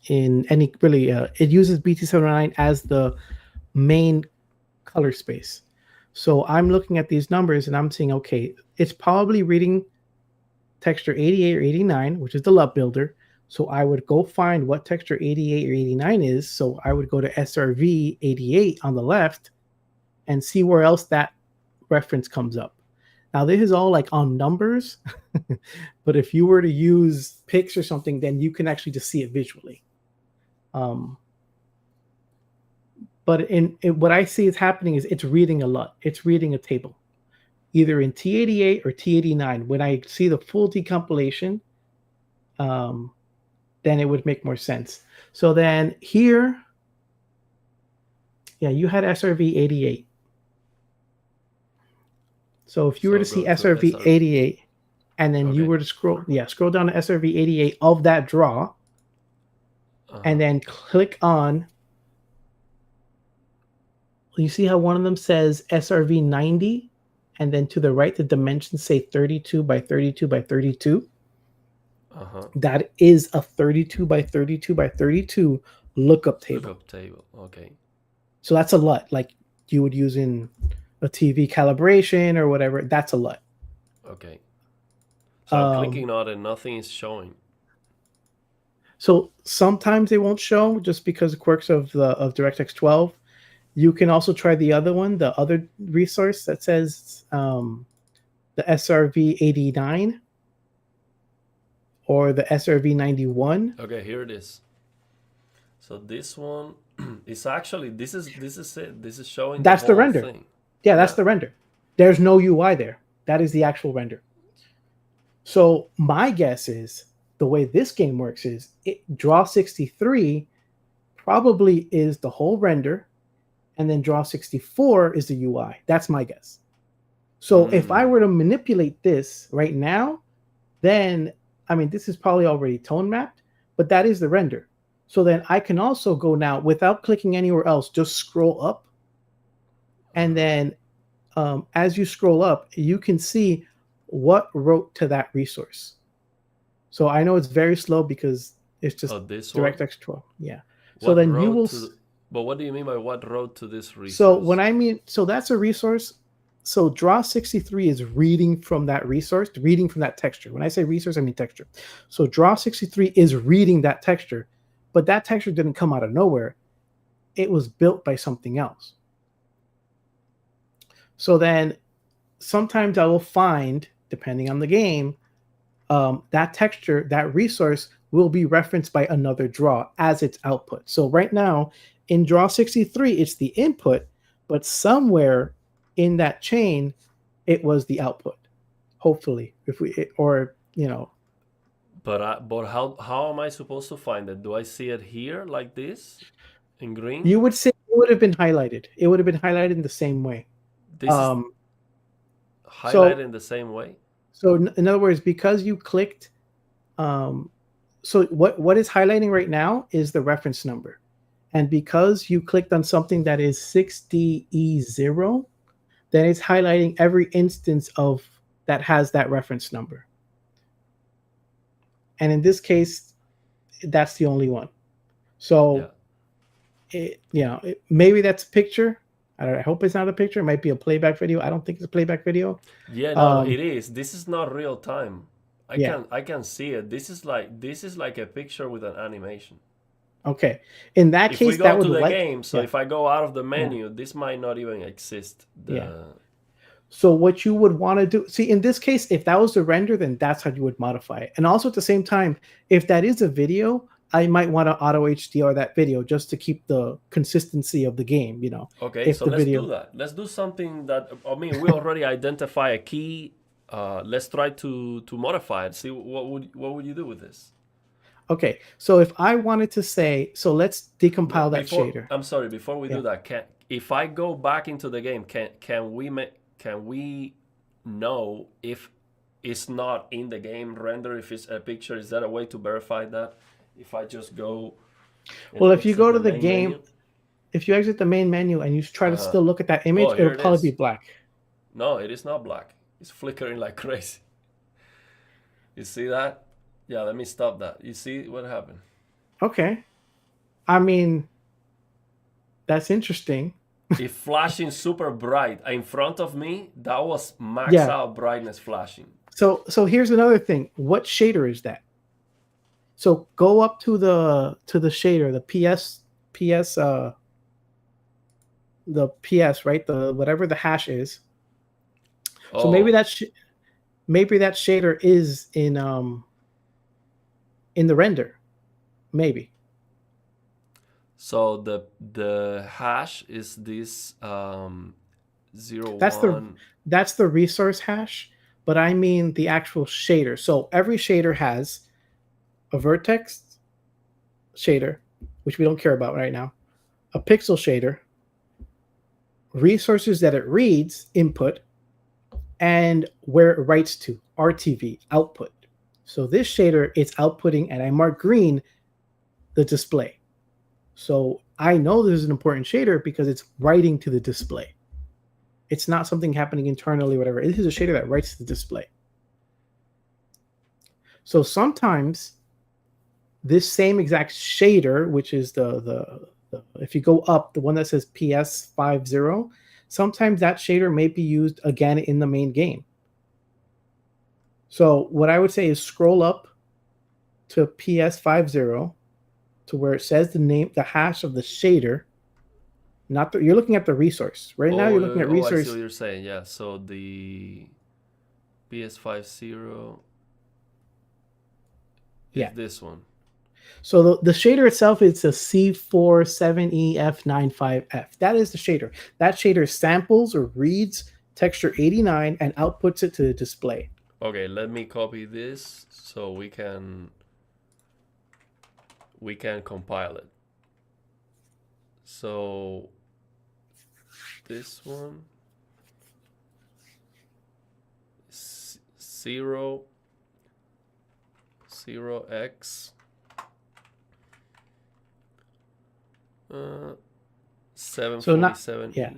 Speaker 2: in any really it uses BT709 as the main color space. So I'm looking at these numbers and I'm seeing, okay, it's probably reading texture 88 or 89, which is the LUT builder. So I would go find what texture 88 or 89 is. So I would go to SRV 88 on the left and see where else that reference comes up. Now, this is all like on numbers, but if you were to use pics or something, then you can actually just see it visually. But what I see is happening is it's reading a LUT. It's reading a table, either in T88 or T89. When I see the full decompilation, then it would make more sense. So then here, yeah, you had SRV 88. So if you were to see SRV 88, and then you were to scroll down to SRV 88 of that draw, and then click on, you see how one of them says SRV 90, and then to the right, the dimensions say 32 by 32 by 32. That is a 32 by 32 by 32 lookup table.
Speaker 1: Lookup table, okay.
Speaker 2: So that's a LUT, like you would use in a TV calibration or whatever. That's a LUT.
Speaker 1: Okay. So I'm clicking on it, nothing is showing.
Speaker 2: So sometimes they won't show just because of quirks of DirectX 12. You can also try the other one, the other resource that says the SRV 89 or the SRV 91.
Speaker 1: Okay, here it is. So this one is actually this is it. This is showing
Speaker 2: that's the render
Speaker 1: thing.
Speaker 2: Yeah, that's the render. There's no UI there. That is the actual render. So my guess is the way this game works is draw 63 probably is the whole render, and then draw 64 is the UI. That's my guess. So if I were to manipulate this right now, then I mean this is probably already tone mapped, but that is the render. So then I can also go now without clicking anywhere else, just scroll up, and then as you scroll up, you can see what wrote to that resource. So I know it's very slow because it's just DirectX 12. Yeah. So then you will
Speaker 1: But what do you mean by what wrote to this
Speaker 2: So when
Speaker 1: resource?
Speaker 2: I mean, so that's a resource. So draw 63 is reading from that resource, reading from that texture. When I say resource, I mean texture. So draw 63 is reading that texture, but that texture didn't come out of nowhere. It was built by something else. So then sometimes I will find, depending on the game, that texture, that resource will be referenced by another draw as its output. So right now in draw 63, it's the input, but somewhere in that chain, it was the output. Hopefully, if we, or, you know,
Speaker 1: But how am I supposed to find it? Do I see it here like this in green?
Speaker 2: you would say it would have been highlighted. It would have been highlighted in the same way.
Speaker 1: This is
Speaker 2: Um,
Speaker 1: highlighted
Speaker 2: so,
Speaker 1: in the same way.
Speaker 2: so in other words, because you clicked, um, so what is highlighting right now is the reference number. And because you clicked on something that is 6DE0, then it's highlighting every instance of that has that reference number. And in this case, that's the only one.
Speaker 1: Yeah.
Speaker 2: So, maybe that's a picture. I hope it's not a picture. It might be a playback video. I don't think it's a playback video.
Speaker 1: Yeah, no,
Speaker 2: Um,
Speaker 1: it is. This is not real time.
Speaker 2: yeah.
Speaker 1: I can see it. This is like a picture with an animation.
Speaker 2: Okay. In that
Speaker 1: If we
Speaker 2: case,
Speaker 1: go
Speaker 2: that
Speaker 1: to
Speaker 2: would
Speaker 1: the
Speaker 2: like,
Speaker 1: game, so
Speaker 2: yeah,
Speaker 1: if I go out of the
Speaker 2: yeah,
Speaker 1: menu, this might not even exist.
Speaker 2: yeah.
Speaker 1: The
Speaker 2: So what you would want to do, see, in this case, if that was the render, then that's how you would modify it. And also at the same time, if that is a video, I might want to auto HDR that video just to keep the consistency of the game,
Speaker 1: Okay,
Speaker 2: if
Speaker 1: so
Speaker 2: the
Speaker 1: let's do
Speaker 2: video.
Speaker 1: that. Let's do something that I mean we already identify a key. Let's try to modify it. See what would you do with this?
Speaker 2: Okay. So if I wanted to say, so let's decompile that
Speaker 1: Before
Speaker 2: shader.
Speaker 1: I'm sorry, before we
Speaker 2: Yeah.
Speaker 1: do that, can if I go back into the game, can we know if it's not in the game render, if it's a picture? Is that a way to verify that? If I just go and
Speaker 2: Well, if you
Speaker 1: exit
Speaker 2: go to
Speaker 1: the
Speaker 2: the
Speaker 1: main
Speaker 2: game,
Speaker 1: menu?
Speaker 2: if you exit the main menu and you try to
Speaker 1: Uh-huh.
Speaker 2: still look at that
Speaker 1: Oh,
Speaker 2: image, it'll
Speaker 1: here it
Speaker 2: probably be
Speaker 1: is.
Speaker 2: black.
Speaker 1: No, it is not black. It's flickering like crazy. You see that? Yeah, let me stop that. You see what happened?
Speaker 2: Okay. I mean, that's interesting.
Speaker 1: It flashing super bright in front of me. That was max
Speaker 2: Yeah.
Speaker 1: out brightness flashing.
Speaker 2: So here's another thing. What shader is that? So go up to the shader, the PS, right? The whatever the hash is. So maybe
Speaker 1: Oh,
Speaker 2: maybe that shader is in the render. Maybe.
Speaker 1: so the hash is this zero
Speaker 2: That's the
Speaker 1: one.
Speaker 2: that's the resource hash, but I mean the actual shader. So every shader has a vertex shader, which we don't care about right now, a pixel shader, resources that it reads, input, and where it writes to, RTV, output. So this shader, it's outputting, and I mark green the display. So I know this is an important shader because it's writing to the display. It's not something happening internally, whatever. It is a shader that writes to the display. So sometimes this same exact shader, which is the if you go up, the one that says PS50, sometimes that shader may be used again in the main game. So what I would say is scroll up to PS50 to where it says the name, the hash of the shader. Not you're looking at the resource. Right now
Speaker 1: Oh,
Speaker 2: you're looking at
Speaker 1: I see what
Speaker 2: resource.
Speaker 1: you're saying. Yeah, so the PS50 is
Speaker 2: Yeah.
Speaker 1: this one.
Speaker 2: So the shader itself is a C47EF95F. That is the shader. That shader samples or reads texture 89 and outputs it to the display.
Speaker 1: Okay, let me copy this so we can compile it. So this one 0 0x 747.
Speaker 2: Yeah.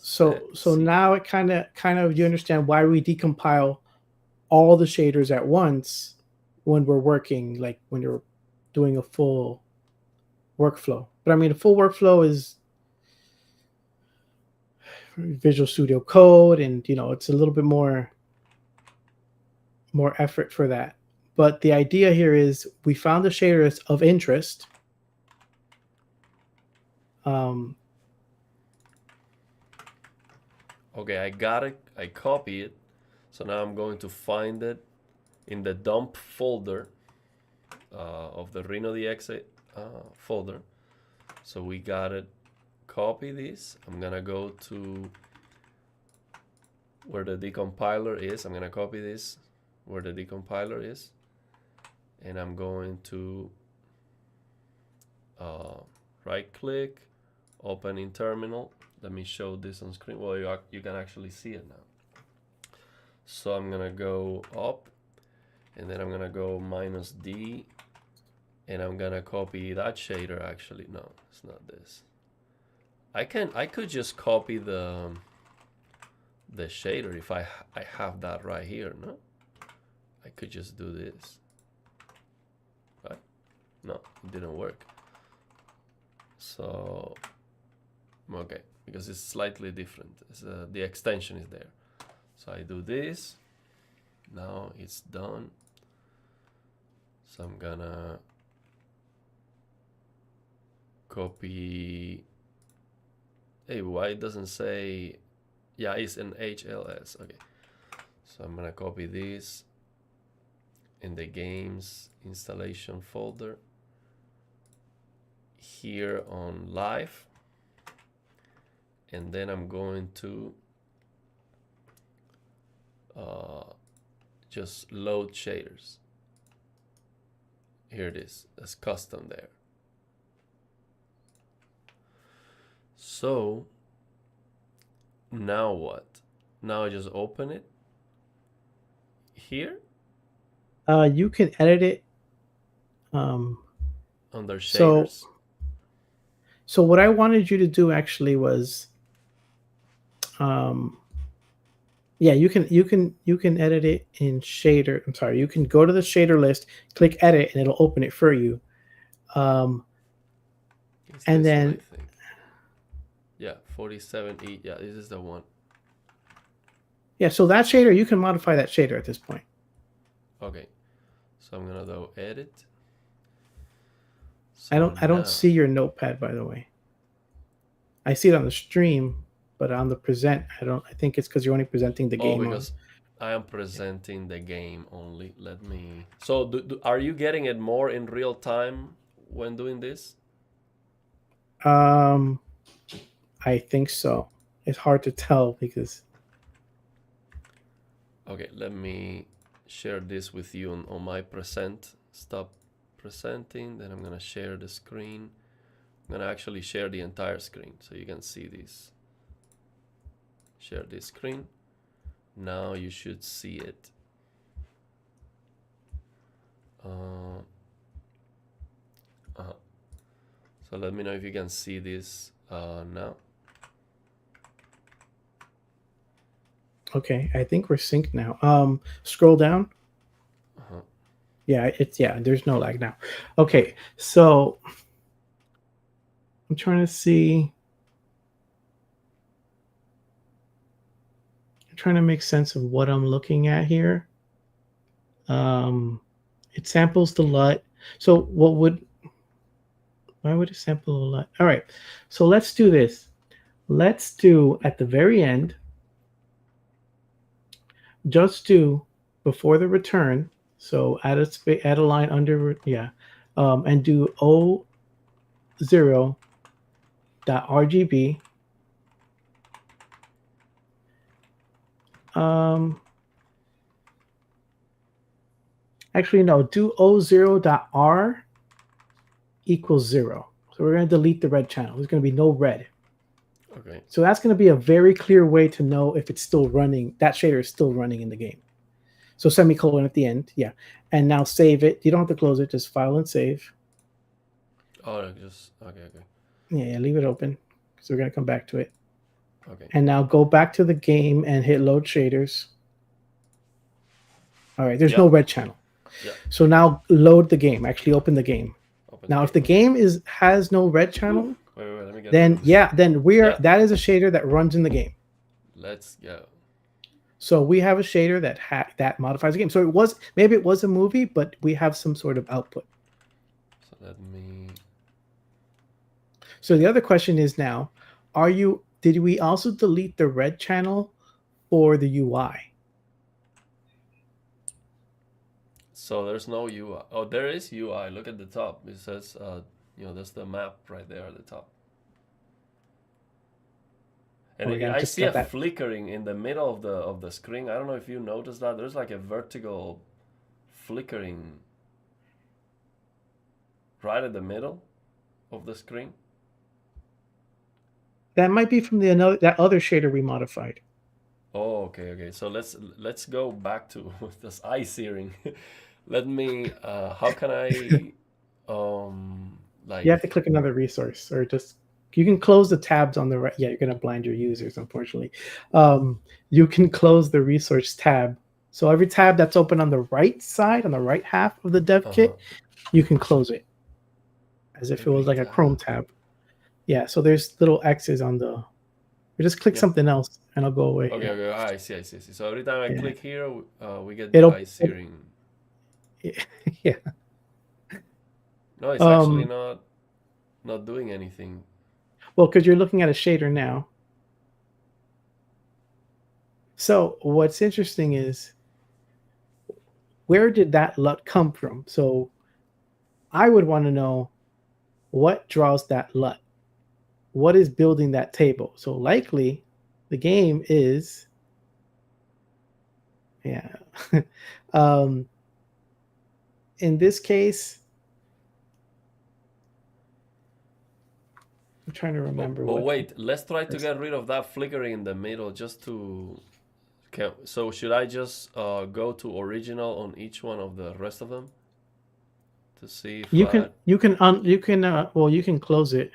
Speaker 2: So now it kind of you understand why we decompile all the shaders at once when we're working, like when you're doing a full workflow. But I mean, the full workflow is Visual Studio Code, and it's a little bit more effort for that. But the idea here is we found the shaders of interest.
Speaker 1: Okay, I got it. I copy it. So now I'm going to find it in the dump folder of the RenoDX folder. So we got it. Copy this. I'm gonna go to where the decompiler is. I'm gonna copy this where the decompiler is, and I'm going to right click, open in terminal. Let me show this on screen. Well, you can actually see it now. So I'm gonna go up, and then I'm gonna go -D, and I'm gonna copy that shader. Actually, no, it's not this. I could just copy the shader if I have that right here. No, I could just do this. Right? No, it didn't work. So okay, because it's slightly different. The extension is there. So I do this. Now it's done. So I'm gonna copy. Hey, why it doesn't say? Yeah, it's an HLS. Okay. So I'm gonna copy this in the games installation folder here on live, and then I'm going to just load shaders. Here it is. That's custom there. So now what? Now I just open it here.
Speaker 2: You can edit it
Speaker 1: Under shaders.
Speaker 2: So what I wanted you to do actually was, yeah, you can edit it in shader. I'm sorry, you can go to the shader list, click edit, and it'll open it for you. And then,
Speaker 1: one, I think. Yeah, 47E. Yeah, this is the one.
Speaker 2: Yeah, so that shader, you can modify that shader at this point.
Speaker 1: Okay, so I'm gonna go edit.
Speaker 2: So I don't see your notepad, by the way. I see it on the stream, but on the present, I think it's because you're only presenting the game.
Speaker 1: Oh, because I am presenting the game only. Let me. So are you getting it more in real time when doing this?
Speaker 2: I think so. It's hard to tell because.
Speaker 1: Okay, let me share this with you on my present. Stop presenting. Then I'm gonna share the screen. I'm gonna actually share the entire screen so you can see this. Share this screen. Now you should see it. So let me know if you can see this now.
Speaker 2: Okay, I think we're synced now. Scroll down. Yeah, there's no lag now. Okay, so I'm trying to see. I'm trying to make sense of what I'm looking at here. It samples the LUT. So why would it sample the LUT? All right, so let's do this. Let's do at the very end, just do before the return. So add a line under, yeah, and do O0.RGB. Actually, no, do O0.R equals 0. So we're going to delete the red channel. There's going to be no red.
Speaker 1: Okay.
Speaker 2: So that's going to be a very clear way to know if it's still running. That shader is still running in the game. So semicolon at the end, yeah. And now save it. You don't have to close it. Just file and save.
Speaker 1: Oh, just okay.
Speaker 2: Yeah, leave it open because we're going to come back to it.
Speaker 1: Okay.
Speaker 2: And now go back to the game and hit load shaders. All right, there's no red channel.
Speaker 1: Yeah.
Speaker 2: So now load the game. Actually, open the game. Now,
Speaker 1: Okay,
Speaker 2: if the game has no red
Speaker 1: woo.
Speaker 2: channel,
Speaker 1: Wait, let me get rid
Speaker 2: then
Speaker 1: of this.
Speaker 2: yeah, then
Speaker 1: Yeah,
Speaker 2: that is a shader that runs in the game.
Speaker 1: let's go.
Speaker 2: So we have a shader that modifies the game. So maybe it was a movie, but we have some sort of output.
Speaker 1: So let me.
Speaker 2: So the other question is now, did we also delete the red channel for the UI?
Speaker 1: So there's no UI. Oh, there is UI. Look at the top. It says, there's the map right there at the top. And
Speaker 2: Oh yeah,
Speaker 1: I
Speaker 2: just
Speaker 1: see a
Speaker 2: got that.
Speaker 1: flickering in the middle of the screen. I don't know if you noticed that. There's like a vertical flickering right at the middle of the screen.
Speaker 2: That might be from that other shader we modified.
Speaker 1: Oh, okay. So let's go back to this eye searing. Let me. How can I?
Speaker 2: You
Speaker 1: Like.
Speaker 2: have to click another resource, or just you can close the tabs on the right. Yeah, you're gonna blind your users, unfortunately. You can close the resource tab. So every tab that's open on the right side, on the right half of the dev kit, you can close it as if it was
Speaker 1: Every
Speaker 2: like a
Speaker 1: tab.
Speaker 2: Chrome tab. Yeah. So there's little X's on the. You just click
Speaker 1: Yeah.
Speaker 2: something else, and it'll go away.
Speaker 1: Okay. Ah, I see. So every time I
Speaker 2: Yeah.
Speaker 1: click here, we get the
Speaker 2: It'll.
Speaker 1: eye searing.
Speaker 2: Yeah.
Speaker 1: No, it's actually not doing anything.
Speaker 2: Well, because you're looking at a shader now. So what's interesting is, where did that LUT come from? So I would want to know what draws that LUT. What is building that table? So likely the game is, yeah. um, in this case, I'm trying to remember
Speaker 1: But
Speaker 2: what.
Speaker 1: wait, let's try to get rid of that flickering in the middle just to. So should I just go to original on each one of the rest of them to see if
Speaker 2: You can well, you can close it.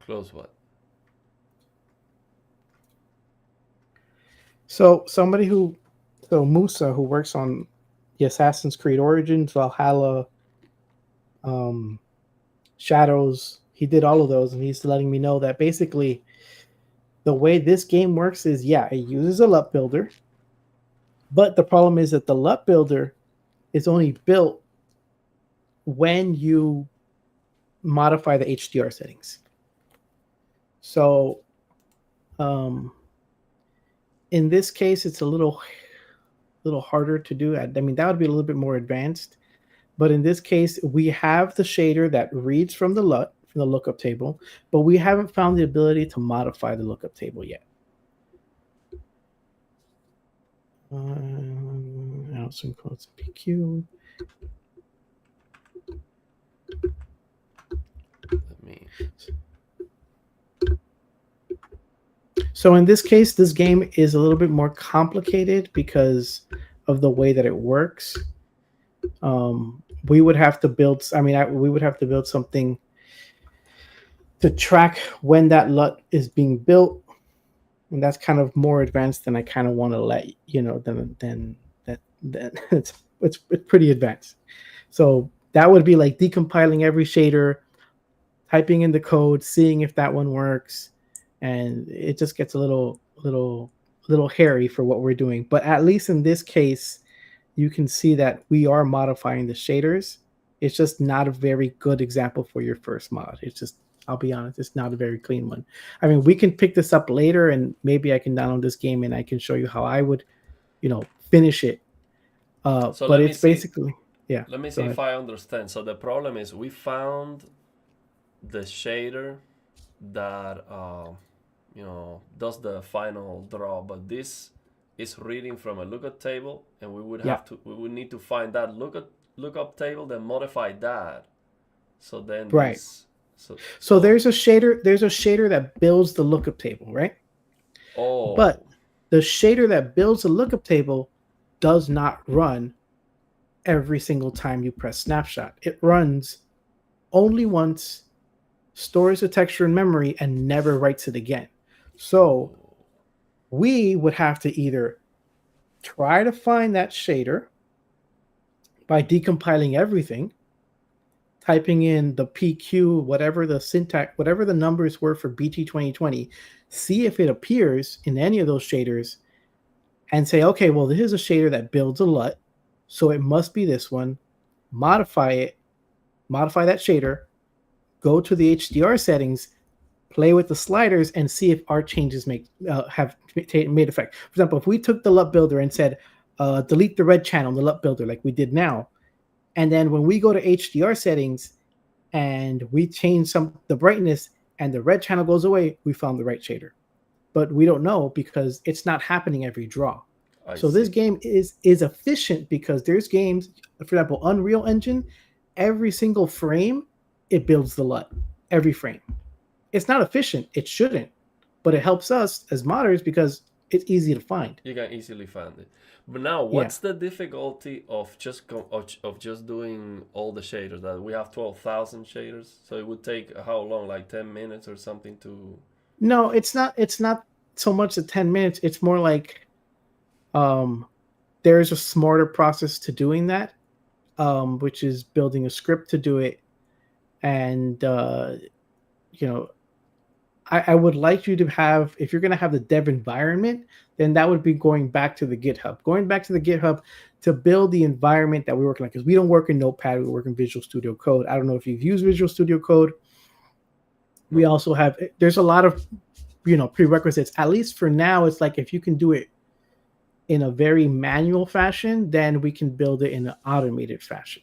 Speaker 1: close what?
Speaker 2: So Musa, who works on the Assassin's Creed Origins, Valhalla, Shadows, he did all of those, and he's letting me know that basically the way this game works is, yeah, it uses a LUT builder, but the problem is that the LUT builder is only built when you modify the HDR settings. So in this case, it's a little harder to do. I mean, that would be a little bit more advanced. But in this case, we have the shader that reads from the LUT, from the lookup table, but we haven't found the ability to modify the lookup table yet. Also includes PQ.
Speaker 1: Let me.
Speaker 2: So in this case, this game is a little bit more complicated because of the way that it works. We would have to build. We would have to build something to track when that LUT is being built, and that's kind of more advanced than I kind of want to let you know. Than that. It's pretty advanced. So that would be like decompiling every shader, typing in the code, seeing if that one works, and it just gets a little hairy for what we're doing. But at least in this case, you can see that we are modifying the shaders. It's just not a very good example for your first mod. It's just, I'll be honest, it's not a very clean one. I mean, we can pick this up later, and maybe I can download this game and I can show you how I would, finish it.
Speaker 1: So
Speaker 2: But
Speaker 1: let me
Speaker 2: it's
Speaker 1: see.
Speaker 2: basically, yeah.
Speaker 1: Let me
Speaker 2: Go
Speaker 1: see
Speaker 2: ahead.
Speaker 1: if I understand. So the problem is we found the shader that does the final draw, but this is reading from a lookup table, and we
Speaker 2: Yeah.
Speaker 1: would need to find that lookup table, then modify that. So then
Speaker 2: Right.
Speaker 1: this.
Speaker 2: So there's a shader that builds the lookup table, right?
Speaker 1: Oh.
Speaker 2: But the shader that builds the lookup table does not run every single time you press snapshot. It runs only once, stores the texture in memory, and never writes it again. So we would have to either try to find that shader by decompiling everything, typing in the PQ, whatever the syntax, whatever the numbers were for BT 2020, see if it appears in any of those shaders, and say, okay, well, this is a shader that builds a LUT, so it must be this one. Modify it, modify that shader, go to the HDR settings, play with the sliders, and see if our changes have made effect. For example, if we took the LUT builder and said, delete the red channel in the LUT builder like we did now, and then when we go to HDR settings and we change the brightness and the red channel goes away, we found the right shader. But we don't know because it's not happening every draw. So this game is efficient because there's games, for example, Unreal Engine, every single frame, it builds the LUT, every frame. It's not efficient. It shouldn't. But it helps us as modders because it's easy to find.
Speaker 1: You can easily find it. But now, what's the difficulty of just doing all the shaders? That we have 12,000 shaders, so it would take how long? Like 10 minutes or something to?
Speaker 2: No, it's not. It's not so much the 10 minutes. It's more like, there's a smarter process to doing that, which is building a script to do it, and I would like you to have, if you're going to have the dev environment, then that would be going back to the GitHub. Going back to the GitHub to build the environment that we work on. Because we don't work in Notepad, we work in Visual Studio Code. I don't know if you've used Visual Studio Code. We also have, there's a lot of, prerequisites. At least for now, it's like if you can do it in a very manual fashion, then we can build it in an automated fashion.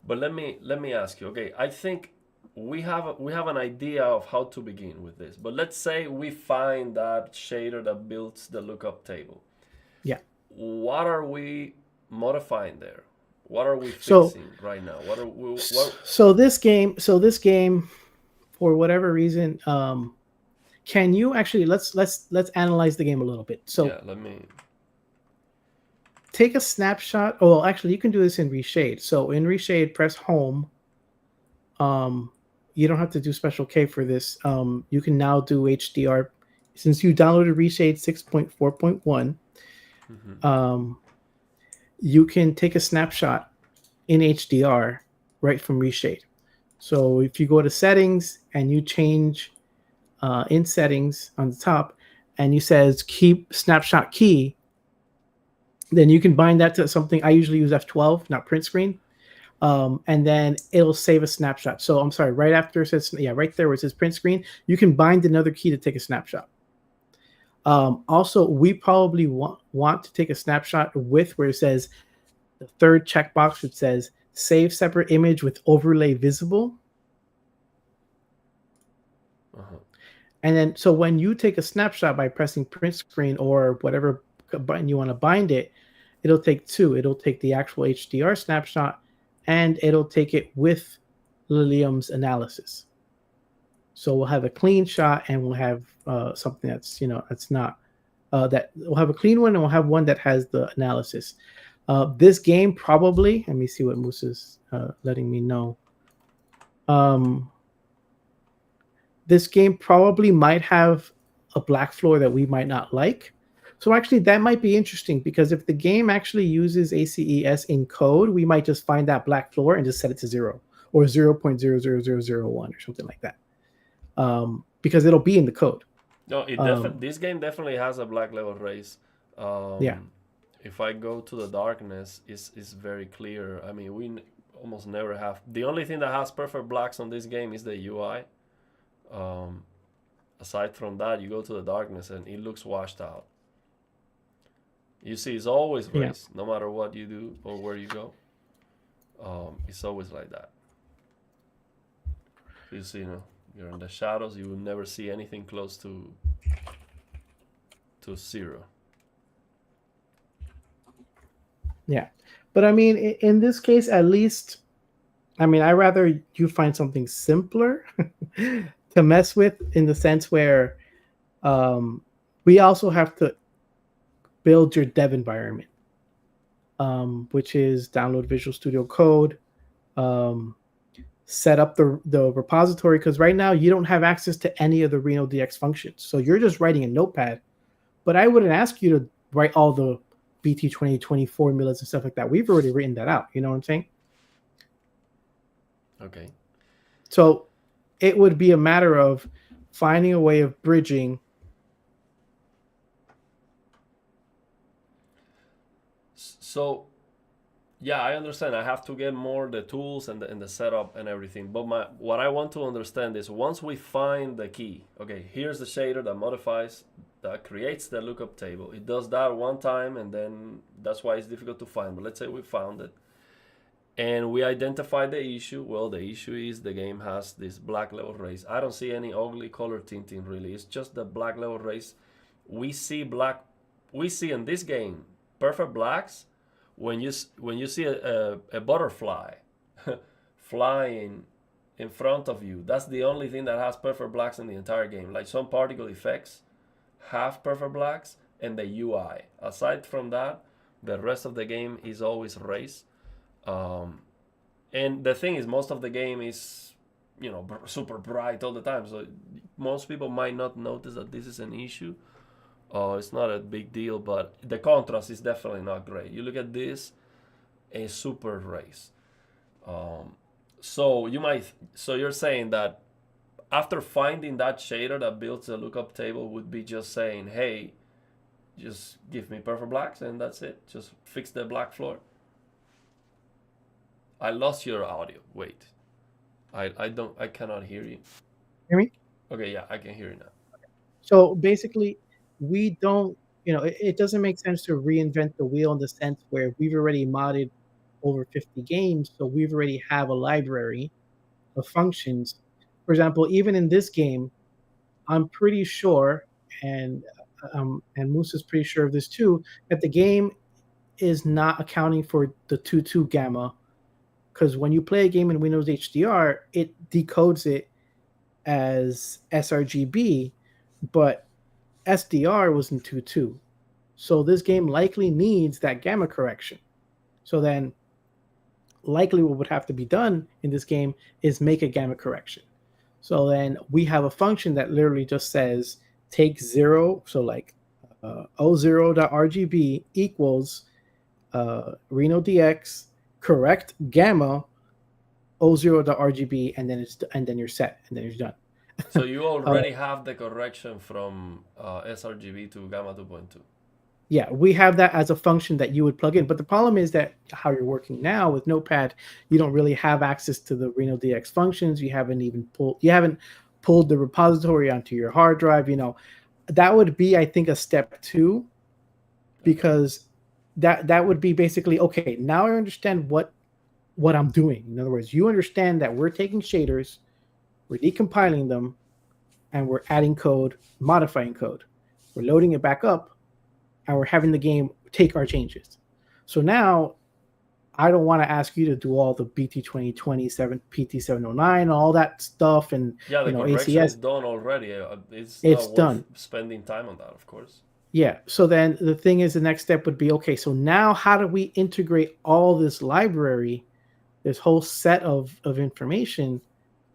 Speaker 1: But let me ask you, okay, I think we have an idea of how to begin with this, but let's say we find that shader that builds the lookup table.
Speaker 2: Yeah.
Speaker 1: What are we modifying there? What are we fixing right now? So
Speaker 2: this game, for whatever reason, can you actually let's analyze the game a little bit. So
Speaker 1: yeah, let me
Speaker 2: take a snapshot. Oh, well, actually, you can do this in Reshade. So in Reshade, press Home. You don't have to do Special K for this. You can now do HDR. Since you downloaded Reshade 6.4.1, you can take a snapshot in HDR right from Reshade. So if you go to Settings and you change in Settings on the top, and you says Keep Snapshot Key, then you can bind that to something. I usually use F12, not print screen. And then it'll save a snapshot. So I'm sorry, right after it says, right there where it says print screen, you can bind another key to take a snapshot. Also, we probably want to take a snapshot with where it says the third checkbox, which says save separate image with overlay visible. And then, so when you take a snapshot by pressing print screen or whatever button you want to bind it, it'll take two. It'll take the actual HDR snapshot, and it'll take it with Lilium's analysis. So we'll have a clean shot, and we'll have something that's, that's not, that we'll have a clean one, and we'll have one that has the analysis. This game probably, let me see what Moose is letting me know. This game probably might have a black floor that we might not like. So actually, that might be interesting, because if the game actually uses ACES in code, we might just find that black floor and just set it to 0 or 0.00001 or something like that, because it'll be in the code.
Speaker 1: No, this game definitely has a black level raise.
Speaker 2: Yeah.
Speaker 1: If I go to the darkness, it's very clear. I mean, we almost never have. The only thing that has perfect blacks on this game is the UI. Aside from that, you go to the darkness and it looks washed out. You see, it's always raised, no matter what you do or where you go. It's always like that. You see, you're in the shadows. You will never see anything close to 0.
Speaker 2: Yeah, but I mean, in this case, at least, I mean, I'd rather you find something simpler to mess with, in the sense where we also have to build your dev environment, which is download Visual Studio Code, set up the repository, because right now you don't have access to any of the RenoDX functions. So you're just writing in Notepad, but I wouldn't ask you to write all the BT 2020 formulas and stuff like that. We've already written that out. You know what I'm saying?
Speaker 1: Okay.
Speaker 2: So it would be a matter of finding a way of bridging.
Speaker 1: So yeah, I understand. I have to get more the tools and the setup and everything. But what I want to understand is once we find the key, okay, here's the shader that modifies, that creates the lookup table. It does that one time, and then that's why it's difficult to find. But let's say we found it and we identify the issue. Well, the issue is the game has this black level race. I don't see any ugly color tinting really. It's just the black level race. We see black. We see in this game perfect blacks when you see a butterfly flying in front of you. That's the only thing that has perfect blacks in the entire game. Like some particle effects have perfect blacks and the UI. Aside from that, the rest of the game is always race. Um, and the thing is, most of the game is, super bright all the time. So most people might not notice that this is an issue. It's not a big deal, but the contrast is definitely not great. You look at this, a super race. Um, so you're saying that after finding that shader that builds a lookup table would be just saying, hey, just give me perfect blacks and that's it. Just fix the black floor. I lost your audio. Wait. I cannot hear you.
Speaker 2: Hear me?
Speaker 1: Okay, yeah, I can hear you now.
Speaker 2: So basically, we don't, it doesn't make sense to reinvent the wheel in the sense where we've already modded over 50 games, so we've already have a library of functions. For example, even in this game, I'm pretty sure, and Moose is pretty sure of this too, that the game is not accounting for the 2.2 gamma, because when you play a game in Windows HDR, it decodes it as sRGB, but SDR was in 2.2. So this game likely needs that gamma correction. So then likely what would have to be done in this game is make a gamma correction. So then we have a function that literally just says take zero, so like o0.rgb equals RenoDX correct gamma o0.rgb, and then you're set, and then you're done.
Speaker 1: So you
Speaker 2: uh,
Speaker 1: already have the correction from sRGB to gamma 2.2.
Speaker 2: yeah, we have that as a function that you would plug in. But the problem is that how you're working now with Notepad, you don't really have access to the RenoDX functions. You haven't pulled the repository onto your hard drive. That would be, I think, a step two,
Speaker 1: Okay.
Speaker 2: because that would be basically, okay, now I understand what I'm doing. In other words, you understand that we're taking shaders, we're decompiling them, and we're adding code, modifying code. We're loading it back up, and we're having the game take our changes. So now I don't want to ask you to do all the BT 2027, PT 709, all that stuff, and
Speaker 1: Yeah, the correction is
Speaker 2: ACS.
Speaker 1: done already. It's
Speaker 2: It's
Speaker 1: not worth
Speaker 2: done.
Speaker 1: spending time on that, of course.
Speaker 2: Yeah. So then the thing is, the next step would be, okay, so now how do we integrate all this library, this whole set of information,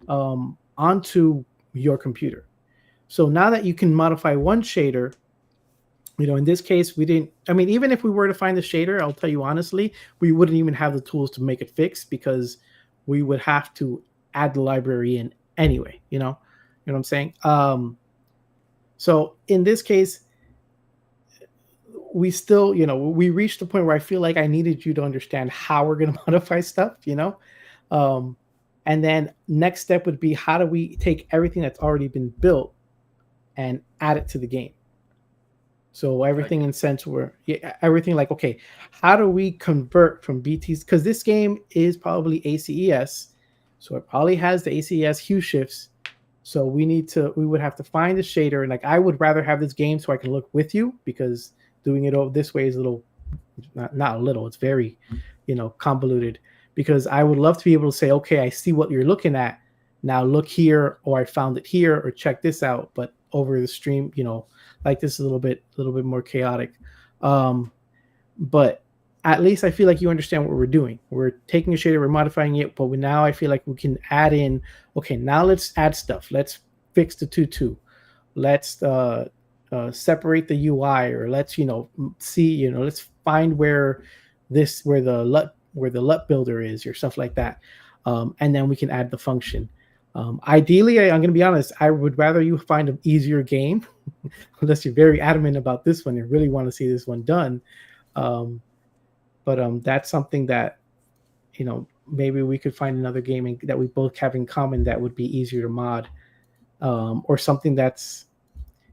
Speaker 2: onto your computer? So now that you can modify one shader, in this case, we didn't. I mean, even if we were to find the shader, I'll tell you honestly, we wouldn't even have the tools to make it fix, because we would have to add the library in anyway. You know what I'm saying? So in this case, we still, we reached the point where I feel like I needed you to understand how we're going to modify stuff. Um, and then next step would be, how do we take everything that's already been built and add it to the game? So everything
Speaker 1: Okay.
Speaker 2: in sense where, yeah, everything like, okay, how do we convert from BTs? Because this game is probably ACES, so it probably has the ACES hue shifts. So we would have to find the shader, and like I would rather have this game so I can look with you, because doing it over this way is a little, not a little, it's very, convoluted. Because I would love to be able to say, okay, I see what you're looking at. Now look here, or I found it here, or check this out. But over the stream, like this is a little bit more chaotic. Um, but at least I feel like you understand what we're doing. We're taking a shader, we're modifying it, but now I feel like we can add in. Okay, now let's add stuff. Let's fix the 2.2. Let's separate the UI, or let's see, let's find where the LUT builder is, or stuff like that. and then we can add the function. Ideally, I'm going to be honest, I would rather you find an easier game, unless you're very adamant about this one and really want to see this one done. Um, but that's something that, maybe we could find another game that we both have in common that would be easier to mod, or something that's,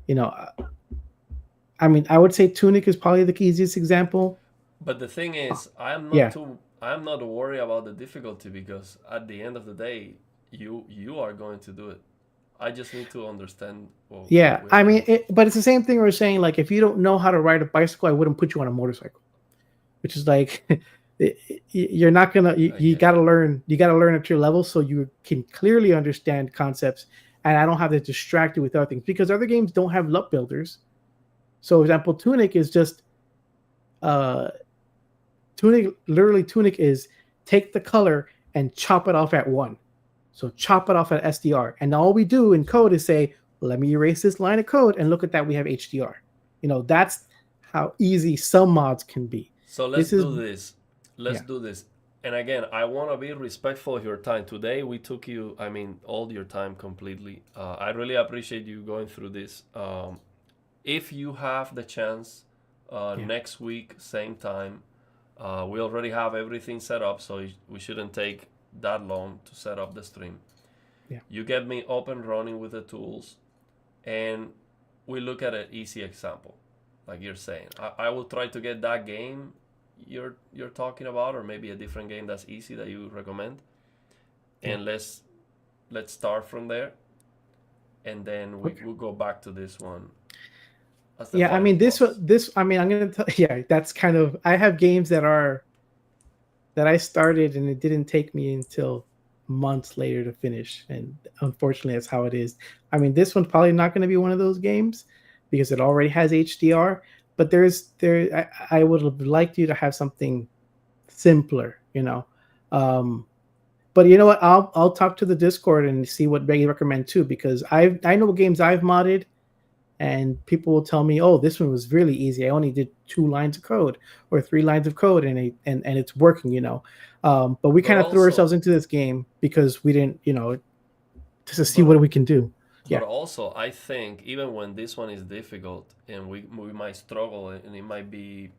Speaker 2: you know, I mean, I would say Tunic is probably the easiest example.
Speaker 1: But the thing is,
Speaker 2: Yeah,
Speaker 1: I'm not worried about the difficulty because at the end of the day, you are going to do it. I just need to understand what
Speaker 2: yeah.
Speaker 1: we
Speaker 2: I
Speaker 1: have to
Speaker 2: mean,
Speaker 1: do.
Speaker 2: but it's the same thing we're saying. Like, if you don't know how to ride a bicycle, I wouldn't put you on a motorcycle. Which is like, you're not gonna.
Speaker 1: I
Speaker 2: You
Speaker 1: get it.
Speaker 2: gotta learn. You gotta learn at your level so you can clearly understand concepts, and I don't have to distract you with other things because other games don't have luck builders. So, for example, Tunic is just uh, Tunic is take the color and chop it off at one. So chop it off at SDR. And all we do in code is say, let me erase this line of code and look at that, we have HDR. That's how easy some mods can be.
Speaker 1: So let's
Speaker 2: This is,
Speaker 1: do this. Let's
Speaker 2: yeah,
Speaker 1: do this. And again, I want to be respectful of your time. Today we took you, I mean, all your time completely. I really appreciate you going through this. If you have the chance,
Speaker 2: yeah,
Speaker 1: next week, same time, we already have everything set up, so we shouldn't take that long to set up the stream.
Speaker 2: yeah,
Speaker 1: You get me up and running with the tools, and we look at an easy example, like you're saying. I will try to get that game you're talking about, or maybe a different game that's easy that you recommend,
Speaker 2: yeah.
Speaker 1: and let's start from there, and then
Speaker 2: Okay.
Speaker 1: we'll go back to this one as the
Speaker 2: Yeah, I
Speaker 1: final
Speaker 2: mean,
Speaker 1: process.
Speaker 2: I mean, I'm going to tell, yeah, that's kind of, I have games that I started and it didn't take me until months later to finish. And unfortunately, that's how it is. I mean, this one's probably not going to be one of those games because it already has HDR. But I would have liked you to have something simpler, Um, but you know what? I'll talk to the Discord and see what they recommend too, because I know games I've modded and people will tell me, "Oh, this one was really easy. I only did 2 lines of code or 3 lines of code, and it's working." But we
Speaker 1: But
Speaker 2: kind of threw ourselves
Speaker 1: also,
Speaker 2: into this game because we didn't, just to see what
Speaker 1: but
Speaker 2: we can do.
Speaker 1: but
Speaker 2: Yeah,
Speaker 1: also, I think even when this one is difficult and we might struggle and it might be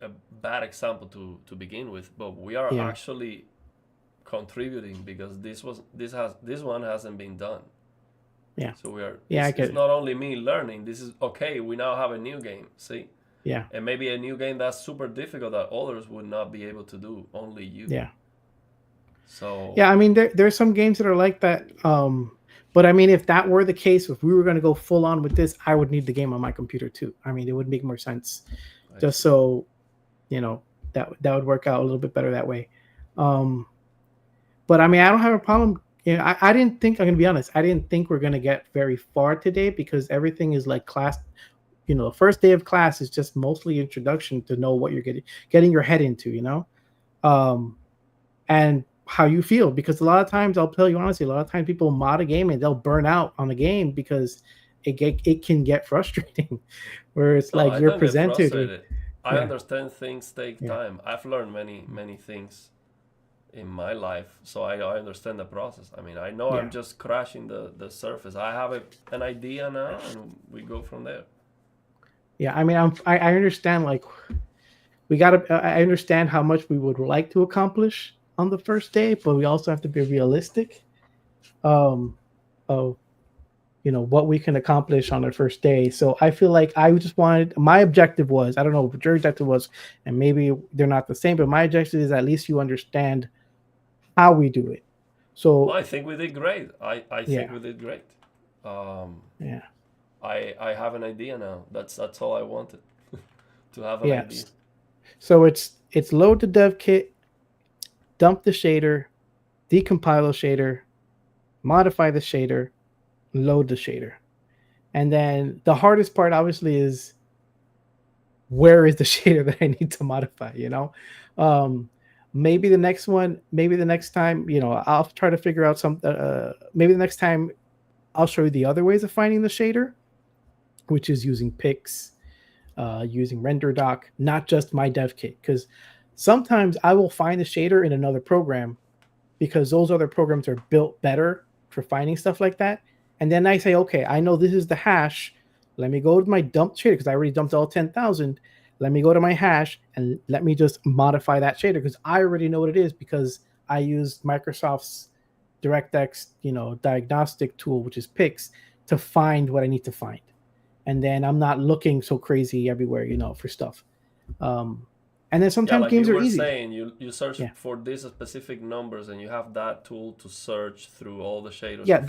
Speaker 1: a bad example to begin with, but we are
Speaker 2: yeah,
Speaker 1: actually contributing because this one hasn't been done.
Speaker 2: yeah,
Speaker 1: So we are.
Speaker 2: yeah. I
Speaker 1: It's
Speaker 2: get it.
Speaker 1: not only me learning. This is okay. We now have a new game. See,
Speaker 2: Yeah,
Speaker 1: and maybe a new game that's super difficult that others would not be able to do. Only you.
Speaker 2: yeah,
Speaker 1: So
Speaker 2: yeah. I mean, there's some games that are like that. But I mean, if that were the case, if we were going to go full on with this, I would need the game on my computer too. I mean, it would make more sense,
Speaker 1: I
Speaker 2: just
Speaker 1: see.
Speaker 2: so that would work out a little bit better that way. Um, But I mean, I don't have a problem. I didn't think, I'm gonna be honest, I didn't think we're gonna get very far today because everything is like class. The first day of class is just mostly introduction to know what you're getting your head into, um, and how you feel. Because a lot of times, I'll tell you honestly, a lot of times people mod a game and they'll burn out on the game because it can get frustrating, where it's
Speaker 1: No,
Speaker 2: like
Speaker 1: I
Speaker 2: you're
Speaker 1: don't get
Speaker 2: presented with,
Speaker 1: frustrated. I
Speaker 2: yeah,
Speaker 1: understand things take
Speaker 2: yeah,
Speaker 1: time. I've learned many things in my life, so I understand the process. I mean, I know I'm
Speaker 2: yeah.
Speaker 1: just crashing the surface. I have an idea now, and we go from there.
Speaker 2: Yeah, I mean, I understand, like, I understand how much we would like to accomplish on the first day, but we also have to be realistic, um, of what we can accomplish on the first day. So I feel like I just wanted, my objective was, I don't know what your objective was, and maybe they're not the same, but my objective is at least you understand how we do it.
Speaker 1: No,
Speaker 2: So
Speaker 1: I think we did great. I think
Speaker 2: yeah,
Speaker 1: we did great. Um,
Speaker 2: yeah,
Speaker 1: I have an idea now. That's all I wanted to have an idea.
Speaker 2: yes. So it's load the dev kit, dump the shader, decompile the shader, modify the shader, load the shader. And then the hardest part obviously is, where is the shader that I need to modify, Um, maybe the next time, I'll try to figure out maybe the next time I'll show you the other ways of finding the shader, which is using Pix, using RenderDoc, not just my dev kit. Because sometimes I will find the shader in another program because those other programs are built better for finding stuff like that. And then I say, okay, I know this is the hash. Let me go to my dump shader because I already dumped all 10,000. Let me go to my hash and let me just modify that shader because I already know what it is because I used Microsoft's DirectX, diagnostic tool, which is Pix, to find what I need to find. And then I'm not looking so crazy everywhere, for stuff. And then
Speaker 1: Yeah,
Speaker 2: sometimes
Speaker 1: like you
Speaker 2: games are
Speaker 1: were
Speaker 2: easy.
Speaker 1: saying, you search
Speaker 2: Yeah.
Speaker 1: for these specific numbers, and you have that tool to search through all the shaders
Speaker 2: Yeah,
Speaker 1: and find.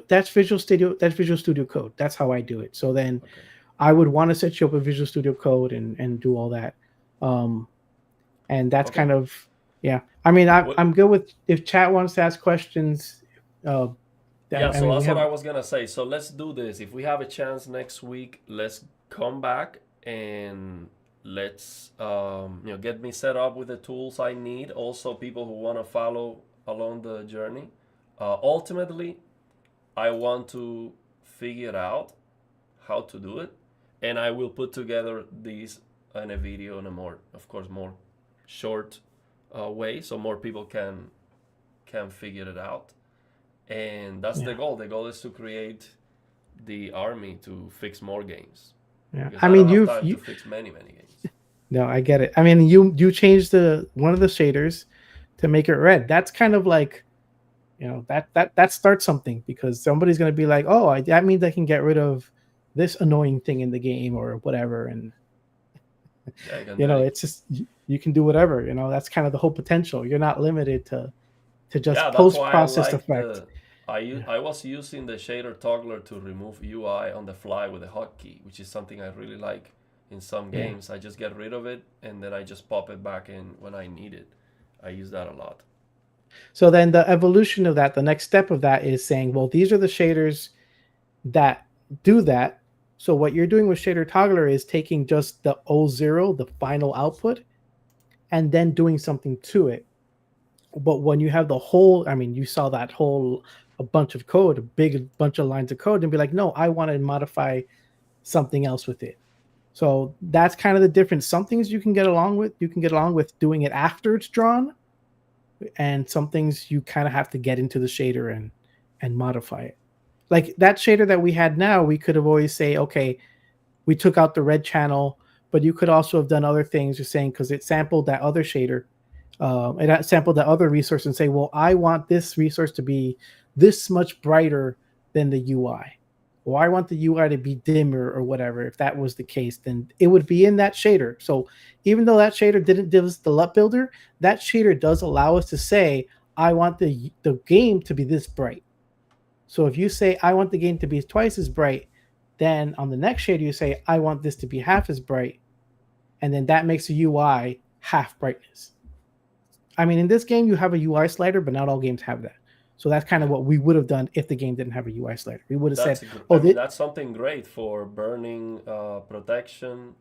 Speaker 2: That's Visual Studio Code. That's how I do it. So then
Speaker 1: Okay.
Speaker 2: I would want to set you up with Visual Studio Code and do all that. Um, and that's
Speaker 1: Okay.
Speaker 2: kind of, yeah. I mean,
Speaker 1: Well,
Speaker 2: I'm good with if chat wants to ask questions. Uh,
Speaker 1: yeah,
Speaker 2: I
Speaker 1: so
Speaker 2: mean, we
Speaker 1: that's what
Speaker 2: have
Speaker 1: I was gonna say. So let's do this. If we have a chance next week, let's come back and let's get me set up with the tools I need. Also, people who want to follow along the journey. Ultimately, I want to figure out how to do it, and I will put together these in a video in a more, of course, more short way, so more people can figure it out. And that's the
Speaker 2: yeah,
Speaker 1: goal. The goal is to create the army to fix more games
Speaker 2: yeah.
Speaker 1: because
Speaker 2: I
Speaker 1: I don't
Speaker 2: mean,
Speaker 1: have time to fix many games.
Speaker 2: no, I get it. I mean, you changed the one of the shaders to make it red. That's kind of like, that starts something because somebody's going to be like, oh, that means I can get rid of this annoying thing in the game or whatever. And
Speaker 1: Yeah, I can
Speaker 2: it's just you can do whatever. That's kind of the whole potential. You're not limited to just
Speaker 1: Yeah, that's
Speaker 2: post
Speaker 1: why I
Speaker 2: processed
Speaker 1: like
Speaker 2: effect. Yeah,
Speaker 1: I was using the shader toggler to remove UI on the fly with a hotkey, which is something I really like in some
Speaker 2: yeah.
Speaker 1: games. I just get rid of it and then I just pop it back in when I need it. I use that a lot.
Speaker 2: So then the evolution of that, the next step of that is saying, well, these are the shaders that do that. So what you're doing with shader toggler is taking just the O0, the final output, and then doing something to it. But when you have the whole, I mean, you saw that whole a bunch of code, a big bunch of lines of code, and be like, no, I want to modify something else with it. So that's kind of the difference. Some things you can get along with. You can get along with doing it after it's drawn, and some things you kind of have to get into the shader and modify it. Like that shader that we had now, we could have always say, okay, we took out the red channel, but you could also have done other things. You're saying because it sampled that other shader, it sampled that other resource and say, well, I want this resource to be this much brighter than the UI. Or I want the UI to be dimmer or whatever. If that was the case, then it would be in that shader. So even though that shader didn't give us the LUT builder, that shader does allow us to say, I want the game to be this bright. So if you say, I want the game to be twice as bright, then on the next shader, you say, I want this to be half as bright. And then that makes the UI half brightness. I mean, in this game, you have a UI slider, but not all games have that. So that's kind of
Speaker 1: Yeah.
Speaker 2: what we would have done if the game didn't have a UI slider. We would have said,
Speaker 1: I
Speaker 2: oh,
Speaker 1: mean, that's something great for burning protection.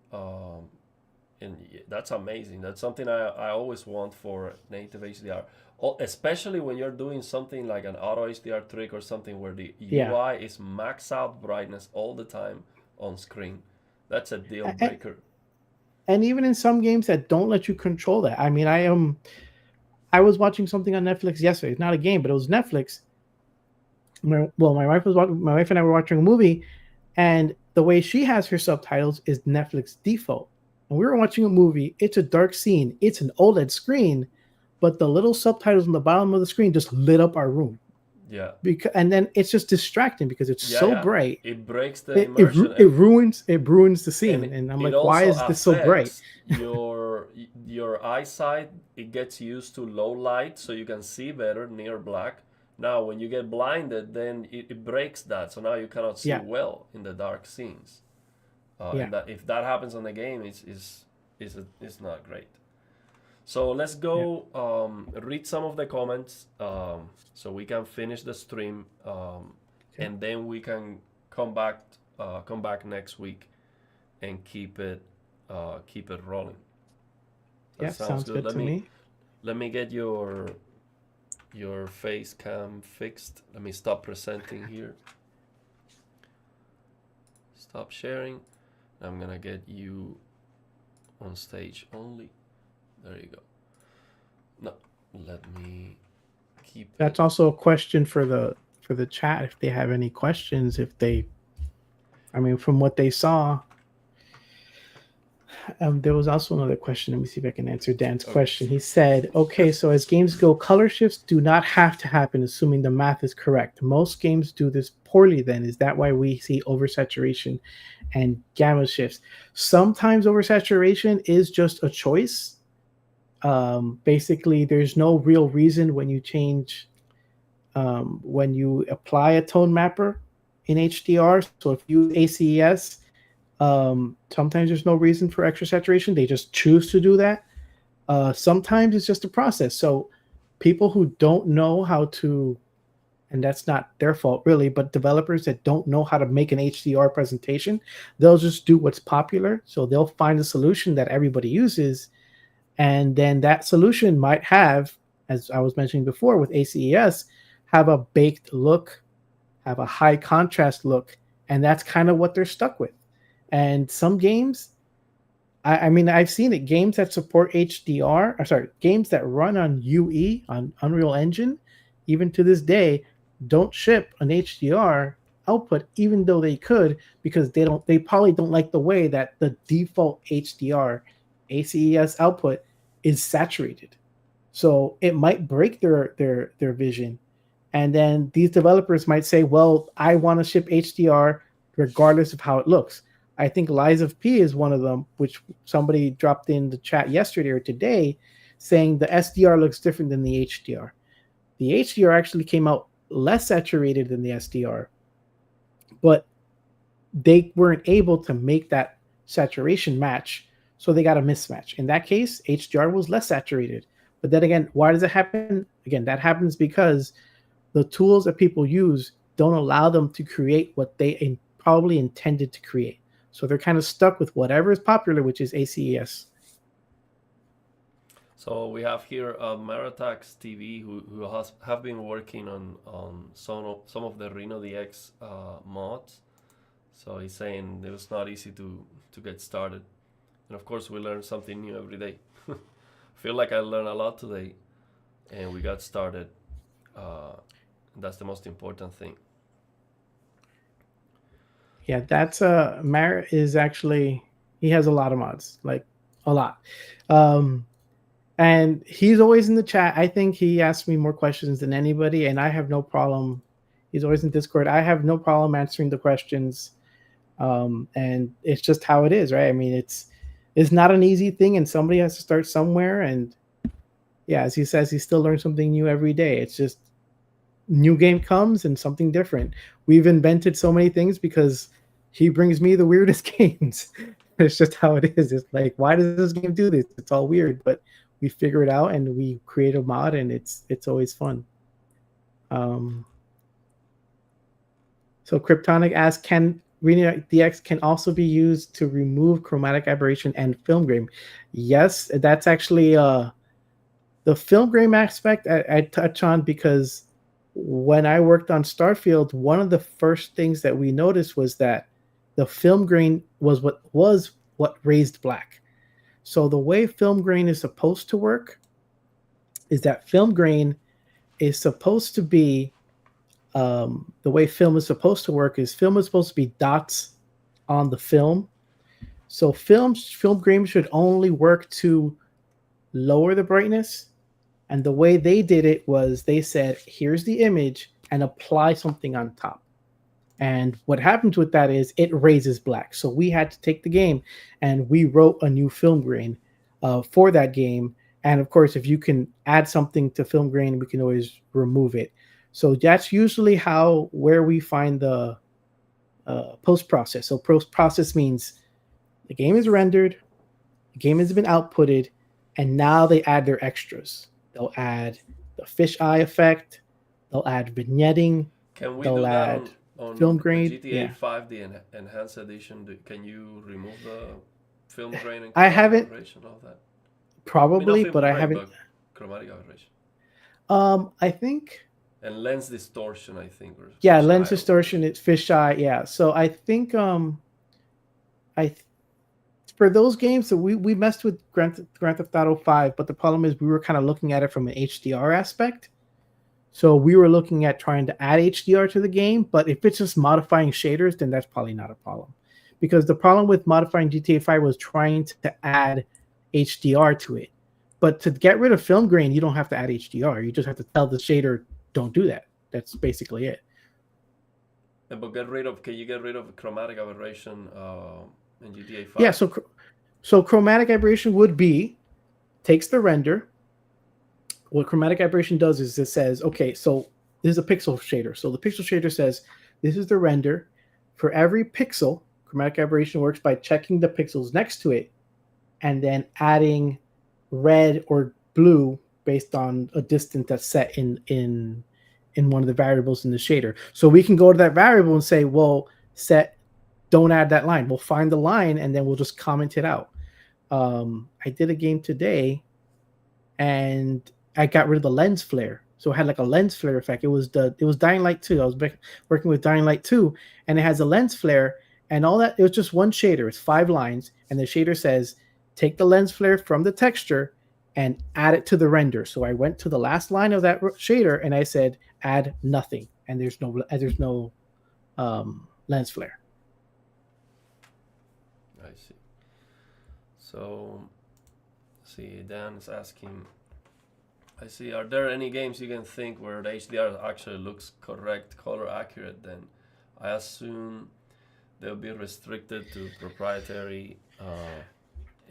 Speaker 1: And that's amazing. That's something I always want for native HDR. Especially when you're doing something like an auto HDR trick or something where the
Speaker 2: yeah.
Speaker 1: UI is max out brightness all the time on screen. That's a deal
Speaker 2: And,
Speaker 1: breaker.
Speaker 2: and even in some games that don't let you control that. I mean, I was watching something on Netflix yesterday. It's not a game, but it was Netflix. My wife and I were watching a movie, and the way she has her subtitles is Netflix default. And we were watching a movie. It's a dark scene. It's an OLED screen, but the little subtitles on the bottom of the screen just lit up our room.
Speaker 1: Yeah.
Speaker 2: And then it's just distracting because it's
Speaker 1: Yeah,
Speaker 2: so
Speaker 1: yeah.
Speaker 2: bright.
Speaker 1: It breaks the
Speaker 2: It, it,
Speaker 1: immersion,
Speaker 2: it ruins the
Speaker 1: and
Speaker 2: scene. And I'm
Speaker 1: it
Speaker 2: like, why
Speaker 1: also
Speaker 2: is this so bright?
Speaker 1: affects your eyesight. It gets used to low light so you can see better near black. Now when you get blinded, then it breaks that, so now you cannot see
Speaker 2: Yeah,
Speaker 1: well in the dark scenes.
Speaker 2: yeah,
Speaker 1: And that if that happens on the game, it's not great. So let's
Speaker 2: yeah.
Speaker 1: go read some of the comments, so we can finish the stream,
Speaker 2: Okay.
Speaker 1: and then we can come back come back next week and keep it rolling. That
Speaker 2: Yeah,
Speaker 1: sounds
Speaker 2: sounds
Speaker 1: good.
Speaker 2: good to me.
Speaker 1: Let me get your face cam fixed. Let me stop presenting here. Stop sharing. I'm gonna get you on stage only. There you go. No, let me keep it.
Speaker 2: That's also a question for the chat if they have any questions. If they, I mean, from what they saw, there was also another question. Let me see if I can answer Dan's
Speaker 1: Okay.
Speaker 2: question. He said, okay, so as games go, color shifts do not have to happen, assuming the math is correct. Most games do this poorly, then. Is that why we see oversaturation and gamma shifts? Sometimes oversaturation is just a choice. Basically, there's no real reason when you change, when you apply a tone mapper in HDR. So if you use ACES, sometimes there's no reason for extra saturation. They just choose to do that. Sometimes it's just a process. So people who don't know how to, and that's not their fault really, but developers that don't know how to make an HDR presentation, they'll just do what's popular. So they'll find a solution that everybody uses, and then that solution might have, as I was mentioning before with ACES, have a baked look, have a high contrast look, and that's kind of what they're stuck with. And some games, I mean, I've seen it. Games that support HDR, or sorry, games that run on UE, on Unreal Engine, even to this day, don't ship an HDR output, even though they could, because they probably don't like the way that the default HDR ACES output is saturated. So it might break their vision. And then these developers might say, well, I want to ship HDR regardless of how it looks. I think Lies of P is one of them, which somebody dropped in the chat yesterday or today saying the SDR looks different than the HDR. The HDR actually came out less saturated than the SDR, but they weren't able to make that saturation match, so they got a mismatch. In that case, HDR was less saturated. But then again, why does it happen? Again, that happens because the tools that people use don't allow them to create what they probably intended to create. So they're kind of stuck with whatever is popular, which is ACES.
Speaker 1: So we have here Maratax TV who have been working on some of the RenoDX mods. So he's saying it was not easy to get started. And of course, we learn something new every day. Feel like I learned a lot today, and we got started. That's the most important thing.
Speaker 2: Yeah, that's Mar is actually, he has a lot of mods, like a lot. And he's always in the chat. I think he asks me more questions than anybody, and I have no problem. He's always in Discord. I have no problem answering the questions. And it's just how it is, right? I mean, it's not an easy thing, and somebody has to start somewhere. And yeah, as he says, he still learns something new every day. It's just new game comes and something different. We've invented so many things because he brings me the weirdest games. It's just how it is. It's like, why does this game do this? It's all weird, but we figure it out and we create a mod, and it's always fun. So Kryptonic asks, can RenoDX can also be used to remove chromatic aberration and film grain? Yes, that's actually the film grain aspect I touch on, because when I worked on Starfield, one of the first things that we noticed was that the film grain was what raised black. So the way film grain is supposed to work is that film grain is supposed to be, the way film is supposed to work is film is supposed to be dots on the film. So film grain should only work to lower the brightness. And the way they did it was they said, here's the image and apply something on top. And what happens with that is it raises black. So we had to take the game and we wrote a new film grain for that game. And of course, if you can add something to film grain, we can always remove it. So that's usually where we find the post process. So post process means the game is rendered, the game has been outputted, and now they add their extras. They'll add the fisheye effect, they'll add vignetting,
Speaker 1: Can we
Speaker 2: they'll
Speaker 1: do that
Speaker 2: add
Speaker 1: on
Speaker 2: film grain.
Speaker 1: GTA
Speaker 2: Yeah.
Speaker 1: 5, the enhanced edition? Can you remove the film grain and
Speaker 2: I
Speaker 1: chromatic
Speaker 2: haven't,
Speaker 1: aberration, all that?
Speaker 2: probably,
Speaker 1: Film
Speaker 2: but I
Speaker 1: grain,
Speaker 2: haven't.
Speaker 1: but chromatic aberration.
Speaker 2: I think,
Speaker 1: And lens distortion, I think. Or
Speaker 2: yeah,
Speaker 1: fisheye
Speaker 2: lens
Speaker 1: or
Speaker 2: distortion,
Speaker 1: whatever.
Speaker 2: it's fisheye. Yeah. So I think, for those games, so we messed with Grand Theft Auto 5, but the problem is we were kind of looking at it from an HDR aspect. So we were looking at trying to add HDR to the game, but if it's just modifying shaders, then that's probably not a problem. Because the problem with modifying GTA 5 was trying to add HDR to it. But to get rid of film grain, you don't have to add HDR. You just have to tell the shader, don't do that. That's basically it.
Speaker 1: But can you get rid of chromatic aberration in GTA
Speaker 2: Yeah,
Speaker 1: 5?
Speaker 2: so chromatic aberration would be takes the render. What chromatic aberration does is it says, okay, so this is a pixel shader. So the pixel shader says this is the render. For every pixel, chromatic aberration works by checking the pixels next to it and then adding red or blue based on a distance that's set in one of the variables in the shader. So we can go to that variable and say, well, set don't add that line. We'll find the line and then we'll just comment it out. I did a game today and I got rid of the lens flare. So it had like a lens flare effect. It was Dying Light 2. I was working with Dying Light 2 and it has a lens flare and all that. It was just one shader. It's 5 lines and the shader says take the lens flare from the texture and add it to the render. So I went to the last line of that shader and I said add nothing and there's no lens flare.
Speaker 1: I see. So, see, Dan's asking, I see, are there any games you can think where the HDR actually looks correct, color accurate? Then I assume they'll be restricted to proprietary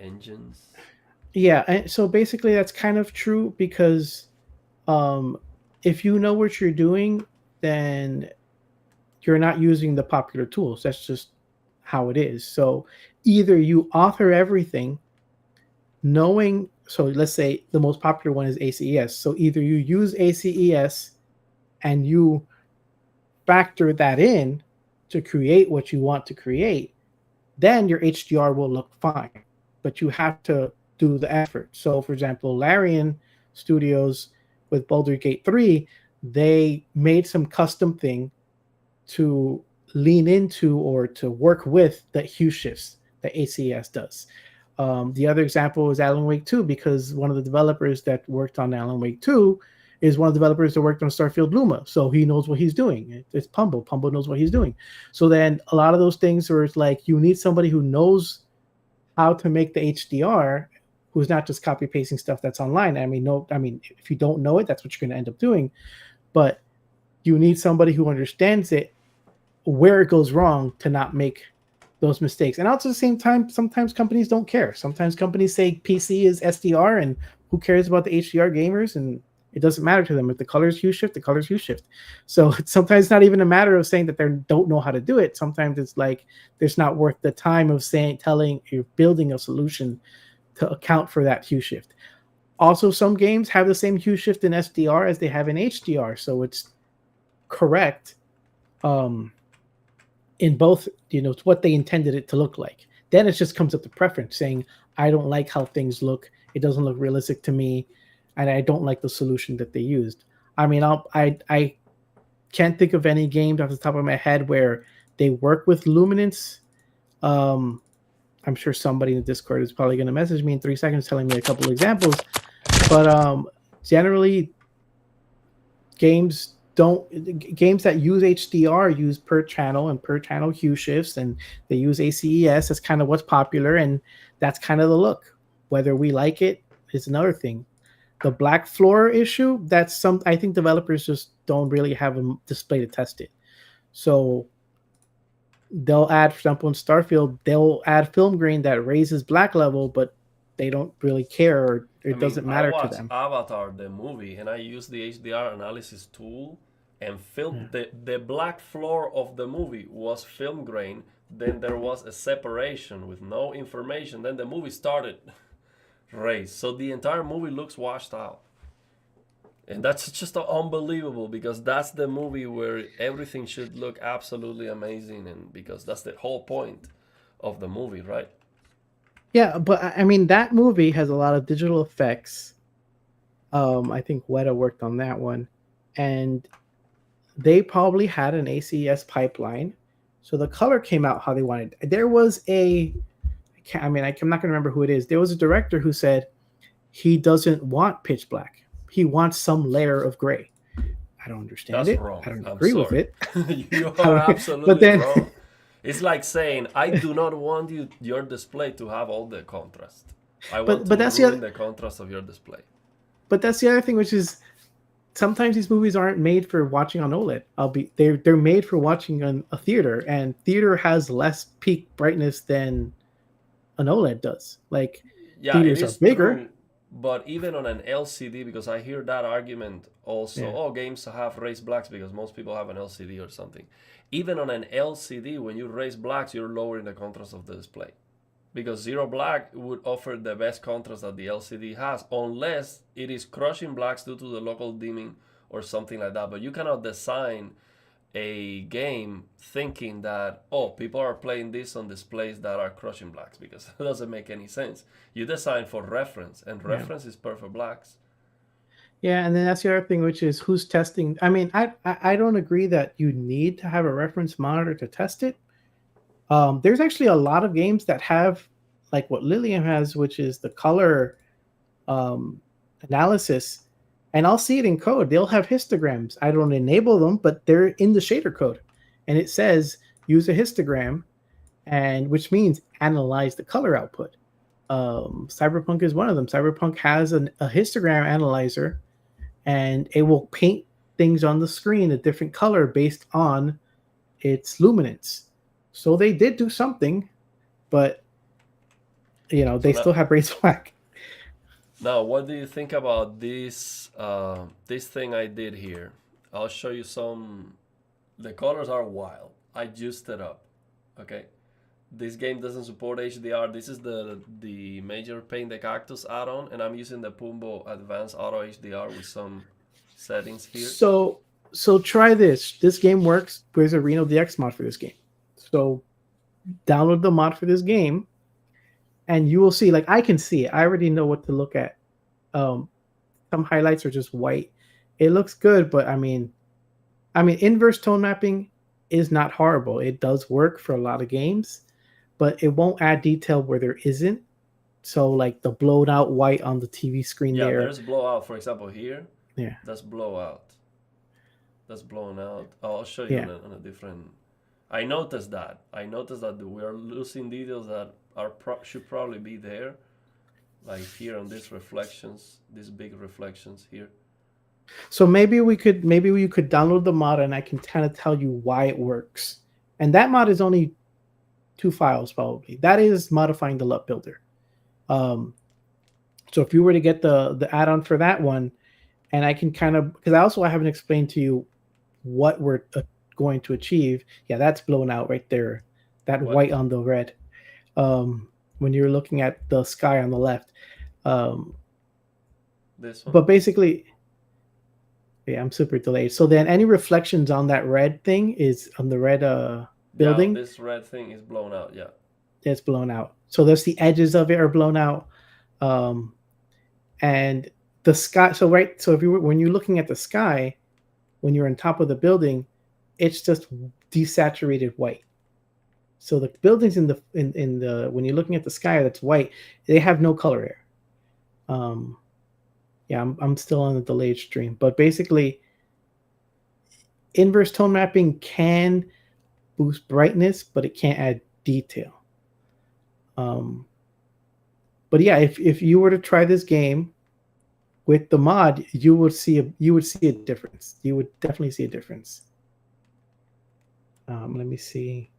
Speaker 1: engines.
Speaker 2: Yeah, and so basically that's kind of true because if you know what you're doing, then you're not using the popular tools. That's just how it is. So either you author everything knowing, so let's say the most popular one is ACES. So either you use ACES and you factor that in to create what you want to create, then your HDR will look fine. But you have to do the effort. So for example, Larian Studios with Baldur's Gate 3, they made some custom thing to lean into or to work with the hue shifts that ACES does. The other example is Alan Wake 2, because one of the developers that worked on Alan Wake 2 is one of the developers that worked on Starfield Luma. So he knows what he's doing. It's Pumbo. Pumbo knows what he's doing. So then a lot of those things where it's like you need somebody who knows how to make the HDR, who's not just copy pasting stuff that's online. I mean, if you don't know it, that's what you're going to end up doing. But you need somebody who understands it, where it goes wrong, to not make those mistakes. And also at the same time, sometimes companies don't care. Sometimes companies say PC is SDR and who cares about the HDR gamers, and it doesn't matter to them. If the colors hue shift, the colors hue shift. So sometimes it's not even a matter of saying that they don't know how to do it. Sometimes it's like it's not worth the time of telling you're building a solution to account for that hue shift. Also, some games have the same hue shift in SDR as they have in HDR, so it's correct in both. It's what they intended it to look like. Then it just comes up to preference, saying I don't like how things look. It doesn't look realistic to me, and I don't like the solution that they used. I mean, I can't think of any games off the top of my head where they work with luminance. I'm sure somebody in the Discord is probably going to message me in 3 seconds telling me a couple examples. But generally, games that use HDR use per channel and per channel hue shifts, and they use ACES. That's kind of what's popular, and that's kind of the look. Whether we like it is another thing. The black floor issue, I think developers just don't really have a display to test it. So they'll add, for example, in Starfield, they'll add film grain that raises black level, but they don't really care, or it doesn't matter to them.
Speaker 1: I watched Avatar, the movie, and I used the HDR analysis tool and film the black floor of the movie was film grain. Then there was a separation with no information. Then the movie started raised. So the entire movie looks washed out. And that's just unbelievable, because that's the movie where everything should look absolutely amazing, and because that's the whole point of the movie, right?
Speaker 2: Yeah, but I mean, that movie has a lot of digital effects. I think Weta worked on that one, and they probably had an ACES pipeline, so the color came out how they wanted. There was I'm not going to remember who it is. There was a director who said he doesn't want pitch black. He wants some layer of gray. I don't understand
Speaker 1: That's
Speaker 2: it. I
Speaker 1: wrong.
Speaker 2: don't
Speaker 1: I'm
Speaker 2: agree with
Speaker 1: sorry.
Speaker 2: it.
Speaker 1: You
Speaker 2: I
Speaker 1: are
Speaker 2: mean, but
Speaker 1: absolutely
Speaker 2: then,
Speaker 1: wrong. It's like saying, I do not want your display to have all the contrast. I want
Speaker 2: but
Speaker 1: to
Speaker 2: that's the
Speaker 1: ruin
Speaker 2: other,
Speaker 1: the contrast of your display.
Speaker 2: but that's the other thing, which is sometimes these movies aren't made for watching on OLED. They're made for watching on a theater, and theater has less peak brightness than an OLED does. Like
Speaker 1: Yeah, it
Speaker 2: theaters are
Speaker 1: is
Speaker 2: bigger.
Speaker 1: true, but even on an LCD, because I hear that argument also,
Speaker 2: Yeah.
Speaker 1: oh, games have raised blacks because most people have an LCD or something. Even on an LCD, when you raise blacks, you're lowering the contrast of the display. Because zero black would offer the best contrast that the LCD has, unless it is crushing blacks due to the local dimming or something like that. But you cannot design a game thinking that, oh, people are playing this on displays that are crushing blacks, because it doesn't make any sense. You design for reference, and
Speaker 2: Yeah.
Speaker 1: reference is perfect blacks.
Speaker 2: Yeah, and then that's the other thing, which is who's testing. I mean, I don't agree that you need to have a reference monitor to test it. There's actually a lot of games that have like what Lilium has, which is the color um, analysis, and I'll see it in code. They'll have histograms. I don't enable them, but they're in the shader code, and it says use a histogram, and which means analyze the color output. Cyberpunk is one of them. Cyberpunk has a histogram analyzer, and it will paint things on the screen a different color based on its luminance. So they did do something, but
Speaker 1: So
Speaker 2: they
Speaker 1: now,
Speaker 2: still have raised black.
Speaker 1: what do you think about this thing I did here? I'll show you some. The colors are wild. I juiced it up. Okay. This game doesn't support HDR. This is the major Paint the Cactus add-on, and I'm using the Pumbo Advanced Auto HDR with some settings here.
Speaker 2: So try this. This game works. There's a RenoDX mod for this game. So download the mod for this game, and you will see. Like I can see it. I already know what to look at. Some highlights are just white. It looks good, but I mean, inverse tone mapping is not horrible. It does work for a lot of games, but it won't add detail where there isn't. So like the blown out white on the TV screen
Speaker 1: Yeah,
Speaker 2: there.
Speaker 1: there's blowout. For example, here,
Speaker 2: Yeah.
Speaker 1: that's blowout. That's blown out. I'll show you
Speaker 2: Yeah.
Speaker 1: on a different. I noticed that. I noticed that we are losing details that should probably be there, like here on these reflections, these big reflections here.
Speaker 2: So maybe we could download the mod and I can kind of tell you why it works. And that mod is only 2 files probably. That is modifying the LUT builder. So if you were to get the add-on for that one, and I can kind of, because I haven't explained to you what we're going to achieve. Yeah, that's blown out right there. That
Speaker 1: What?
Speaker 2: white on the red. When you're looking at the sky on the left.
Speaker 1: This one.
Speaker 2: But basically, yeah, I'm super delayed. So then any reflections on that red thing is on the red building.
Speaker 1: Yeah, this red thing is blown out. Yeah.
Speaker 2: It's blown out. So there's the edges of it are blown out. And the sky. So if when you're looking at the sky, when you're on top of the building, it's just desaturated white. So the buildings in the when you're looking at the sky that's white, they have no color here. Yeah, I'm still on the delayed stream, but basically, inverse tone mapping can boost brightness, but it can't add detail. But yeah, if you were to try this game with the mod, you would see a difference. You would definitely see a difference. Let me see.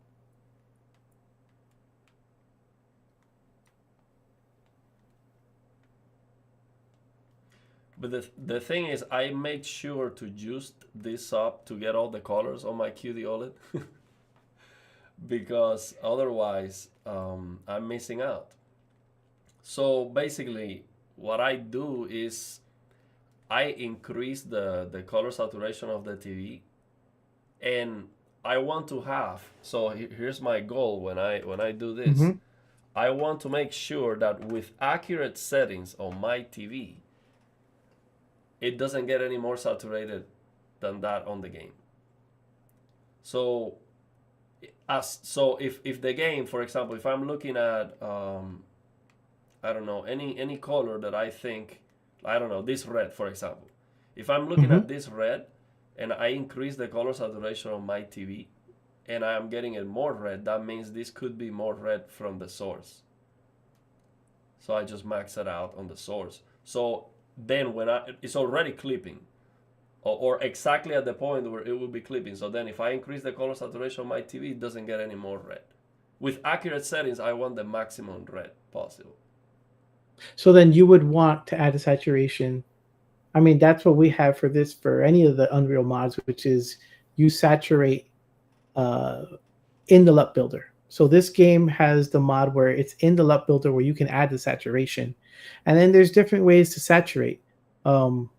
Speaker 1: But the thing is, I made sure to juice this up to get all the colors on my QD OLED. Because otherwise, I'm missing out. So basically, what I do is I increase the color saturation of the TV, and I want to have. So here's my goal when I do this.
Speaker 2: Mm-hmm.
Speaker 1: I want to make sure that with accurate settings on my TV, it doesn't get any more saturated than that on the game. So if the game, for example, if I'm looking at I don't know, any color that I think, I don't know, this red, for example. If I'm looking
Speaker 2: Mm-hmm.
Speaker 1: at this red, and I increase the color saturation on my TV, and I am getting it more red, that means this could be more red from the source. So I just max it out on the source. So then it's already clipping, or exactly at the point where it will be clipping. So then if I increase the color saturation on my TV, it doesn't get any more red. With accurate settings, I want the maximum red possible.
Speaker 2: So then you would want to add a saturation. I mean, that's what we have for this, for any of the Unreal mods, which is you saturate in the LUT builder. So this game has the mod where it's in the LUT builder where you can add the saturation. And then there's different ways to saturate. Does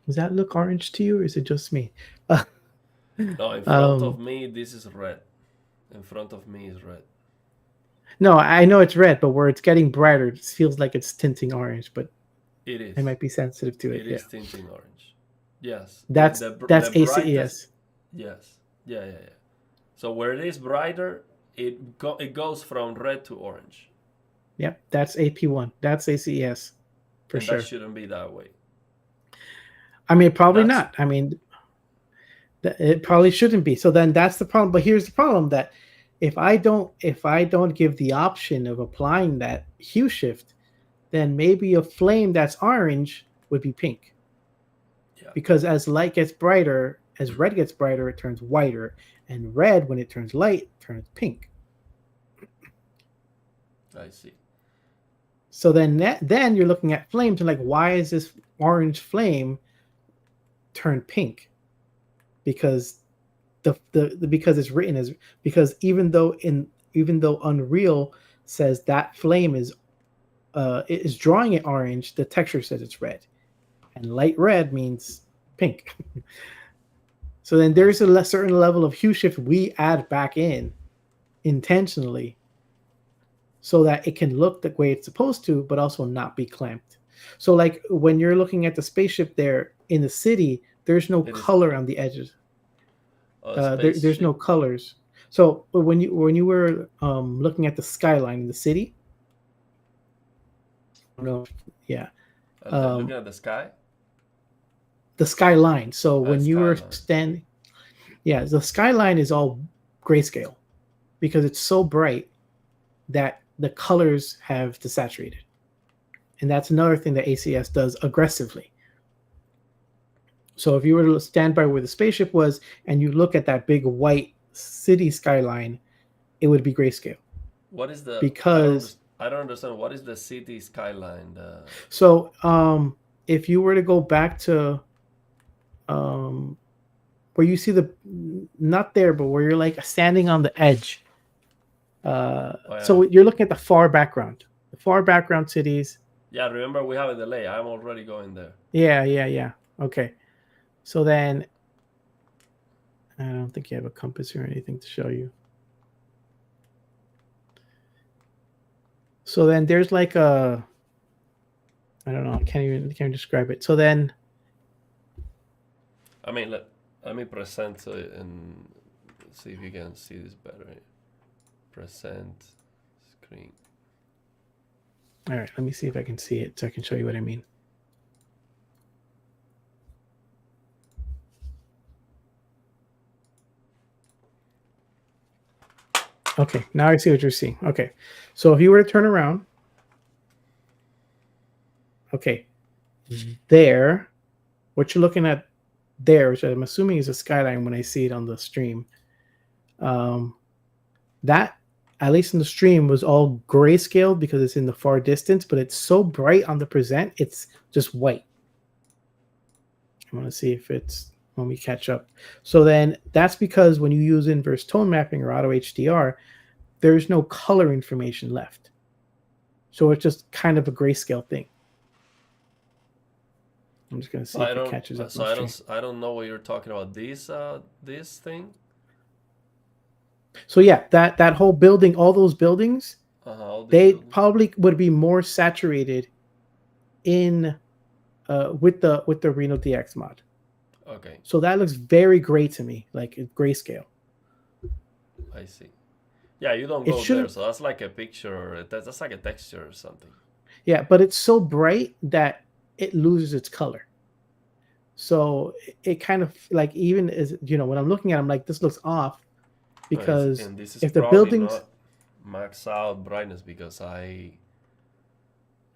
Speaker 2: that look orange to you, or is it just me?
Speaker 1: No, in front of me, this is red. In front of me is red.
Speaker 2: No, I know it's red, but where it's getting brighter, it feels like it's tinting orange, but
Speaker 1: it is.
Speaker 2: I might be sensitive to it.
Speaker 1: It is tinting orange. Yes.
Speaker 2: That's
Speaker 1: the
Speaker 2: ACES.
Speaker 1: brightest, yes. Yeah. So where it is brighter, it goes from red to orange.
Speaker 2: Yep, that's AP1. That's ACES for
Speaker 1: and
Speaker 2: sure.
Speaker 1: That shouldn't be that way.
Speaker 2: I mean, probably not. I mean, it probably shouldn't be. So then that's the problem. But here's the problem: that if I don't give the option of applying that hue shift, then maybe a flame that's orange would be pink. Yeah. Because as light gets brighter, as red gets brighter, it turns whiter, and red, when it turns light, turns pink.
Speaker 1: I see.
Speaker 2: So then you're looking at flames and like, why is this orange flame turn pink? Because because it's written as, because even though Unreal says that flame is drawing it orange, the texture says it's red, and light red means pink. So then there's a certain level of hue shift we add back in intentionally, so that it can look the way it's supposed to, but also not be clamped. So like when you're looking at the spaceship there in the city, there's no color on the edges. There's no colors. So when you were looking at the skyline in the city, yeah,
Speaker 1: looking at the sky,
Speaker 2: the skyline. So when you were standing, yeah, the skyline is all grayscale because it's so bright that the colors have desaturated, and that's another thing that ACS does aggressively. So if you were to stand by where the spaceship was and you look at that big white city skyline, it would be grayscale.
Speaker 1: What is the?
Speaker 2: Because
Speaker 1: I don't understand. What is the city skyline?
Speaker 2: So if you were to go back to where you see not there, but where you're like standing on the edge. So you're looking at the far background cities.
Speaker 1: Yeah, remember we have a delay. I'm already going there.
Speaker 2: Yeah. Okay. So then, I don't think you have a compass or anything to show you. So then there's like I don't know. I can't even describe it. So then,
Speaker 1: I mean, let me present and see if you can see this better. Present screen.
Speaker 2: All right, let me see if I can see it so I can show you what I mean. Okay, now I see what you're seeing. Okay, so if you were to turn around, okay, there, what you're looking at there, which I'm assuming is a skyline when I see it on the stream, that, at least in the stream, was all grayscale because it's in the far distance, but it's so bright on the present, it's just white. I want to see if it's when we catch up. So then that's because when you use inverse tone mapping or auto HDR, there's no color information left. So it's just kind of a grayscale thing. I'm just going to see if it catches up.
Speaker 1: So I don't know what you're talking about. This thing?
Speaker 2: So yeah, that whole building, all those buildings, probably would be more saturated in with the RenoDX mod.
Speaker 1: Okay.
Speaker 2: So that looks very gray to me, like grayscale.
Speaker 1: I see. Yeah, you don't go there, so that's like a picture. That's like a texture or something.
Speaker 2: Yeah, but it's so bright that it loses its color. So it kind of like, even as when I'm looking at it, I'm like, this looks off,
Speaker 1: No, it's,
Speaker 2: because
Speaker 1: and this is
Speaker 2: if the
Speaker 1: probably
Speaker 2: buildings.
Speaker 1: not max out brightness because I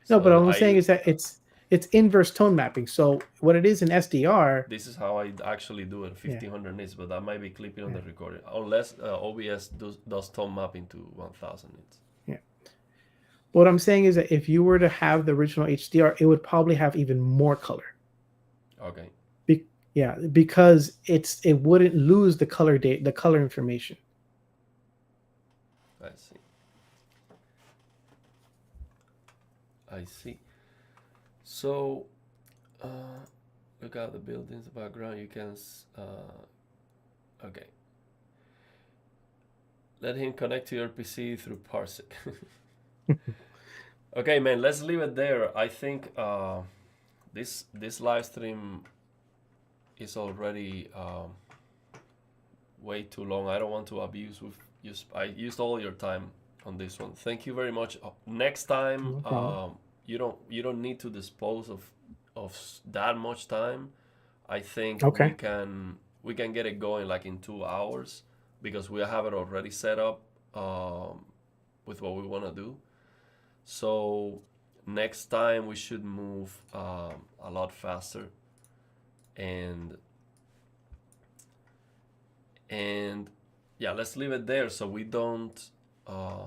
Speaker 2: No, but
Speaker 1: so
Speaker 2: what I'm saying
Speaker 1: I
Speaker 2: is that it's inverse tone mapping. So what it is in SDR,
Speaker 1: this is how I actually do it
Speaker 2: yeah,
Speaker 1: 1500 nits, but that might be clipping on
Speaker 2: yeah,
Speaker 1: the recording unless OBS does tone mapping to 1000 nits.
Speaker 2: yeah. What I'm saying is that if you were to have the original HDR, it would probably have even more color.
Speaker 1: Okay,
Speaker 2: Yeah, because it wouldn't lose the color information.
Speaker 1: I see. I see. So uh, look at the buildings background. You can okay. Let him connect to your PC through Parsec. Okay, man. Let's leave it there. I think this live stream is already way too long. I don't want to abuse. I used all your time on this one. Thank you very much. Next time,
Speaker 2: No problem.
Speaker 1: you don't need to dispose of that much time. I think
Speaker 2: Okay.
Speaker 1: we can get it going like in 2 hours because we have it already set up with what we want to do. So next time we should move a lot faster and and yeah, let's leave it there so we don't uh,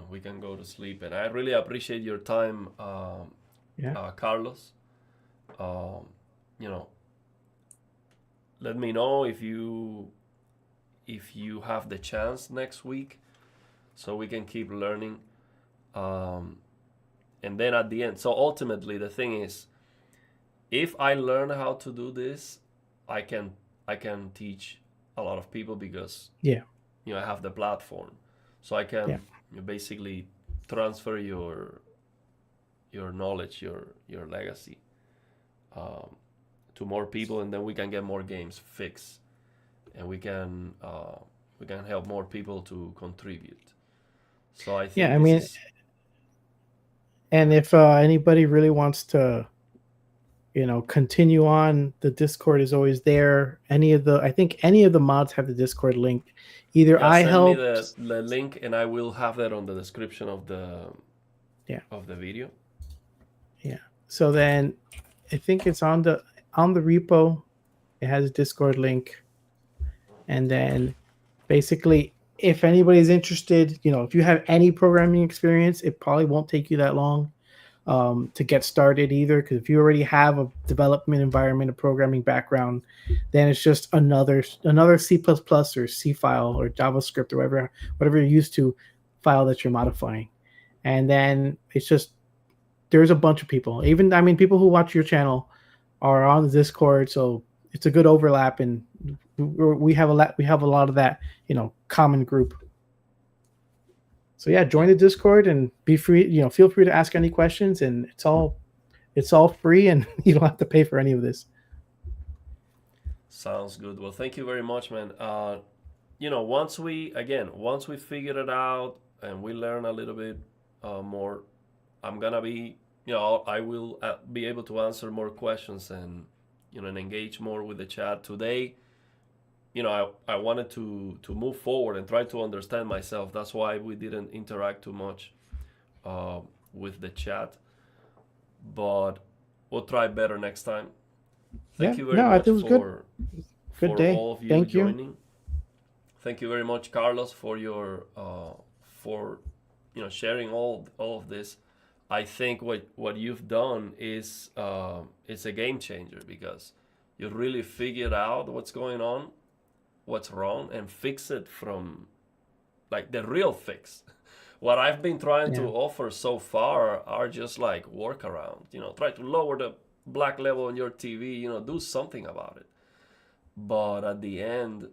Speaker 1: we can go to sleep. And I really appreciate your time,
Speaker 2: Yeah.
Speaker 1: Carlos. Um, you know, let me know if you have the chance next week, so we can keep learning. Um, and then at the end, so ultimately the thing is, if I learn how to do this, I can I can teach a lot of people because
Speaker 2: Yeah.
Speaker 1: I have the platform, so I
Speaker 2: Yeah.
Speaker 1: can basically transfer your knowledge, your legacy, um, to more people, and then we can get more games fixed, and we can help more people to contribute. So I
Speaker 2: Yeah.
Speaker 1: think
Speaker 2: I
Speaker 1: this
Speaker 2: mean,
Speaker 1: is
Speaker 2: and if anybody really wants to, continue on, the Discord is always there. I think any of the mods have the Discord link. Either
Speaker 1: yeah.
Speaker 2: I
Speaker 1: Send me
Speaker 2: helped.
Speaker 1: the link, and I will have that on the description
Speaker 2: Yeah.
Speaker 1: of the video.
Speaker 2: Yeah. So then I think it's on the repo. It has a Discord link. And then basically, if anybody's interested, if you have any programming experience, it probably won't take you that long to get started either. Because if you already have a development environment, a programming background, then it's just another C++ or C file or JavaScript or whatever you're used to file that you're modifying. And then it's just, there's a bunch of people. Even, I mean, people who watch your channel are on the Discord, so it's a good overlap, and we have a lot of that, common group. So yeah, join
Speaker 1: Yeah,
Speaker 2: the Discord and be free. Feel free to ask any questions, and it's all free, and you don't have to pay for any of this.
Speaker 1: sounds good. Well, thank you very much, man. Once we figure it out and we learn a little bit more, I'm gonna be, I will be able to answer more questions and engage more with the chat today. I wanted to move forward and try to understand myself. That's why we didn't interact too much uh, with the chat, but we'll try better next time.
Speaker 2: Yeah,
Speaker 1: Thank you very
Speaker 2: no, I think
Speaker 1: much
Speaker 2: it was good. Good
Speaker 1: for
Speaker 2: day.
Speaker 1: all of you
Speaker 2: Thank you.
Speaker 1: joining. Thank you very much, Carlos, for your for sharing all of this. I think what you've done is it's a game changer because you really figured out what's going on, what's wrong, and fix it from like the real fix. What I've been trying to
Speaker 2: Yeah.
Speaker 1: offer so far are just like workaround. Try to lower the black level on your TV. Do something about it. But at the end,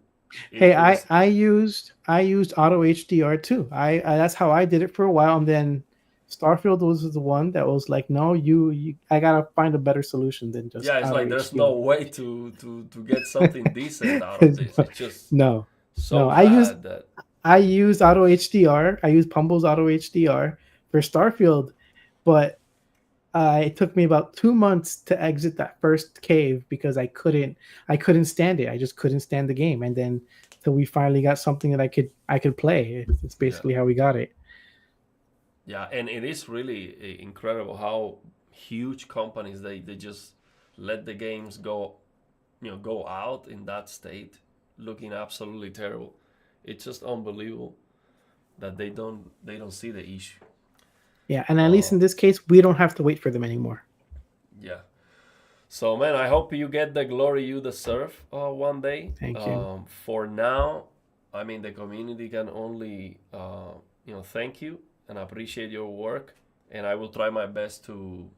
Speaker 2: Hey,
Speaker 1: it was
Speaker 2: I used Auto HDR too. I That's how I did it for a while, and then Starfield was the one that was like, no, I gotta find a better solution than just
Speaker 1: yeah. It's
Speaker 2: Auto
Speaker 1: like there's no
Speaker 2: HDR.
Speaker 1: way to get something decent out of this. It's just
Speaker 2: No, no.
Speaker 1: so
Speaker 2: I used
Speaker 1: bad that
Speaker 2: I used Auto HDR. I used Pumble's Auto HDR for Starfield, but It took me about 2 months to exit that first cave because I couldn't stand it. I just couldn't stand the game. And then till we finally got something that I could play. It's
Speaker 1: Yeah.
Speaker 2: basically how we got it.
Speaker 1: Yeah, and it is really incredible how huge companies they just let the games go, go out in that state, looking absolutely terrible. It's just unbelievable that they don't see the issue.
Speaker 2: Yeah, and at least
Speaker 1: Uh,
Speaker 2: in this case, we don't have to wait for them anymore.
Speaker 1: yeah. So man, I hope you get the glory you deserve one day.
Speaker 2: Thank you.
Speaker 1: For now, I mean the community can only thank you and appreciate your work, and I will try my best to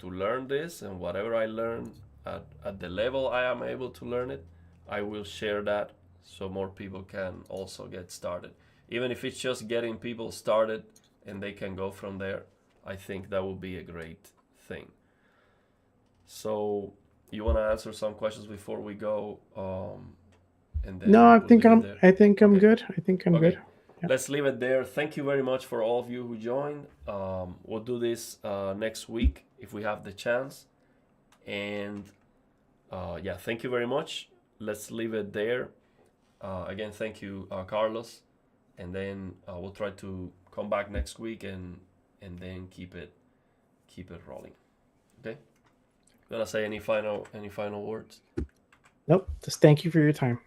Speaker 1: learn this, and whatever I learn at the level I am able to learn it, I will share that so more people can also get started. Even if it's just getting people started and they can go from there, I think that would be a great thing. So, you want to answer some questions before we go, and
Speaker 2: No,
Speaker 1: then we'll leave it there.
Speaker 2: I think I'm
Speaker 1: Okay.
Speaker 2: good. I think I'm good.
Speaker 1: Okay.
Speaker 2: Yeah.
Speaker 1: Let's leave it there. Thank you very much for all of you who joined. We'll do this next week if we have the chance. And yeah, thank you very much. Let's leave it there. Again, thank you, Carlos. And then we'll try to come back next week and then keep it rolling. Okay. You wanna say any final words?
Speaker 2: Nope. Just thank you for your time.